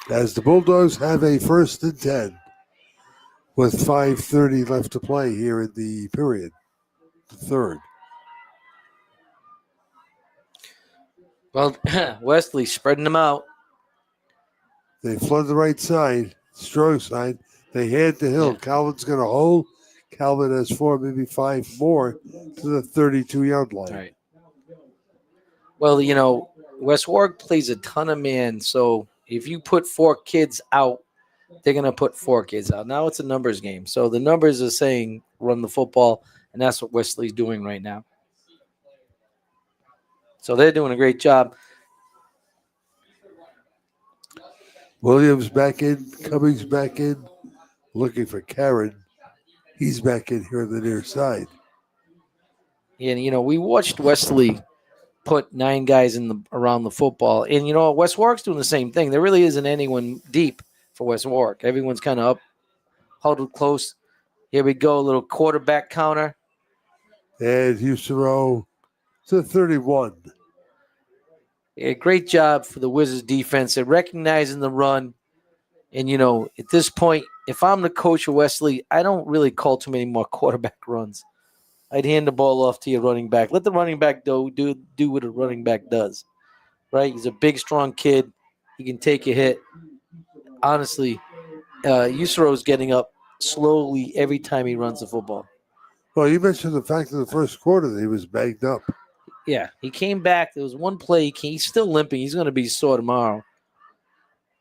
As the Bulldogs have a 1st and 10 with 5:30 left to play here in the period, the third. Well, Wesley spreading them out. They flood the right side, strong side. They hand to Hill. Yeah. Calvin's going to hold. Calvin has 4, maybe 5 more to the 32-yard line. All right. Well, West Warwick plays a ton of man, so if you put 4 kids out, they're going to put 4 kids out. Now it's a numbers game. So the numbers are saying run the football, and that's what Wesley's doing right now. So they're doing a great job. Williams back in. Cummings back in. Looking for Karen. He's back in here on the near side. And, we watched Wesley put 9 guys around the football. And, West Warwick's doing the same thing. There really isn't anyone deep for West Warwick. Everyone's kind of up, huddled close. Here we go, a little quarterback counter. And Husero to 31. Yeah, great job for the Wizards defense. They're recognizing the run. And, at this point, if I'm the coach of Wesley, I don't really call too many more quarterback runs. I'd hand the ball off to your running back. Let the running back do what a running back does, right? He's a big, strong kid. He can take a hit. Honestly, Usero's getting up slowly every time he runs the football. Well, you mentioned the fact in the first quarter that he was banged up. Yeah, he came back. There was one play. He's still limping. He's going to be sore tomorrow.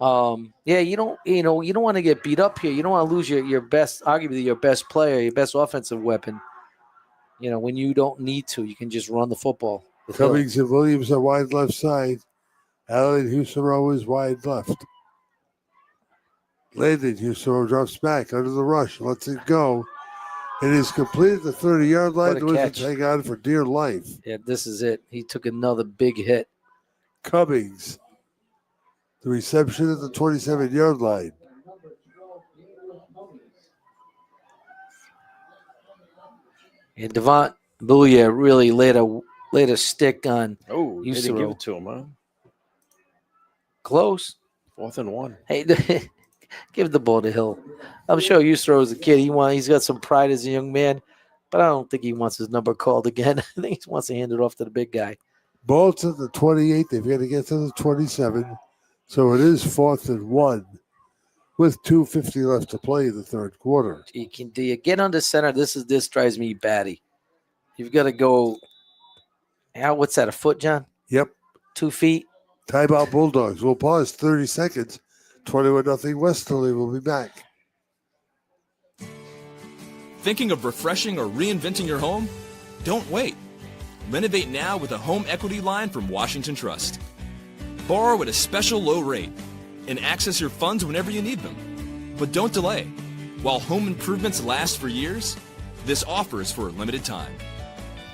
You don't want to get beat up here. You don't want to lose your best, arguably your best player, your best offensive weapon. When you don't need to, you can just run the football. Cummings and Williams are wide left side. Allen Husero is wide left. Landon Husero drops back under the rush, lets it go. It is completed the 30-yard line. What a The Wizards catch. hang on for dear life. Yeah, this is it. He took another big hit. Cummings, the reception at the 27-yard line. And Devont Boulier really laid a stick on Oh, they didn't give Usero. it to him, huh? Close. 4th and 1. Hey, give the ball to Hill. I'm sure Usero is a kid. He's got some pride as a young man, but I don't think he wants his number called again. I think he wants to hand it off to the big guy. Ball's at the 28. They've got to get to the 27. So it is 4th and 1 with 2:50 left to play in the third quarter. Do you get under center? This drives me batty. You've got to go. What's that? A foot, John? Yep. 2 feet. Timeout Bulldogs. We'll pause 30 seconds. 21-0 Westerly will be back. Thinking of refreshing or reinventing your home? Don't wait. Renovate now with a home equity line from Washington Trust. Borrow at a special low rate and access your funds whenever you need them. But don't delay. While home improvements last for years, this offer is for a limited time.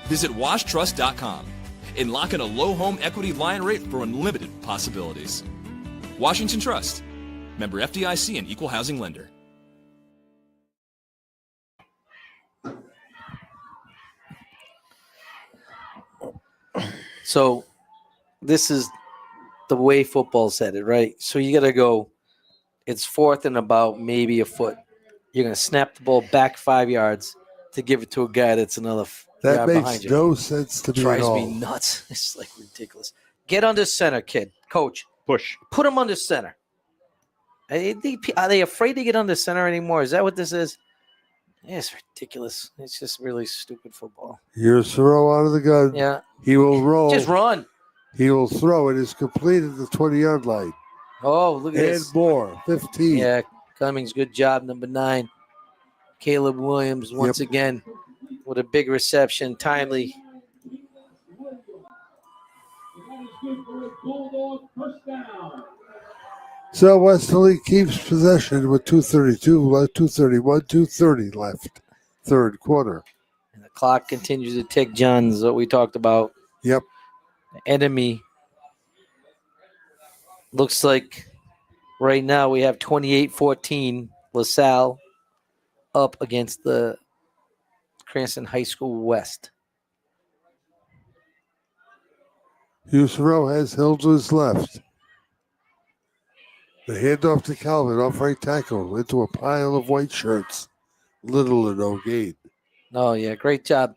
Visit washtrust.com and lock in a low home equity line rate for unlimited possibilities. Washington Trust. Member FDIC and Equal Housing Lender. So this is the way football's headed, right? So you got to go. It's 4th and about maybe a foot. You're going to snap the ball back 5 yards to give it to a guy that's another That yard behind makes you. no sense to me at Drives all. me nuts. It's like ridiculous. Get under center, kid. Coach, Push. put him under center. Are they afraid to get under center anymore? Is that what this is? Yeah, it's ridiculous. It's just really stupid football. Here's Thoreau out of the gun. Yeah. He will roll. Just run. He will throw. It is completed the 20-yard line. Oh, look at And this. more. 15. Yeah, Cummings, good job. Number 9. Caleb Williams once again with a big reception, timely. So Westerly keeps possession with 2:30 left. Third quarter. And the clock continues to tick, John, is what we talked about. Yep. The enemy looks like right now we have 28-14 LaSalle up against the Cranston High School West. Usero has Hill to his left. The handoff to Calvin off right tackle into a pile of white shirts. Little or no gain. Oh, yeah, great job.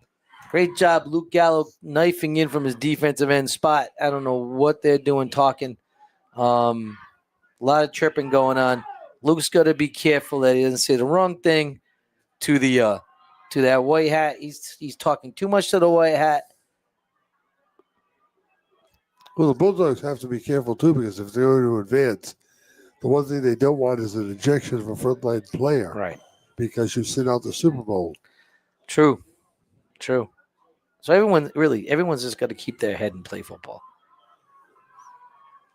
Great job, Luke Gallo knifing in from his defensive end spot. I don't know what they're doing talking. A lot of tripping going on. Luke's got to be careful that he doesn't say the wrong thing to that white hat. He's talking too much to the white hat. Well, the Bulldogs have to be careful, too, because if they're going to advance, the one thing they don't want is an ejection of a frontline player. Right. Because you sit out the Super Bowl. True. So everyone's just got to keep their head and play football.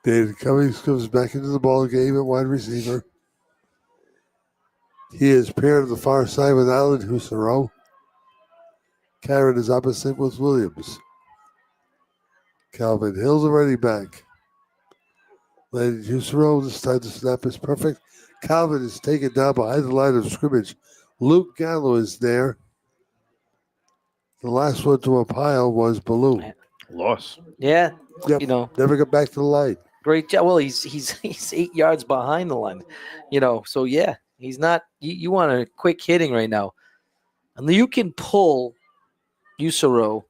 David Cummings comes back into the ball game at wide receiver. He is paired to the far side with Alan Husserow. Karen is opposite with Williams. Calvin Hill's a running back. Landon Husserow, this time the snap is perfect. Calvin is taken down behind the line of scrimmage. Luke Gallo is there. The last one to a pile was Ballou. Loss. Yeah. Yep. Never got back to the line. Great job. Well, he's 8 yards behind the line. So yeah, he's not. You want a quick hitting right now, and you can pull Usero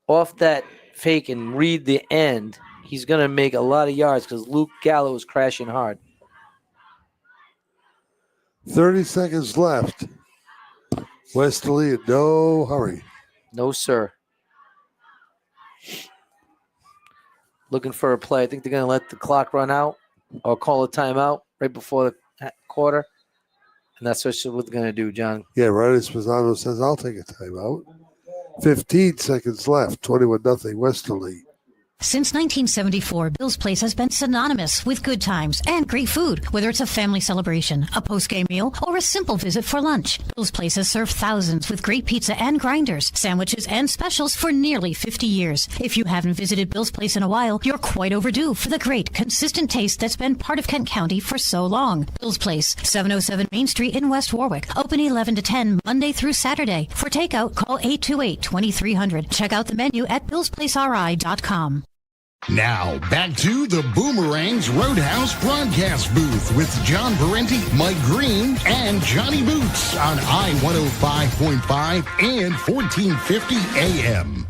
off that fake and read the end. He's gonna make a lot of yards because Luke Gallo is crashing hard. 30 seconds left. Westerly in no hurry. No, sir. Looking for a play. I think they're going to let the clock run out or call a timeout right before the quarter. And that's what they're going to do, John. Yeah, Ronnie Spezzano says, I'll take a timeout. 15 seconds left. 21-0 Westerly. Since 1974, Bill's Place has been synonymous with good times and great food. Whether it's a family celebration, a post-game meal, or a simple visit for lunch, Bill's Place has served thousands with great pizza and grinders, sandwiches, and specials for nearly 50 years. If you haven't visited Bill's Place in a while, you're quite overdue for the great, consistent taste that's been part of Kent County for so long. Bill's Place, 707 Main Street in West Warwick. Open 11 to 10, Monday through Saturday. For takeout, call 828-2300. Check out the menu at billsplaceri.com. Now, back to the Boomerangs Roadhouse broadcast booth with John Parenti, Mike Green, and Johnny Boots on I-105.5 and 1450 AM.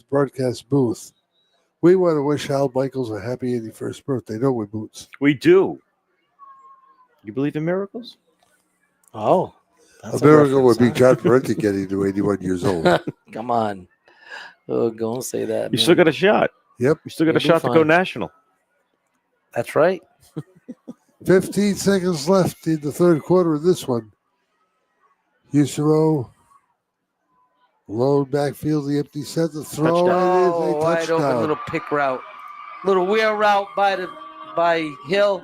Broadcast booth. We want to wish Al Michaels a happy 81st birthday, don't we, Boots? We do. You believe in miracles? Oh. A miracle would be John Parenti getting to 81 years old. Come on. Oh, don't say that. You still got a shot. Yep. You still got a shot to go national. That's right. 15 seconds left in the third quarter of this one. Usero, low backfield, the empty set, the throw. Oh, wide open little pick route. Little wheel route by Hill.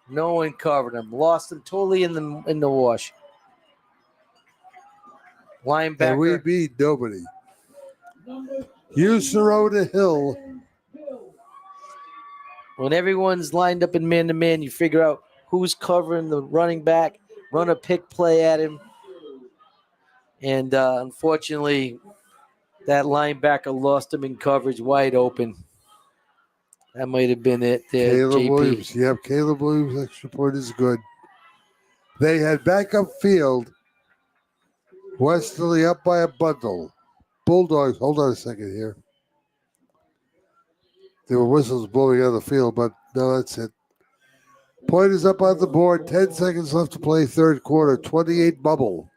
No one covered him. Lost him totally in the wash. Linebacker. And we beat nobody. Usero to Hill. When everyone's lined up in man-to-man, you figure out who's covering the running back, run a pick play at him. And unfortunately, that linebacker lost him in coverage wide open. That might have been it there, Caleb JP. Williams. Yep, Caleb Williams' extra point is good. They had backup field. Westerly up by a bundle. Bulldogs, hold on a second here. There were whistles blowing out of the field, but no, that's it. Point is up on the board. 10 seconds left to play third quarter. 28 bubble.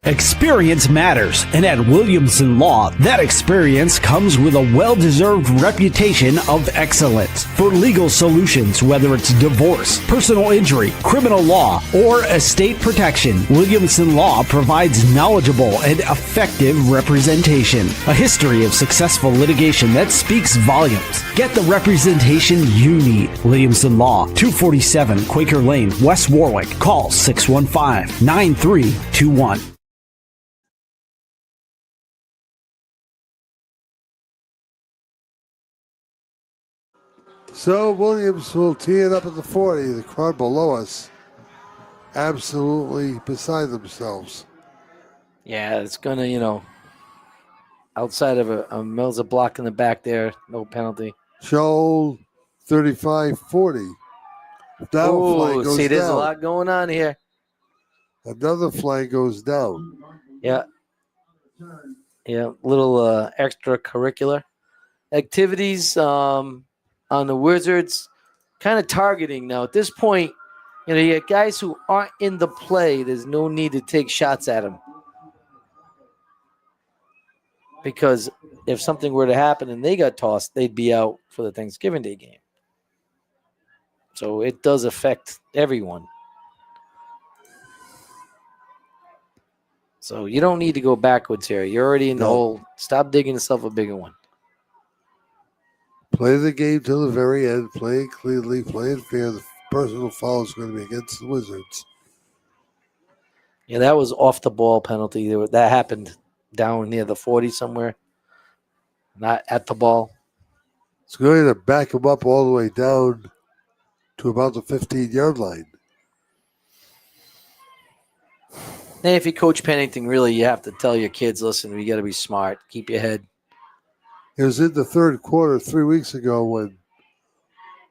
Experience matters, and at Williamson Law, that experience comes with a well-deserved reputation of excellence. For legal solutions, whether it's divorce, personal injury, criminal law, or estate protection, Williamson Law provides knowledgeable and effective representation. A history of successful litigation that speaks volumes. Get the representation you need. Williamson Law, 247 Quaker Lane, West Warwick. Call 615-9321. So Williams will tee it up at the 40. The crowd below us absolutely beside themselves. Yeah, it's going to, outside of a Mills a block in the back there, no penalty. Shoal 35-40. Down flag goes see, there's down. a lot going on here. Another flag goes down. Yeah. Yeah, little extracurricular activities on the Wizards, kind of targeting now. At this point, you get guys who aren't in the play. There's no need to take shots at them. Because if something were to happen and they got tossed, they'd be out for the Thanksgiving Day game. So it does affect everyone. So you don't need to go backwards here. You're already in the hole. Stop digging yourself a bigger one. Play the game till the very end. Play it cleanly. Play it fair. The personal foul is going to be against the Wizards. Yeah, that was off the ball penalty. That happened down near the 40 somewhere. Not at the ball. It's going to back him up all the way down to about the 15-yard line. And if you coach Pennington, really, you have to tell your kids, listen, we got to be smart. Keep your head. It was in the third quarter 3 weeks ago when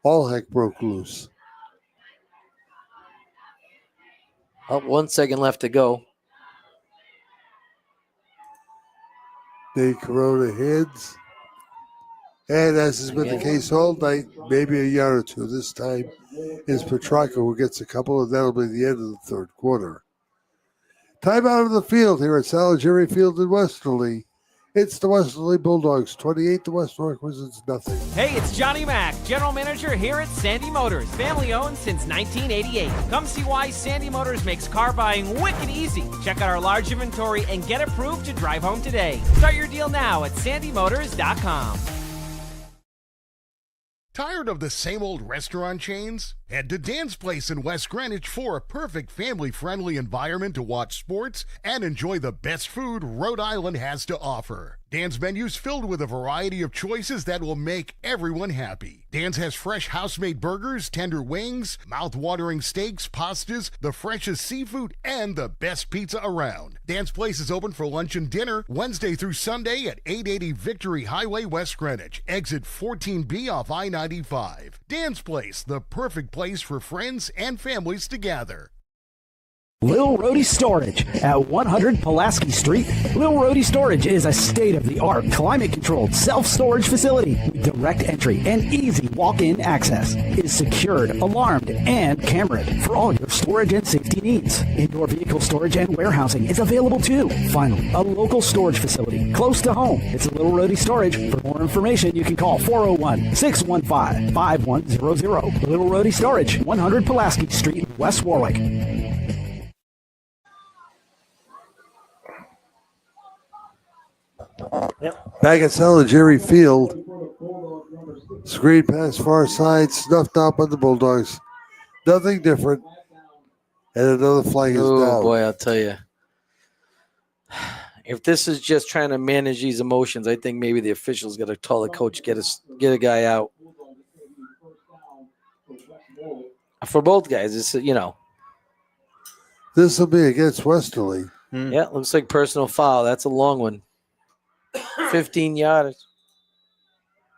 all heck broke loose. Oh, 1 second left to go. Dave Corona heads. And as has been the case all night, maybe a yard or two this time, is Petrarca who gets a couple, and that'll be the end of the third quarter. Time out of the field here at Salageri Field in Westerly. It's the Westerly Bulldogs 28, the West Warwick Wizards nothing. Hey, it's Johnny Mack, General Manager here at Sandy Motors, family owned since 1988. Come see why Sandy Motors makes car buying wicked easy. Check out our large inventory and get approved to drive home today. Start your deal now at sandymotors.com. Tired of the same old restaurant chains? Head to Dan's Place in West Greenwich for a perfect family-friendly environment to watch sports and enjoy the best food Rhode Island has to offer. Dan's menu's filled with a variety of choices that will make everyone happy. Dan's has fresh house-made burgers, tender wings, mouth-watering steaks, pastas, the freshest seafood, and the best pizza around. Dan's Place is open for lunch and dinner Wednesday through Sunday at 880 Victory Highway, West Greenwich, exit 14B off I-95. Dan's Place, the perfect place for friends and families to gather. Lil Rhodey Storage at 100 Pulaski Street. Lil Rhodey Storage is a state-of-the-art, climate-controlled self-storage facility with direct entry and easy walk-in access. It is secured, alarmed, and cameraed for all your storage and safety needs. Indoor vehicle storage and warehousing is available too. Finally, a local storage facility close to home. It's Lil Rhodey Storage. For more information, you can call 401-615-5100. Lil Rhodey Storage, 100 Pulaski Street, West Warwick. Back at Saligeri Field. Screen pass far side, snuffed out by the Bulldogs. Nothing different. And another flag is down. Oh, boy, I'll tell you. If this is just trying to manage these emotions, I think maybe the officials got to tell the coach, get a guy out. For both guys, it's, This will be against Westerly. Yeah, looks like personal foul. That's a long one. 15 yards.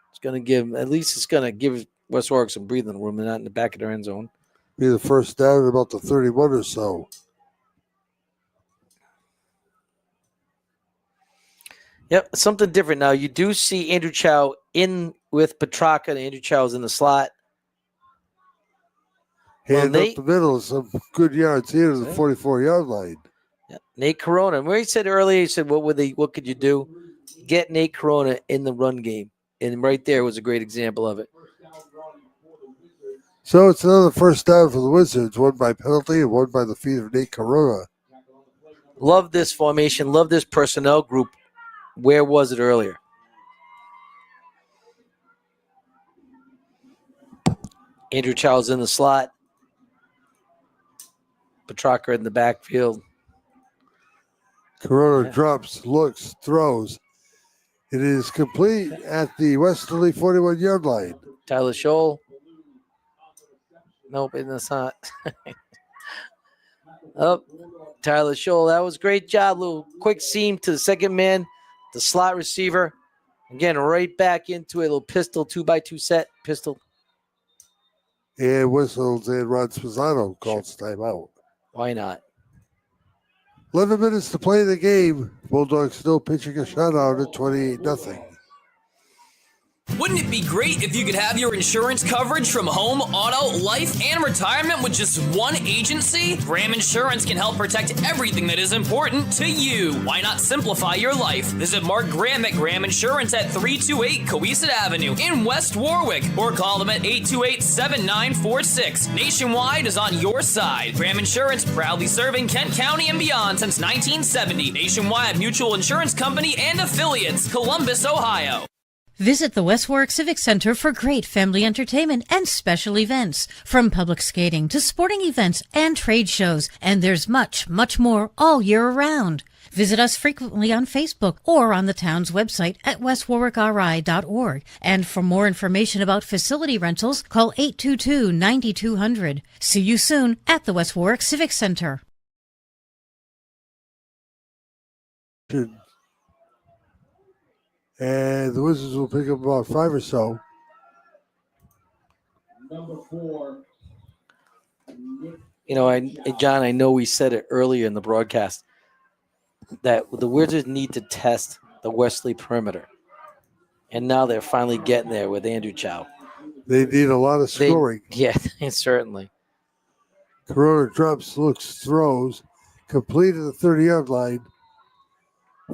It's going to give West Warwick some breathing room and not in the back of their end zone. Be the first down at about the 31 or so. Yep, something different. Now, you do see Andrew Chow in with Petrarca, and Andrew Chow is in the slot. Hand up the middle, some good yards here to the 44-yard line. Yeah. Nate Corona. Where he said earlier, he said, what could you do? Get Nate Corona in the run game. And right there was a great example of it. So it's another first down for the Wizards, one by penalty and one by the feet of Nate Corona. Love this formation. Love this personnel group. Where was it earlier? Andrew Chow's in the slot. Petrarca in the backfield. Corona drops, looks, throws. It is complete at the Westerly 41-yard line. Tyler Scholl. Nope, it's not. Tyler Scholl. That was a great job. Little quick seam to the second man, the slot receiver. Again, right back into a little pistol, 2x2 set pistol. And whistles, and Ron Sposano calls timeout. Why not? 11 minutes to play the game. Bulldogs still pitching a shutout at 28-0. Wouldn't it be great if you could have your insurance coverage from home, auto, life, and retirement with just one agency? Graham Insurance can help protect everything that is important to you. Why not simplify your life? Visit Mark Graham at Graham Insurance at 328 Coeasett Avenue in West Warwick, or call them at 828-7946. Nationwide is on your side. Graham Insurance, proudly serving Kent County and beyond since 1970. Nationwide Mutual Insurance Company and affiliates, Columbus, Ohio. Visit the West Warwick Civic Center for great family entertainment and special events, from public skating to sporting events and trade shows, and there's much, much more all year around. Visit us frequently on Facebook or on the town's website at westwarwickri.org. And for more information about facility rentals, call 822-9200. See you soon at the West Warwick Civic Center. And the Wizards will pick up about 5 or so. John, I know we said it earlier in the broadcast that the Wizards need to test the Westerly perimeter. And now they're finally getting there with Andrew Chow. They need a lot of scoring. Certainly. Corona drops, looks, throws, complete at the 30-yard line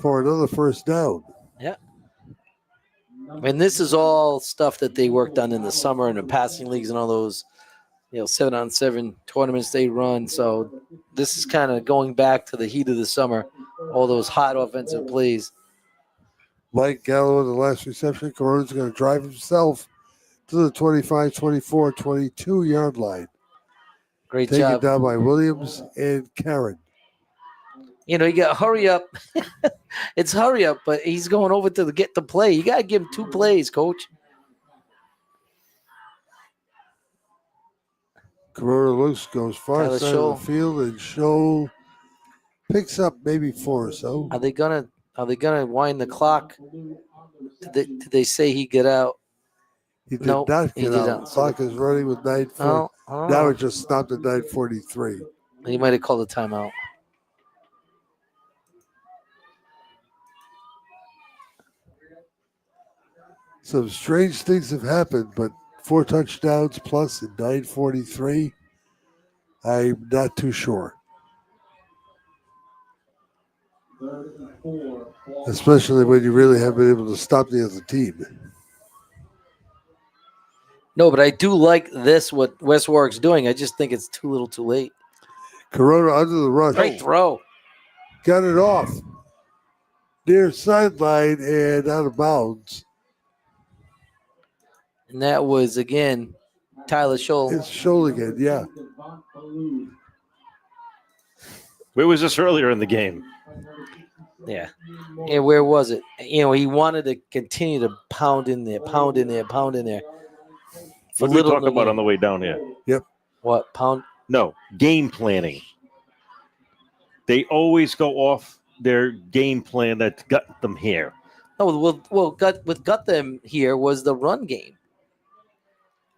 for another first down. Yeah. And this is all stuff that they worked on in the summer and the passing leagues and all those, 7-on-7 tournaments they run. So this is kind of going back to the heat of the summer, all those hot offensive plays. Mike Gallo in the last reception. Corona's going to drive himself to the 25, 24, 22-yard line. Great Taken job. down by Williams and Karen. You got hurry up. It's hurry up, but he's going over to get the play. You got to give him 2 plays, coach. Corona looks, goes far Tyler side Scholl. of the field, and Scholl picks up maybe 4 or so. Are they gonna wind the clock? Did they say he get out? He did Nope, not he get did out. not. The clock is running with 9:40. Oh, oh. Now it just stopped at 9:43. He might have called a timeout. Some strange things have happened, but 4 touchdowns plus in 9:43. I'm not too sure. Especially when you really haven't been able to stop the other team. No, but I do like this, what West Warwick's doing. I just think it's too little too late. Corona under the rush. Great throw. Got it off. Near sideline and out of bounds. And that was, again, Tyler Scholl. It's Scholl again, yeah. Where was this earlier in the game? Yeah. And where was it? He wanted to continue to pound in there. What did we talk about on the way down here? Yep. What, pound? No, game planning. They always go off their game plan that got them here. No, what got them here was the run game.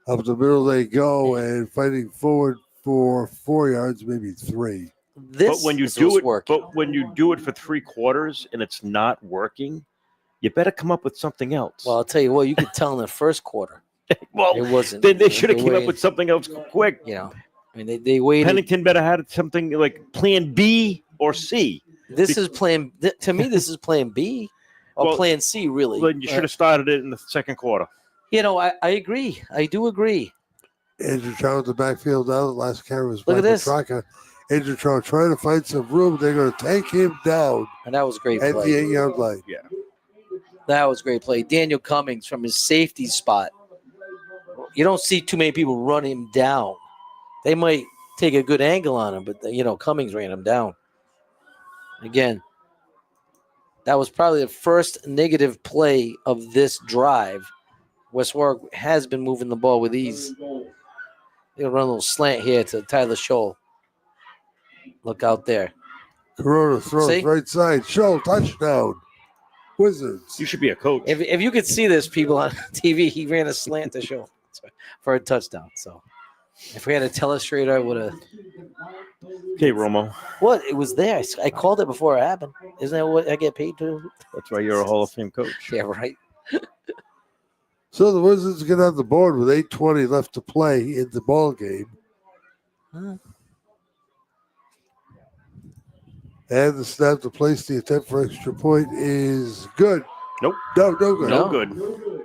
Up the middle they go and fighting forward for 4 yards, maybe 3. This but when you is do what's it, working. but when you do it for 3 quarters and it's not working, you better come up with something else. Well, I'll tell you what, you could tell in the first quarter. Well, it wasn't. Then they should have came way- up with something else quick. I mean, they waited. Pennington better had something like Plan B or C. This is plan. To me, this is Plan B or Plan C. Really, Then you should have started it in the second quarter. I agree. I do agree. Andrew Trout in the backfield now. The last carry was Look at this. Petrarca. Andrew Trout trying to find some room. They're going to take him down And that was a great at play. the 8-yard line. Yeah. That was a great play. Daniel Cummings from his safety spot. You don't see too many people run him down. They might take a good angle on him, but Cummings ran him down. Again, that was probably the first negative play of this drive. West Warwick has been moving the ball with ease. They'll run a little slant here to Tyler Scholl. Look out there. Corona throws See? right side. Scholl, touchdown. Wizards. You should be a coach. If you could see this, people on TV, he ran a slant to Scholl for a touchdown. So if we had a telestrator, I would have. Okay, Romo. What? It was there. I called it before it happened. Isn't that what I get paid to? That's why you're a Hall of Fame coach. Yeah, right. So the Wizards get on the board with 8:20 left to play in the ball game. And the snap to place the attempt for extra point is good. Nope. No good. No good.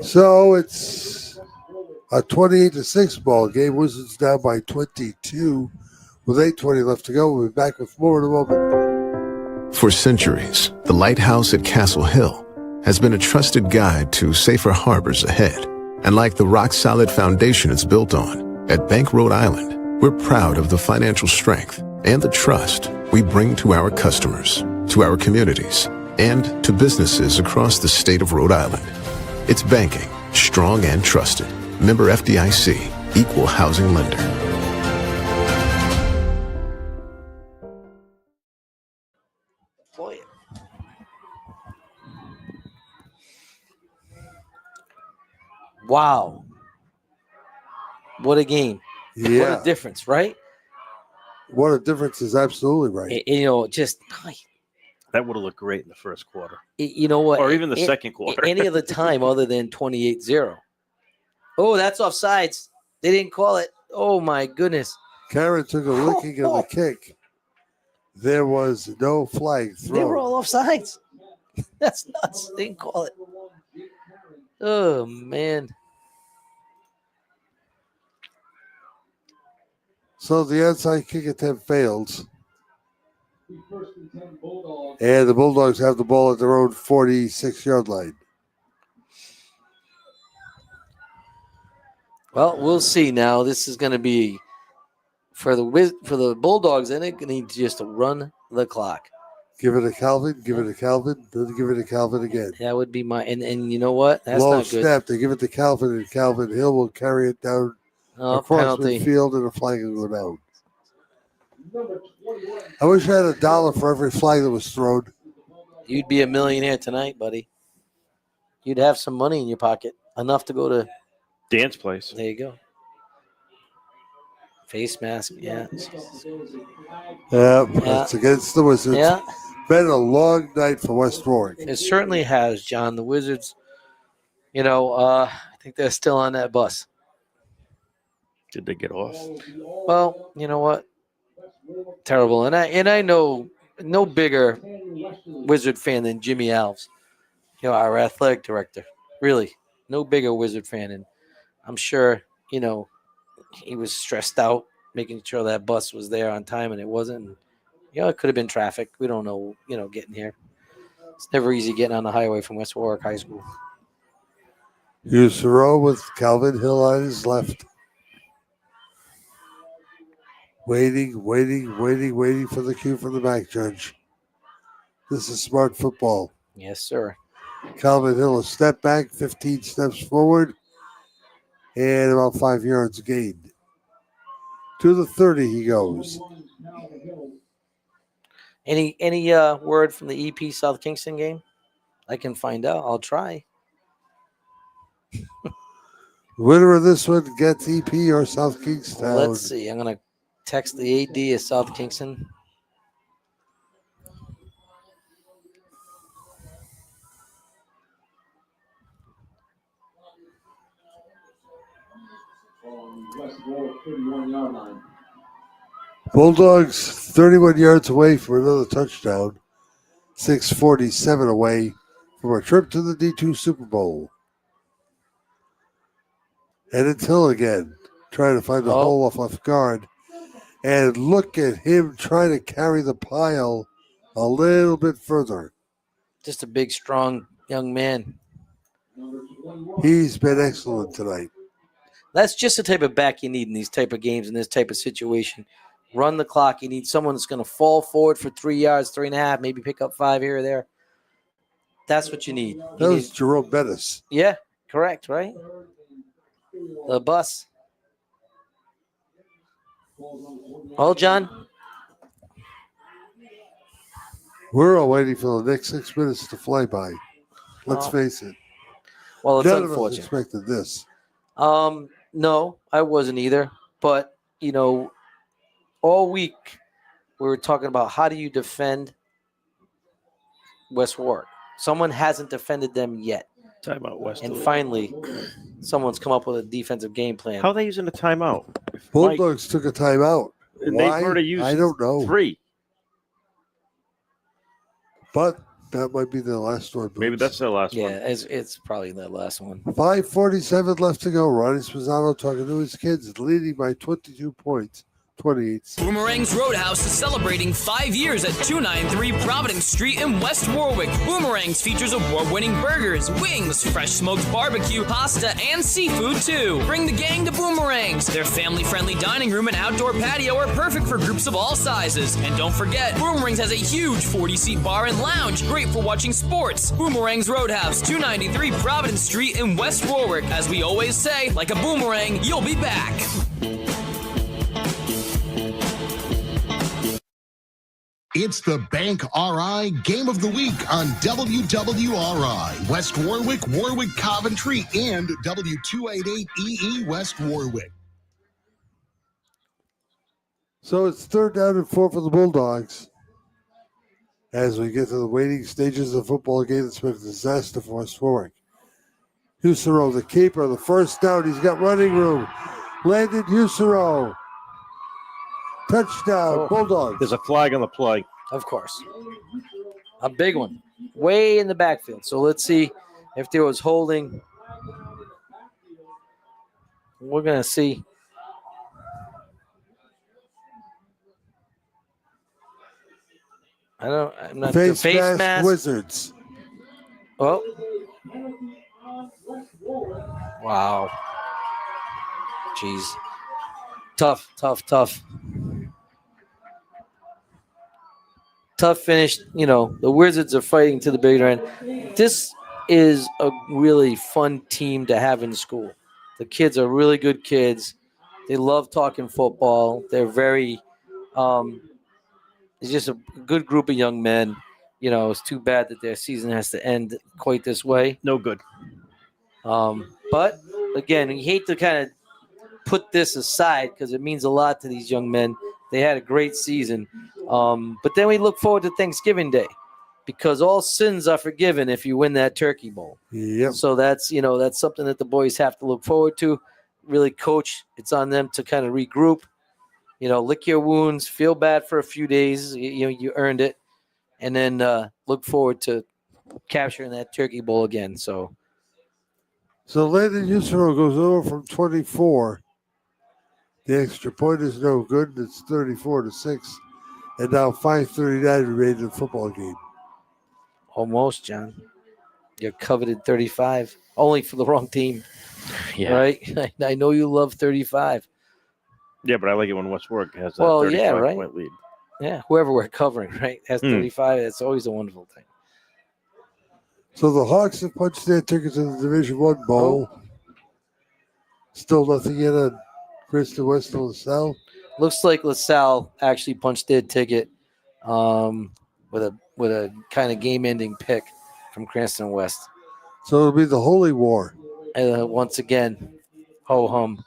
So it's a 28-6 ball game. Wizards down by 22 with 8:20 left to go. We'll be back with more in a moment. For centuries, the lighthouse at Castle Hill has been a trusted guide to safer harbors ahead. And like the rock-solid foundation it's built on, at Bank Rhode Island, we're proud of the financial strength and the trust we bring to our customers, to our communities, and to businesses across the state of Rhode Island. It's banking, strong and trusted. Member FDIC, Equal Housing Lender. Wow. What a game. Yeah. What a difference, right? What a difference is absolutely right. That would have looked great in the first quarter. You know what? Or even the second quarter. Any other time other than 28-0. Oh, that's offsides. They didn't call it. Oh, my goodness. Karen took a licking of the kick. There was no flag They were thrown. all offsides. That's nuts. They didn't call it. Oh, man. So the onside kick attempt fails. And the Bulldogs have the ball at their own 46-yard line. Well, we'll see now. This is going to be for the Bulldogs, and they're going to need just to run the clock. Give it to Calvin, give it to Calvin, then give it to Calvin again. That would be my and you know what? That's Low not good. snap, they give it to Calvin, and Calvin Hill will carry it down across Penalty. midfield, and a flag will go down. I wish I had $1 for every flag that was thrown. You'd be a millionaire tonight, buddy. You'd have some money in your pocket, enough to go to Dance place. There you go. Face mask, yeah. Yeah, it's against the Wizards. Yeah. Been a long night for West Warwick. It certainly has, John. The Wizards, I think they're still on that bus. Did they get off? Well, you know what? Terrible. And I know no bigger Wizard fan than Jimmy Alves, our athletic director. Really, no bigger Wizard fan. And I'm sure, he was stressed out making sure that bus was there on time, and it wasn't. And, it could have been traffic. We don't know, getting here. It's never easy getting on the highway from West Warwick High School. Here's Thoreau with Calvin Hill on his left. Waiting for the cue from the back judge. This is smart football. Yes, sir. Calvin Hill a step back, 15 steps forward, and about 5 yards gained. To the 30 he goes. Any word from the EP South Kingston game? I can find out. I'll try. Winner of this one gets EP or South Kingstown. Let's see. I'm going to text the AD of South Kingston. Bulldogs 31 yards away for another touchdown. 6:47 away from a trip to the D2 Super Bowl. And it's Hill again, trying to find the hole off left guard. And look at him trying to carry the pile a little bit further. Just a big, strong young man. He's been excellent tonight. That's just the type of back you need in these type of games, in this type of situation. Run the clock. You need someone that's going to fall forward for 3 yards, 3.5, maybe pick up 5 here or there. That's what you need. That was Jerome Bettis. Yeah, correct, right? The bus. Oh, John. We're all waiting for the next 6 minutes to fly by. Let's face it. Well, it's none of us unfortunate. expected this. No, I wasn't either. But, all week we were talking about how do you defend West Warwick. Someone hasn't defended them yet. Timeout, Westerly. And finally, someone's come up with a defensive game plan. How are they using a timeout? Bulldogs took a timeout. And Why? they've already used I don't know. 3. But that might be the last one. Maybe that's their last one. Yeah, it's probably the last one. 5:47 left to go. Ronnie Spezzano talking to his kids, leading by 22 points. 28. Boomerang's Roadhouse is celebrating 5 years at 293 Providence Street in West Warwick. Boomerang's features award-winning burgers, wings, fresh smoked barbecue, pasta, and seafood too. Bring the gang to Boomerang's. Their family-friendly dining room and outdoor patio are perfect for groups of all sizes. And don't forget, Boomerang's has a huge 40-seat bar and lounge, great for watching sports. Boomerang's Roadhouse, 293 Providence Street in West Warwick. As we always say, like a boomerang, you'll be back. It's the Bank RI Game of the Week on WWRI, West Warwick, Warwick Coventry, and W288EE West Warwick. So it's 3rd down and 4 for the Bulldogs. As we get to the waiting stages of the football game, it's been a disaster for West Warwick. Husero, the keeper, the first down. He's got running room. Landon Husero. Touchdown, Bulldogs. There's a flag on the play. Of course. A big one. Way in the backfield. So let's see if there was holding. We're going to see. I'm not Face mask mask. Wizards. Oh. Wow. Jeez. Tough. Tough finish. You know, the Wizards are fighting to the bigger end. This is a really fun team to have in school. The kids are really good kids. They love talking football. They're very it's just a good group of young men. You know, it's too bad that their season has to end quite this way. No good. But again, you hate to kind of put this aside because it means a lot to these young men. They had a great season. But then we look forward to Thanksgiving Day because all sins are forgiven if you win that turkey bowl. Yep. So that's something that the boys have to look forward to. Really, coach, it's on them to kind of regroup. You know, lick your wounds, feel bad for a few days. You earned it. And then look forward to capturing that turkey bowl again. So Landon Usero goes over from 24. The extra point is no good. It's 34-6. And now 5:39 remain in the football game. almost, John. Your coveted 35. Only for the wrong team. Yeah. Right? I know you love 35. Yeah, but I like it when West Warwick has that Well, 35 yeah, right. point lead. Yeah, whoever we're covering, right, has 35. That's always a wonderful thing. So the Hawks have punched their tickets in the Division I Bowl. Still nothing in on Kristen West and LaSalle. Looks like LaSalle actually punched their ticket with a kind of game-ending pick from Cranston West. So it'll be the Holy War. Once again, ho-hum.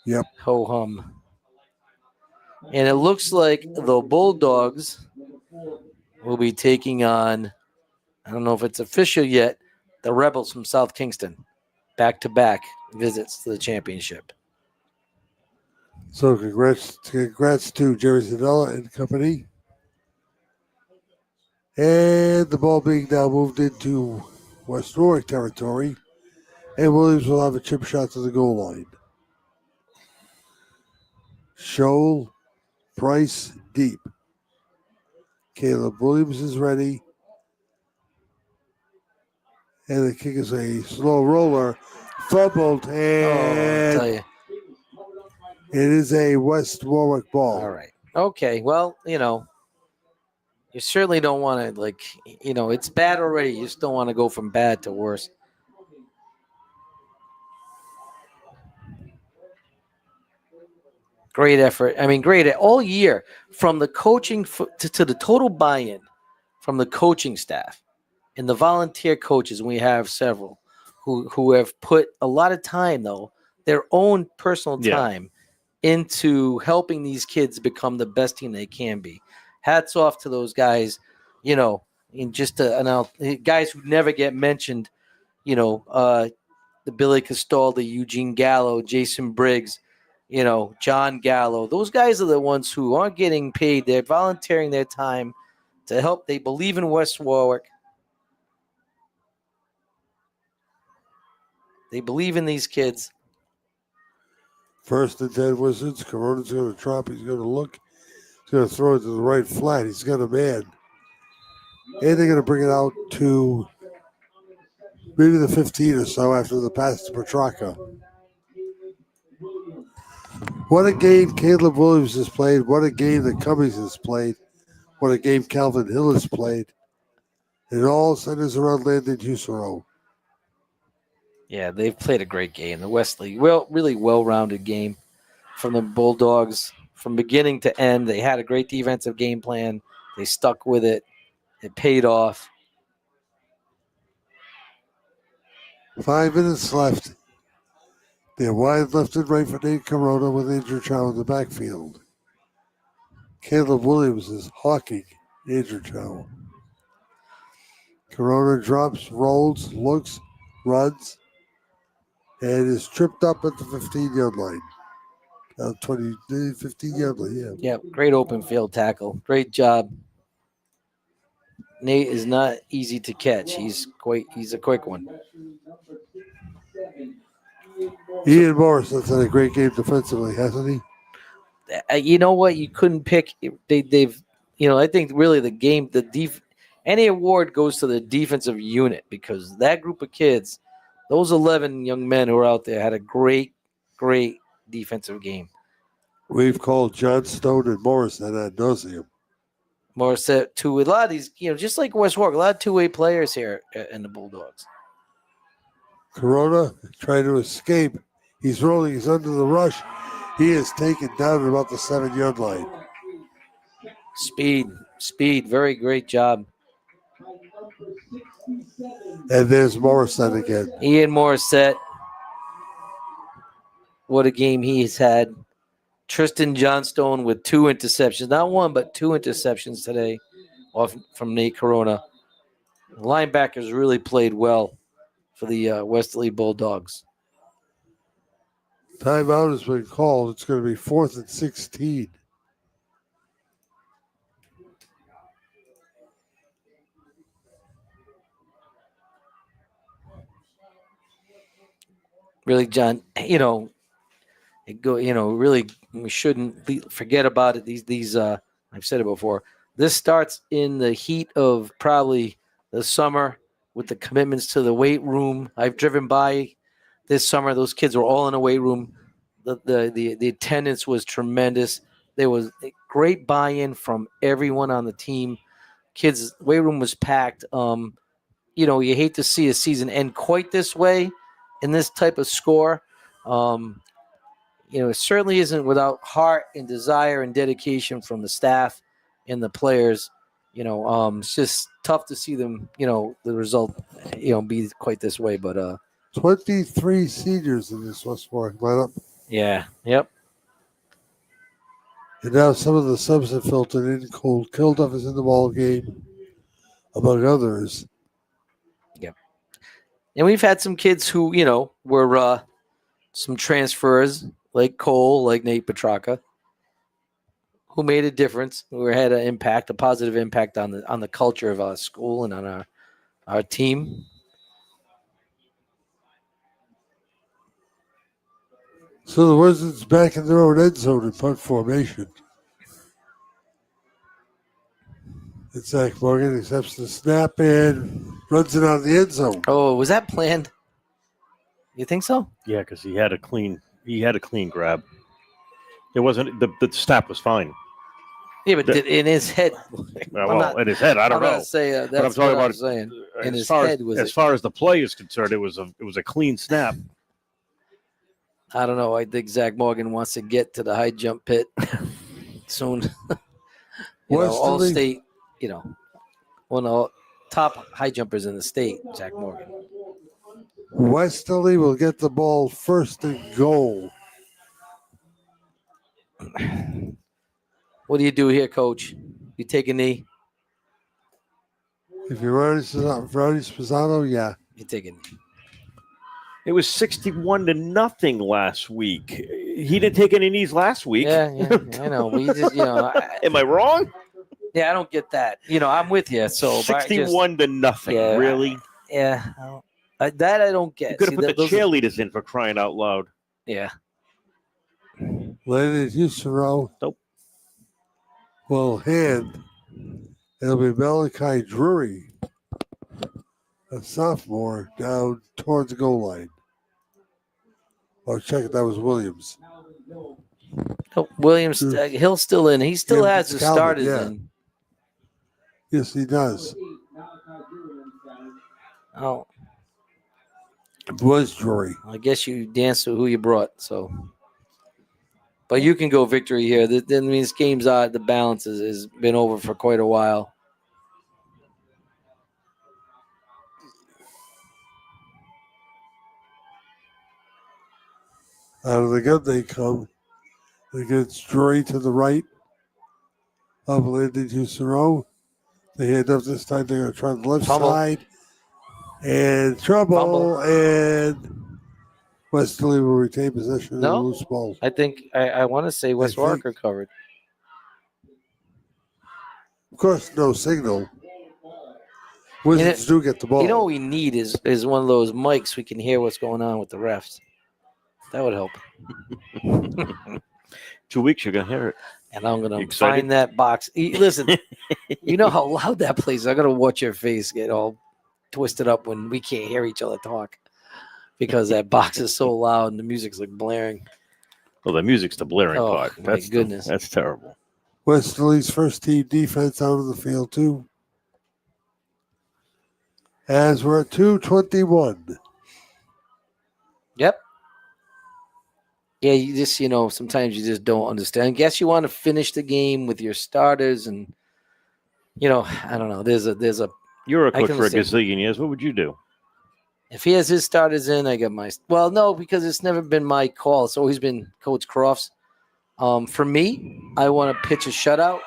Yep. Ho-hum. And it looks like the Bulldogs will be taking on, I don't know if it's official yet, the Rebels from South Kingston. Back-to-back visits to the championship. So congrats to Jerry Zanella and company. And the ball being now moved into West Warwick territory. And Williams will have a chip shot to the goal line. Scholl, Price, deep. Caleb Williams is ready. And the kick is a slow roller. Fumbled, and I'll tell you. it is a West Warwick ball. All right. Okay. Well, you certainly don't want to, it's bad already. You just don't want to go from bad to worse. Great effort. I mean, great all year from the coaching to the total buy-in from the coaching staff and the volunteer coaches. We have several who have put a lot of time, though, their own personal time into helping these kids become the best team they can be. Hats off to those guys, and just guys who never get mentioned, the Billy Castaldi, Eugene Gallo, Jason Briggs, John Gallo. Those guys are the ones who aren't getting paid. They're volunteering their time to help. They believe in West Warwick. They believe in these kids. First and 10 Wizards. Corona's going to drop. He's going to look. He's going to throw it to the right flat. He's got a man. And they're going to bring it out to maybe the 15 or so after the pass to Petrarca. What a game Caleb Williams has played. What a game that Cummings has played. What a game Calvin Hill has played. It all centers around Landon Usero. Yeah, they've played a great game. The Westerly, really well-rounded game from the Bulldogs from beginning to end. They had a great defensive game plan. They stuck with it. It paid off. 5 minutes left. They're wide left and right for Nate Corona with Andrew Chow in the backfield. Caleb Williams is hawking Andrew Chow. Corona drops, rolls, looks, runs, and is tripped up at the 15-yard line. About 20, 15-yard line, yeah. Yeah, great open field tackle. Great job. Nate is not easy to catch. He's a quick one. Ian Morris has done a great game defensively, hasn't he? You know what? You couldn't pick. They've. I think really any award goes to the defensive unit because that group of kids, those 11 young men who are out there, had a great defensive game. We've called Johnstone and Morris ad nauseum. Morissette, a lot of these, just like West Warwick, a lot of two-way players here in the Bulldogs. Corona trying to escape. He's rolling. He's under the rush. He is taken down at about the 7-yard line. Speed. Very great job. And there's Morissette again. Ian Morissette. What a game he's had. Tristan Johnstone with 2 interceptions. Not one, but 2 interceptions today off from Nate Corona. The linebackers really played well for the Westerly Bulldogs. Timeout has been called. It's going to be 4th and 16. Really, John, really, we shouldn't forget about it. These I've said it before. This starts in the heat of probably the summer with the commitments to the weight room. I've driven by this summer. Those kids were all in a weight room. The attendance was tremendous. There was a great buy-in from everyone on the team. Kids' weight room was packed. You hate to see a season end quite this way in this type of score. It certainly isn't without heart and desire and dedication from the staff and the players. It's just tough to see them, the result, be quite this way. But 23 seniors in this West Warwick lineup. Yeah. Yep. And now some of the subs have filtered in. Cole Kilduff is in the ball game, among others. Yep. And we've had some kids who, were some transfers, like Cole, like Nate Petraka, who made a difference, who had an impact, a positive impact on the culture of our school and on our team. So the Wizards back in their own end zone in punt formation. And Zach Morgan accepts the snap and runs it out of the end zone. Oh, was that planned? You think so? Yeah, because he had a clean grab. It wasn't the snap was fine. Yeah, but in his head. In his head, I don't know. I'm not saying but I'm talking about saying. In his far head was as far as the play is concerned, it was a clean snap. I don't know. I think Zach Morgan wants to get to the high jump pit soon. All state, one of the top high jumpers in the state, Zach Morgan. Westerly will get the ball 1st and goal. What do you do here, Coach? You take a knee? If you're Ronnie Sposano, yeah. You take a knee. It was 61-0 last week. He didn't take any knees last week. Yeah, I know. But you just, Am I wrong? Yeah, I don't get that. I'm with you. So 61-0. Yeah, really? Yeah, that I don't get. You could have put the cheerleaders in for crying out loud. Yeah. Landon Husero. Nope. Will hand. It'll be Malachi Drury, a sophomore, down towards the goal line. Oh, check it. That was Williams. Oh, Williams, Hill's still in. He still has his starters in. Yes, he does. Oh. It was Drury. I guess you danced with who you brought, so. But you can go victory here. That means game's out. The balance has been over for quite a while. Out of the gun they come. They get Drury to the right of Landon Husero. They hand up this time. They're going to try the left side. And trouble. And Westerly will retain possession of the No. loose ball. I think I want to say West Warwick think. recovered. Of course, no signal. Wizards do get the ball. You know what we need is one of those mics we can hear what's going on with the refs. That would help. 2 weeks, you're going to hear it. And I'm going to excited? find that box. Listen, you know how loud that place is. I'm going to watch your face get all twisted up when we can't hear each other talk because that box is so loud and the music's like blaring. Well, the music's the blaring Oh, part. my goodness. That's terrible. Westerly's first team defense out of the field, too. As we're at 2:21. Yep. Yeah, you just, sometimes you just don't understand. I guess you want to finish the game with your starters and, I don't know. There's a. You're a I coach can for a understand. gazillion years. What would you do? If he has his starters in, I got my. Well, no, because it's never been my call. It's always been Coach Croft's. For me, I want to pitch a shutout.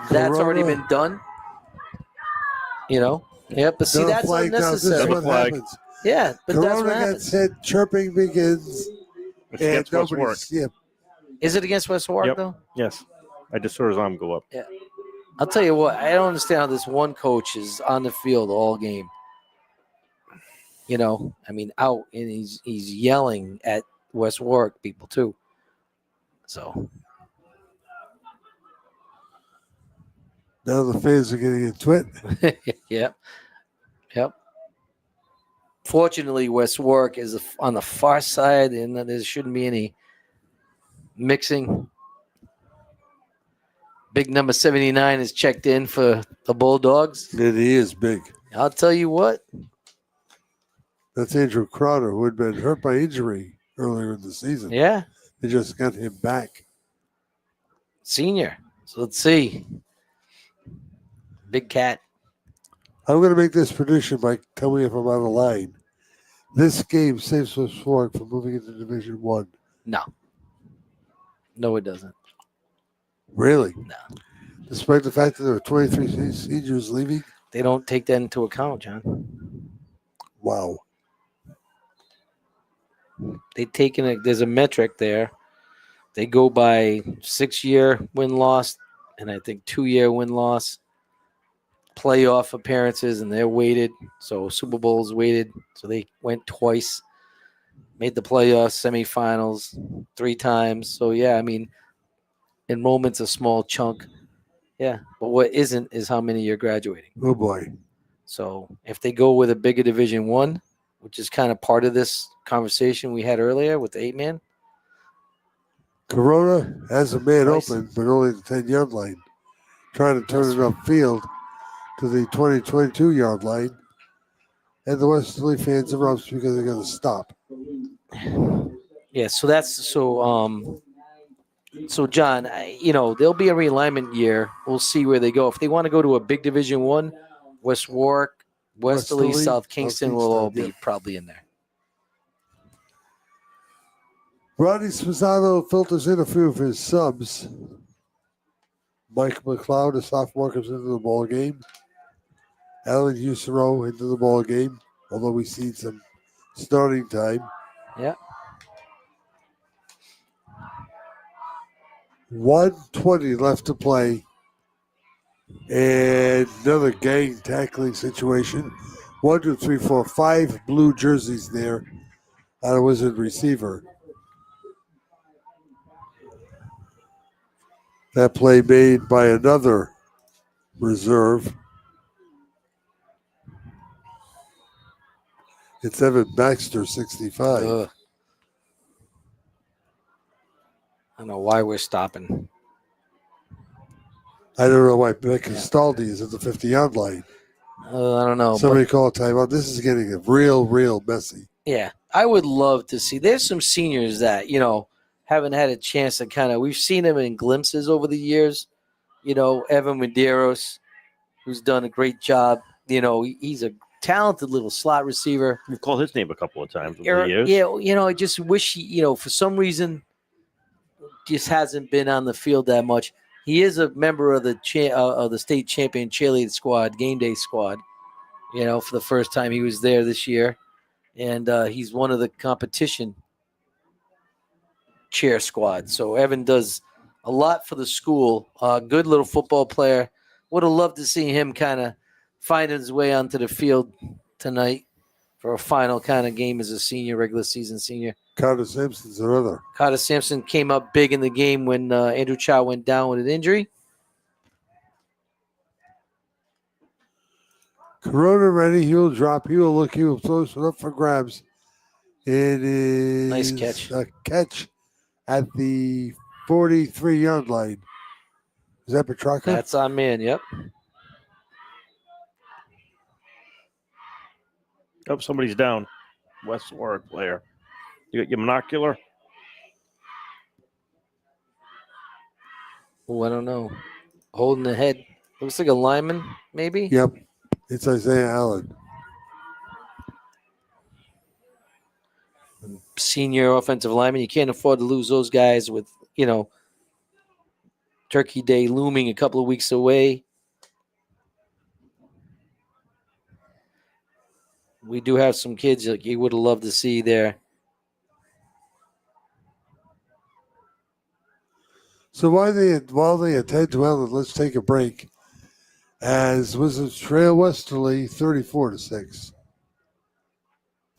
That's already been done. Yeah, but see, that's flag down. This is unnecessary. what happens. Yeah, but that's what Corona happens. gets hit, chirping begins, It's and against West Warwick. nobody's. Yeah, Is it against West Warwick, Yep. though? Yes. I just saw his arm go up. Yeah. I'll tell you what, I don't understand how this one coach is on the field all game. Out, and he's yelling at West Warwick people, too. So, now the fans are getting into it. Yep. Fortunately, West Warwick is on the far side, and there shouldn't be any mixing. Big number 79 is checked in for the Bulldogs. And he is big. I'll tell you what. That's Andrew Crowder, who had been hurt by injury earlier in the season. Yeah, They just got him back. senior. So let's see. Big cat. I'm going to make this prediction, Mike. Tell me if I'm out of line. This game saves West Warwick from moving into Division 1. No, it doesn't. Really? No. Despite the fact that there were 23 seniors leaving? They don't take that into account, John. Wow. There's a metric there. They go by 6-year win-loss and I think 2-year win-loss. Playoff appearances, and they're weighted. So Super Bowl's weighted. So they went twice, made the playoffs, semifinals 3 times. So, yeah, enrollment's a small chunk. Yeah, but what isn't is how many you're graduating. Oh, boy. So if they go with a bigger Division 1, which is kind of part of this conversation we had earlier with the 8-man. Corona has a man Nice. open, but only the 10-yard line. Trying to turn it upfield to the 22-yard line. And the Westerly fans are up because they're going to stop. Yeah, so so John, there'll be a realignment year. We'll see where they go. If they want to go to a big Division 1, West Warwick, Westerly, South Kingston will all be probably in there. Rodney Sposano filters in a few of his subs. Mike McLeod, a sophomore, comes into the ball game. Alan Usero into the ball game, although we see some starting time. Yeah. 1:20 left to play. And another gang tackling situation. 1, 2, 3, 4, 5 blue jerseys there on a Wizard receiver. That play made by another reserve. It's Evan Baxter, 65. Ugh. I don't know why we're stopping. I don't know why Becca Staldy is at the 50-yard line. I don't know. Somebody call a timeout. This is getting real messy. Yeah, I would love to see. There's some seniors that, haven't had a chance to we've seen them in glimpses over the years. Evan Medeiros, who's done a great job. He's a talented little slot receiver. We've called his name a couple of times over the years. Yeah, I just wish he, for some reason, just hasn't been on the field that much. He is a member of the state champion cheerleading squad, game day squad. For the first time he was there this year. and he's one of the competition cheer squad. So Evan does a lot for the school. Good little football player. Would have loved to see him kind of find his way onto the field tonight for a final kind of game as a senior, regular season senior. Carter Sampson's another. Carter Sampson came up big in the game when Andrew Chow went down with an injury. Corona ready. He will drop. He will look. He will close it up for grabs. It is Nice catch. A catch at the 43-yard line. Is that Petrarca? That's on man, yep. Oh, somebody's down. West Warwick player. You got your monocular? Oh, I don't know. Holding the head. Looks like a lineman, maybe? Yep. It's Isaiah Allen. Senior offensive lineman. You can't afford to lose those guys with, Turkey Day looming a couple of weeks away. We do have some kids that you would have loved to see there. So while they attend to Allen, let's take a break. As Wizards trail Westerly 34-6.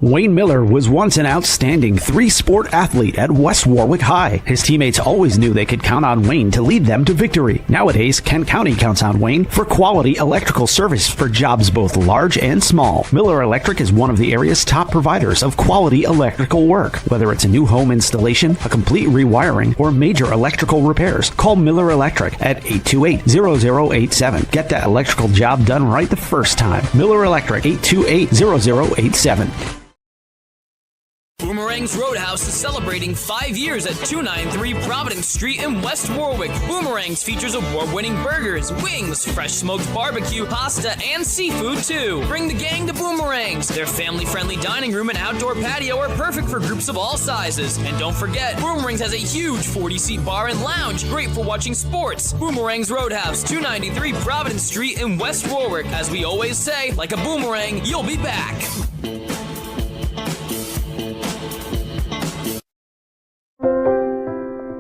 Wayne Miller was once an outstanding three-sport athlete at West Warwick High. His teammates always knew they could count on Wayne to lead them to victory. Nowadays, Kent County counts on Wayne for quality electrical service for jobs both large and small. Miller Electric is one of the area's top providers of quality electrical work. Whether it's a new home installation, a complete rewiring, or major electrical repairs, call Miller Electric at 828-0087. Get that electrical job done right the first time. Miller Electric, 828-0087. Boomerang's Roadhouse is celebrating 5 years at 293 Providence Street in West Warwick. Boomerang's features award-winning burgers, wings, fresh smoked barbecue, pasta, and seafood, too. Bring the gang to Boomerang's. Their family-friendly dining room and outdoor patio are perfect for groups of all sizes. And don't forget, Boomerang's has a huge 40-seat bar and lounge, great for watching sports. Boomerang's Roadhouse, 293 Providence Street in West Warwick. As we always say, like a boomerang, you'll be back.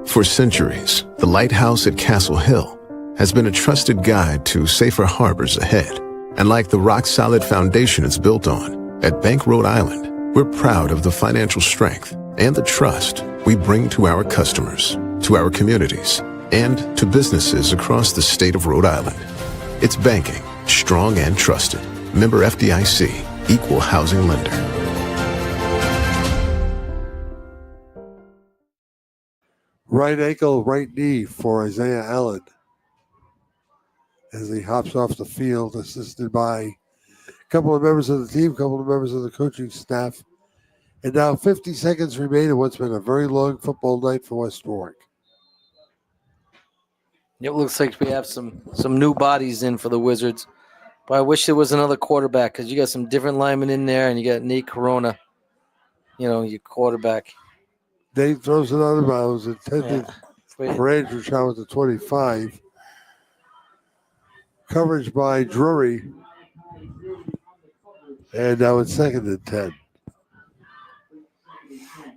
For centuries, the lighthouse at Castle Hill has been a trusted guide to safer harbors ahead. And like the rock-solid foundation it's built on, at Bank Rhode Island, we're proud of the financial strength and the trust we bring to our customers, to our communities, and to businesses across the state of Rhode Island. It's banking, strong and trusted. Member FDIC, Equal Housing Lender. Right ankle, right knee for Isaiah Allen as he hops off the field, assisted by a couple of members of the team, a couple of members of the coaching staff. And now 50 seconds remain in what's been a very long football night for West Warwick. It looks like we have some new bodies in for the Wizards. But I wish there was another quarterback because you got some different linemen in there, and you got Nate Corona, your quarterback. Nate throws it out of bounds, intended for Andrew Chow at the 25. Coverage by Drury. And now it's 2nd and 10.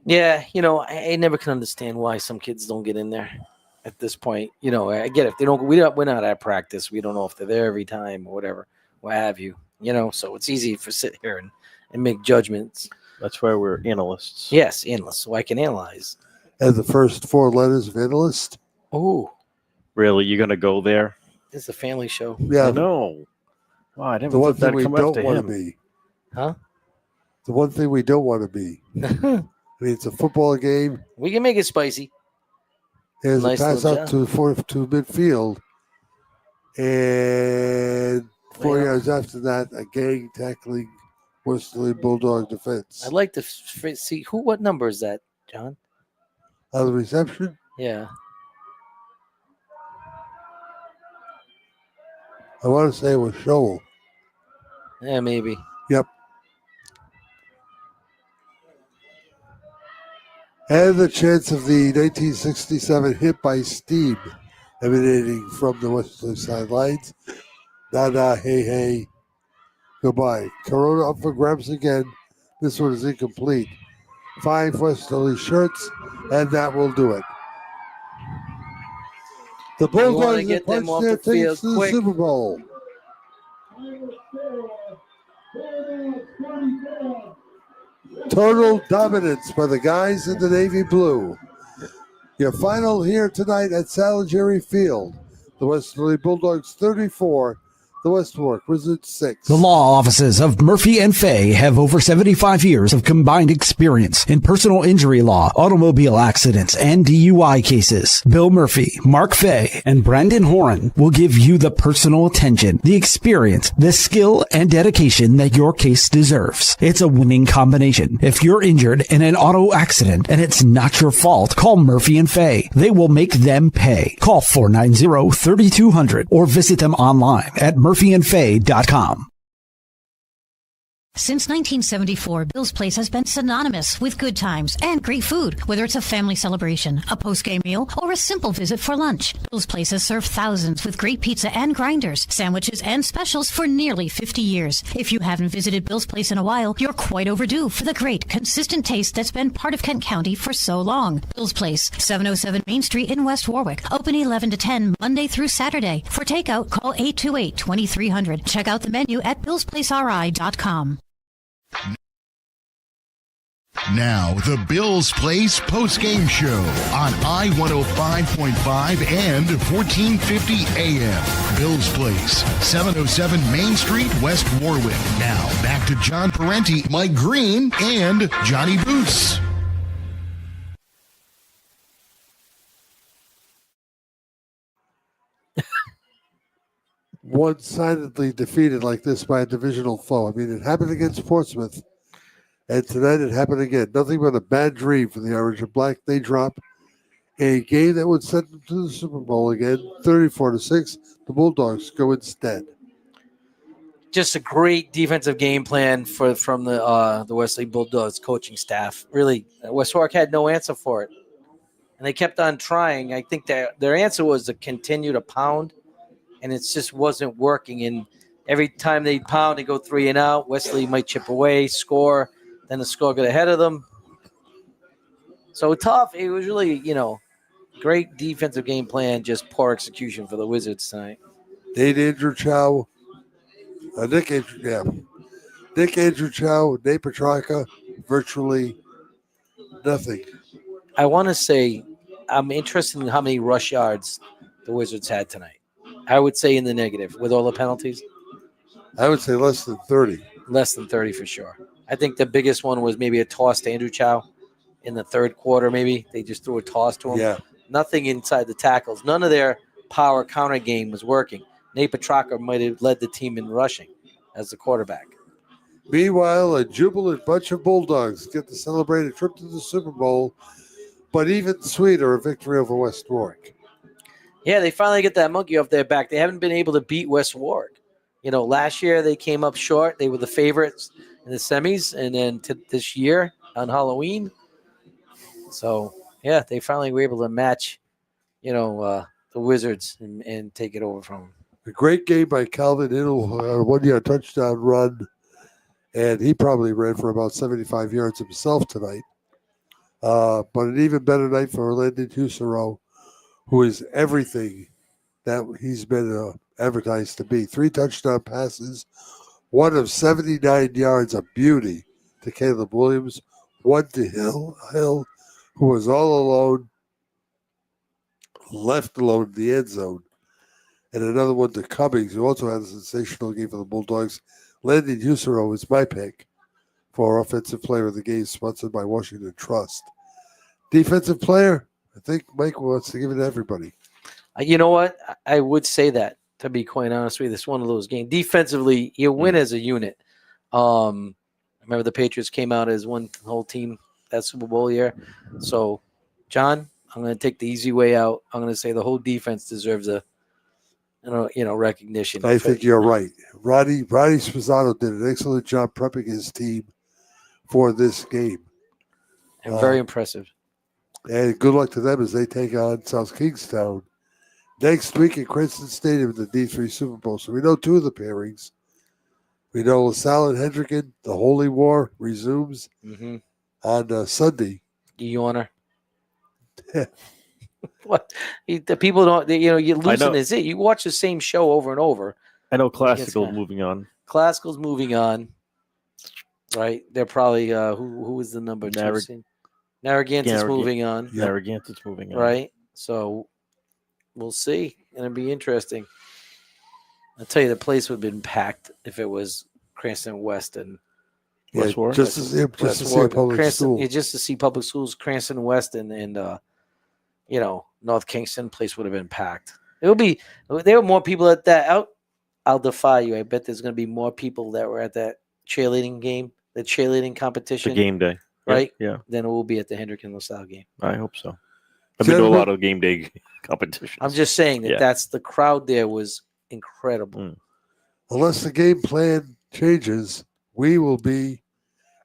Yeah, I never can understand why some kids don't get in there at this point. I get it. If they don't, we're not at practice. We don't know if they're there every time or whatever, what have you. So it's easy for sit here and make judgments. That's why we're analysts. Yes, analysts. So I can analyze. And the first 4 letters of analyst. Oh. Really? You're going to go there? It's a family show. Yeah. No. Wow, I never the one thought thing that'd we come don't after want him. to be. Huh? The one thing we don't want to be. It's a football game. We can make it spicy. There's Nice a pass little out to midfield. And 4 yards after that, a gang tackling Westerly Bulldog defense. I'd like to see what number is that, John? On the reception? Yeah. I want to say it was Shoal. Yeah, maybe. Yep. And the chance of the 1967 hit by steam emanating from the Westerly sidelines. Hey, goodbye. Corona up for grabs again. This one is incomplete. 5 Westerly shirts, and that will do it. The wanna Bulldogs get have them punched off their the field tickets to the quick. Super Bowl. Total dominance by the guys in the navy blue. Your final here tonight at Salingeri Field. The Westerly Bulldogs 34, the West Warwick Wizards 6. The law offices of Murphy and Fay have over 75 years of combined experience in personal injury law, automobile accidents, and DUI cases. Bill Murphy, Mark Fay, and Brandon Horan will give you the personal attention, the experience, the skill, and dedication that your case deserves. It's a winning combination. If you're injured in an auto accident and it's not your fault, call Murphy and Fay. They will make them pay. Call 490-3200 or visit them online at murphyandfay.com. Since 1974, Bill's Place has been synonymous with good times and great food. Whether it's a family celebration, a post-game meal, or a simple visit for lunch, Bill's Place has served thousands with great pizza and grinders, sandwiches, and specials for nearly 50 years. If you haven't visited Bill's Place in a while, you're quite overdue for the great, consistent taste that's been part of Kent County for so long. Bill's Place, 707 Main Street in West Warwick. Open 11 to 10, Monday through Saturday. For takeout, call 828-2300. Check out the menu at billsplaceri.com. Now, the Bill's Place postgame show on I-105.5 and 1450 AM. Bill's Place, 707 Main Street, West Warwick. Now, back to John Parenti, Mike Green, and Johnny Boots. One-sidedly defeated like this by a divisional foe. I mean, it happened against Portsmouth, and tonight it happened again. Nothing but a bad dream for the Orange and Black. They drop a game that would send them to the Super Bowl again, 34-6. The Bulldogs go instead. Just a great defensive game plan from the Westerly Bulldogs coaching staff. Really, West Warwick had no answer for it, and they kept on trying. I think their answer was to continue to pound, and it just wasn't working. And every time they pound, they go 3 and out. Westerly might chip away, score, then the score got ahead of them. So tough. It was really, great defensive game plan, just poor execution for the Wizards tonight. Nick Andrew Chow, Nate Petrarca, virtually nothing. I want to say I'm interested in how many rush yards the Wizards had tonight. I would say in the negative with all the penalties. I would say less than 30. Less than 30 for sure. I think the biggest one was maybe a toss to Andrew Chow in the third quarter, maybe. They just threw a toss to him. Yeah. Nothing inside the tackles. None of their power counter game was working. Nate Petrarca might have led the team in rushing as the quarterback. Meanwhile, a jubilant bunch of Bulldogs get to celebrate a trip to the Super Bowl, but even sweeter, a victory over West Warwick. Yeah, they finally get that monkey off their back. They haven't been able to beat West Warwick. Last year they came up short. They were the favorites in the semis, and then this year on Halloween. So, yeah, they finally were able to match, the Wizards and take it over from them. A great game by Calvin Hill, 1 yard touchdown run, and he probably ran for about 75 yards himself tonight. But an even better night for Orlando Husero, who is everything that he's been advertised to be. 3 touchdown passes, 1 of 79 yards, a beauty to Caleb Williams, 1 to Hill, who was all alone, left alone in the end zone, and another one to Cummings, who also had a sensational game for the Bulldogs. Landon Husero is my pick for Offensive Player of the Game, sponsored by Washington Trust. Defensive player, I think Mike wants to give it to everybody. You know what? I would say that, to be quite honest with you. It's one of those games. Defensively, you win as a unit. I remember the Patriots came out as one whole team that Super Bowl year. So, John, I'm going to take the easy way out. I'm going to say the whole defense deserves a recognition. I think you're right. Roddy Sposano did an excellent job prepping his team for this game. And very impressive. And good luck to them as they take on South Kingstown next week at Cranston Stadium in the D3 Super Bowl. So we know 2 of the pairings. We know LaSalle and Hendricken, the Holy War resumes on Sunday. You yawner. What? The people don't. You're losing is it. You watch the same show over and over. I know Classical moving on. Classical's moving on. Right? They're probably who is the number 2 scene? Narragansett is moving on. Narragansett's moving on. Right? So we'll see. It'll be interesting. I'll tell you, the place would have been packed if it was Cranston West and West Warwick. Just to see a public school. Just to see public schools, Cranston West and North Kingston. Place would have been packed. There were more people at that. I'll defy you. I bet there's going to be more people that were at that cheerleading game, the cheerleading competition, the game day, right? Yeah. Than it will be at the Hendrick and LaSalle game. I hope so. I've been to a lot of game day competitions. I'm just saying that's the crowd there was incredible. Unless the game plan changes, we will be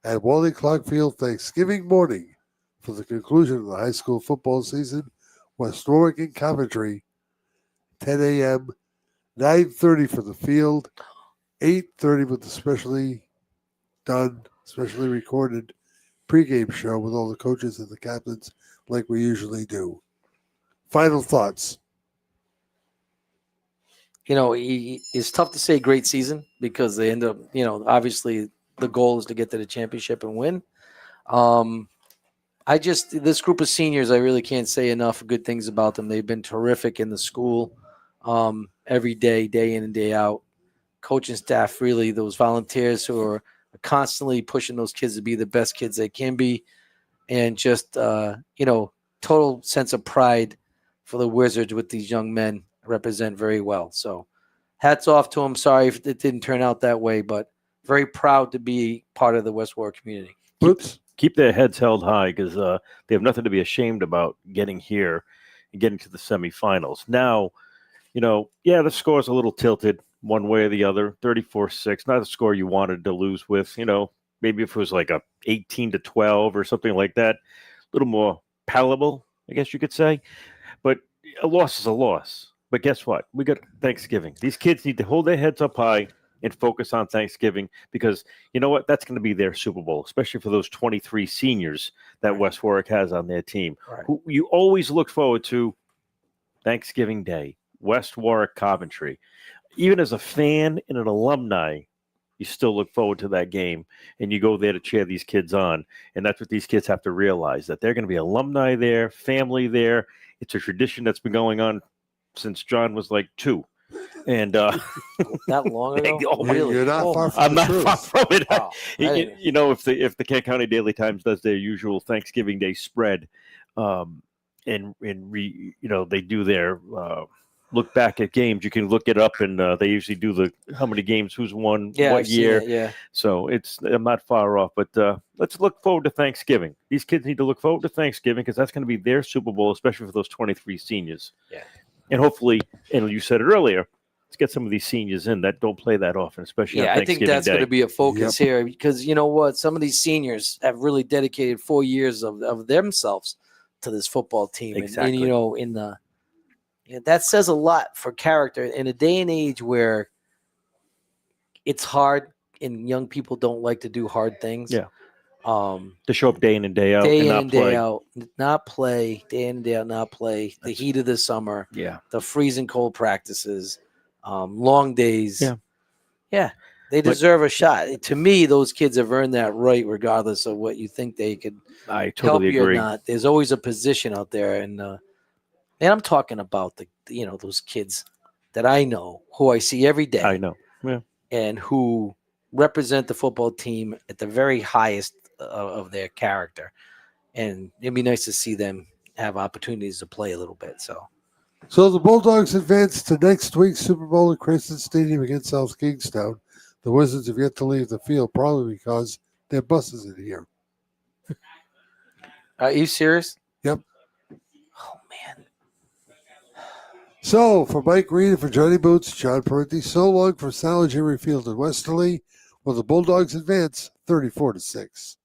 at Wally Clark Field Thanksgiving morning for the conclusion of the high school football season. West Warwick and Coventry, 10 a.m., 9:30 for the field, 8:30 with the specially recorded pregame show with all the coaches and the captains like we usually do. Final thoughts. It's tough to say great season because they end up, obviously the goal is to get to the championship and win. This group of seniors, I really can't say enough good things about them. They've been terrific in the school every day in and day out. Coaching staff, really, those volunteers who are constantly pushing those kids to be the best kids they can be. And just, total sense of pride for the Wizards with these young men represent very well. So hats off to them. Sorry if it didn't turn out that way, but very proud to be part of the West Warwick community. Keep their heads held high because they have nothing to be ashamed about getting here and getting to the semifinals. Now, the score's a little tilted one way or the other, 34-6, not a score you wanted to lose with. Maybe if it was like a 18-12 or something like that, a little more palatable, I guess you could say. But a loss is a loss. But guess what? We got Thanksgiving. These kids need to hold their heads up high and focus on Thanksgiving because you know what? That's going to be their Super Bowl, especially for those 23 seniors that West Warwick has on their team. Right. Who you always look forward to Thanksgiving Day, West Warwick, Coventry. Even as a fan and an alumni, you still look forward to that game and you go there to cheer these kids on. And that's what these kids have to realize, that they're going to be alumni there, family there. It's a tradition that's been going on since John was like 2. And that long ago? Oh, really? You're not far from I'm not far from it. Wow. If the Kent County Daily Times does their usual Thanksgiving Day spread, they do their look back at games, you can look it up, and they usually do how many games, who's won, what year. Yeah. So I'm not far off, but let's look forward to Thanksgiving. These kids need to look forward to Thanksgiving because that's going to be their Super Bowl, especially for those 23 seniors. Yeah. And hopefully, and you said it earlier, let's get some of these seniors in that don't play that often, especially on Thanksgiving I think that's Day. going to be a focus here because you know what? Some of these seniors have really dedicated 4 years of themselves to this football team. Exactly. And that says a lot for character in a day and age where it's hard and young people don't like to do hard things. Yeah. To show up day in and day out and not play. Day out, not play, day in and day out, not play. The heat of the summer, the freezing cold practices, long days. Yeah. They deserve a shot. To me, those kids have earned that right, regardless of what you think they could I totally help you agree. or not. There's always a position out there, and I'm talking about those kids that I know, who I see every day. I know, and who represent the football team at the very highest of their character, and it'd be nice to see them have opportunities to play a little bit. So the Bulldogs advance to next week's Super Bowl at Cranston Stadium against South Kingstown. The Wizards have yet to leave the field, probably because their bus isn't here. Are you serious? Yep. Oh, man. So, for Mike Reed and for Johnny Boots, John Parenti, so long for Salad Jerry Field in Westerly, will the Bulldogs advance 34-6.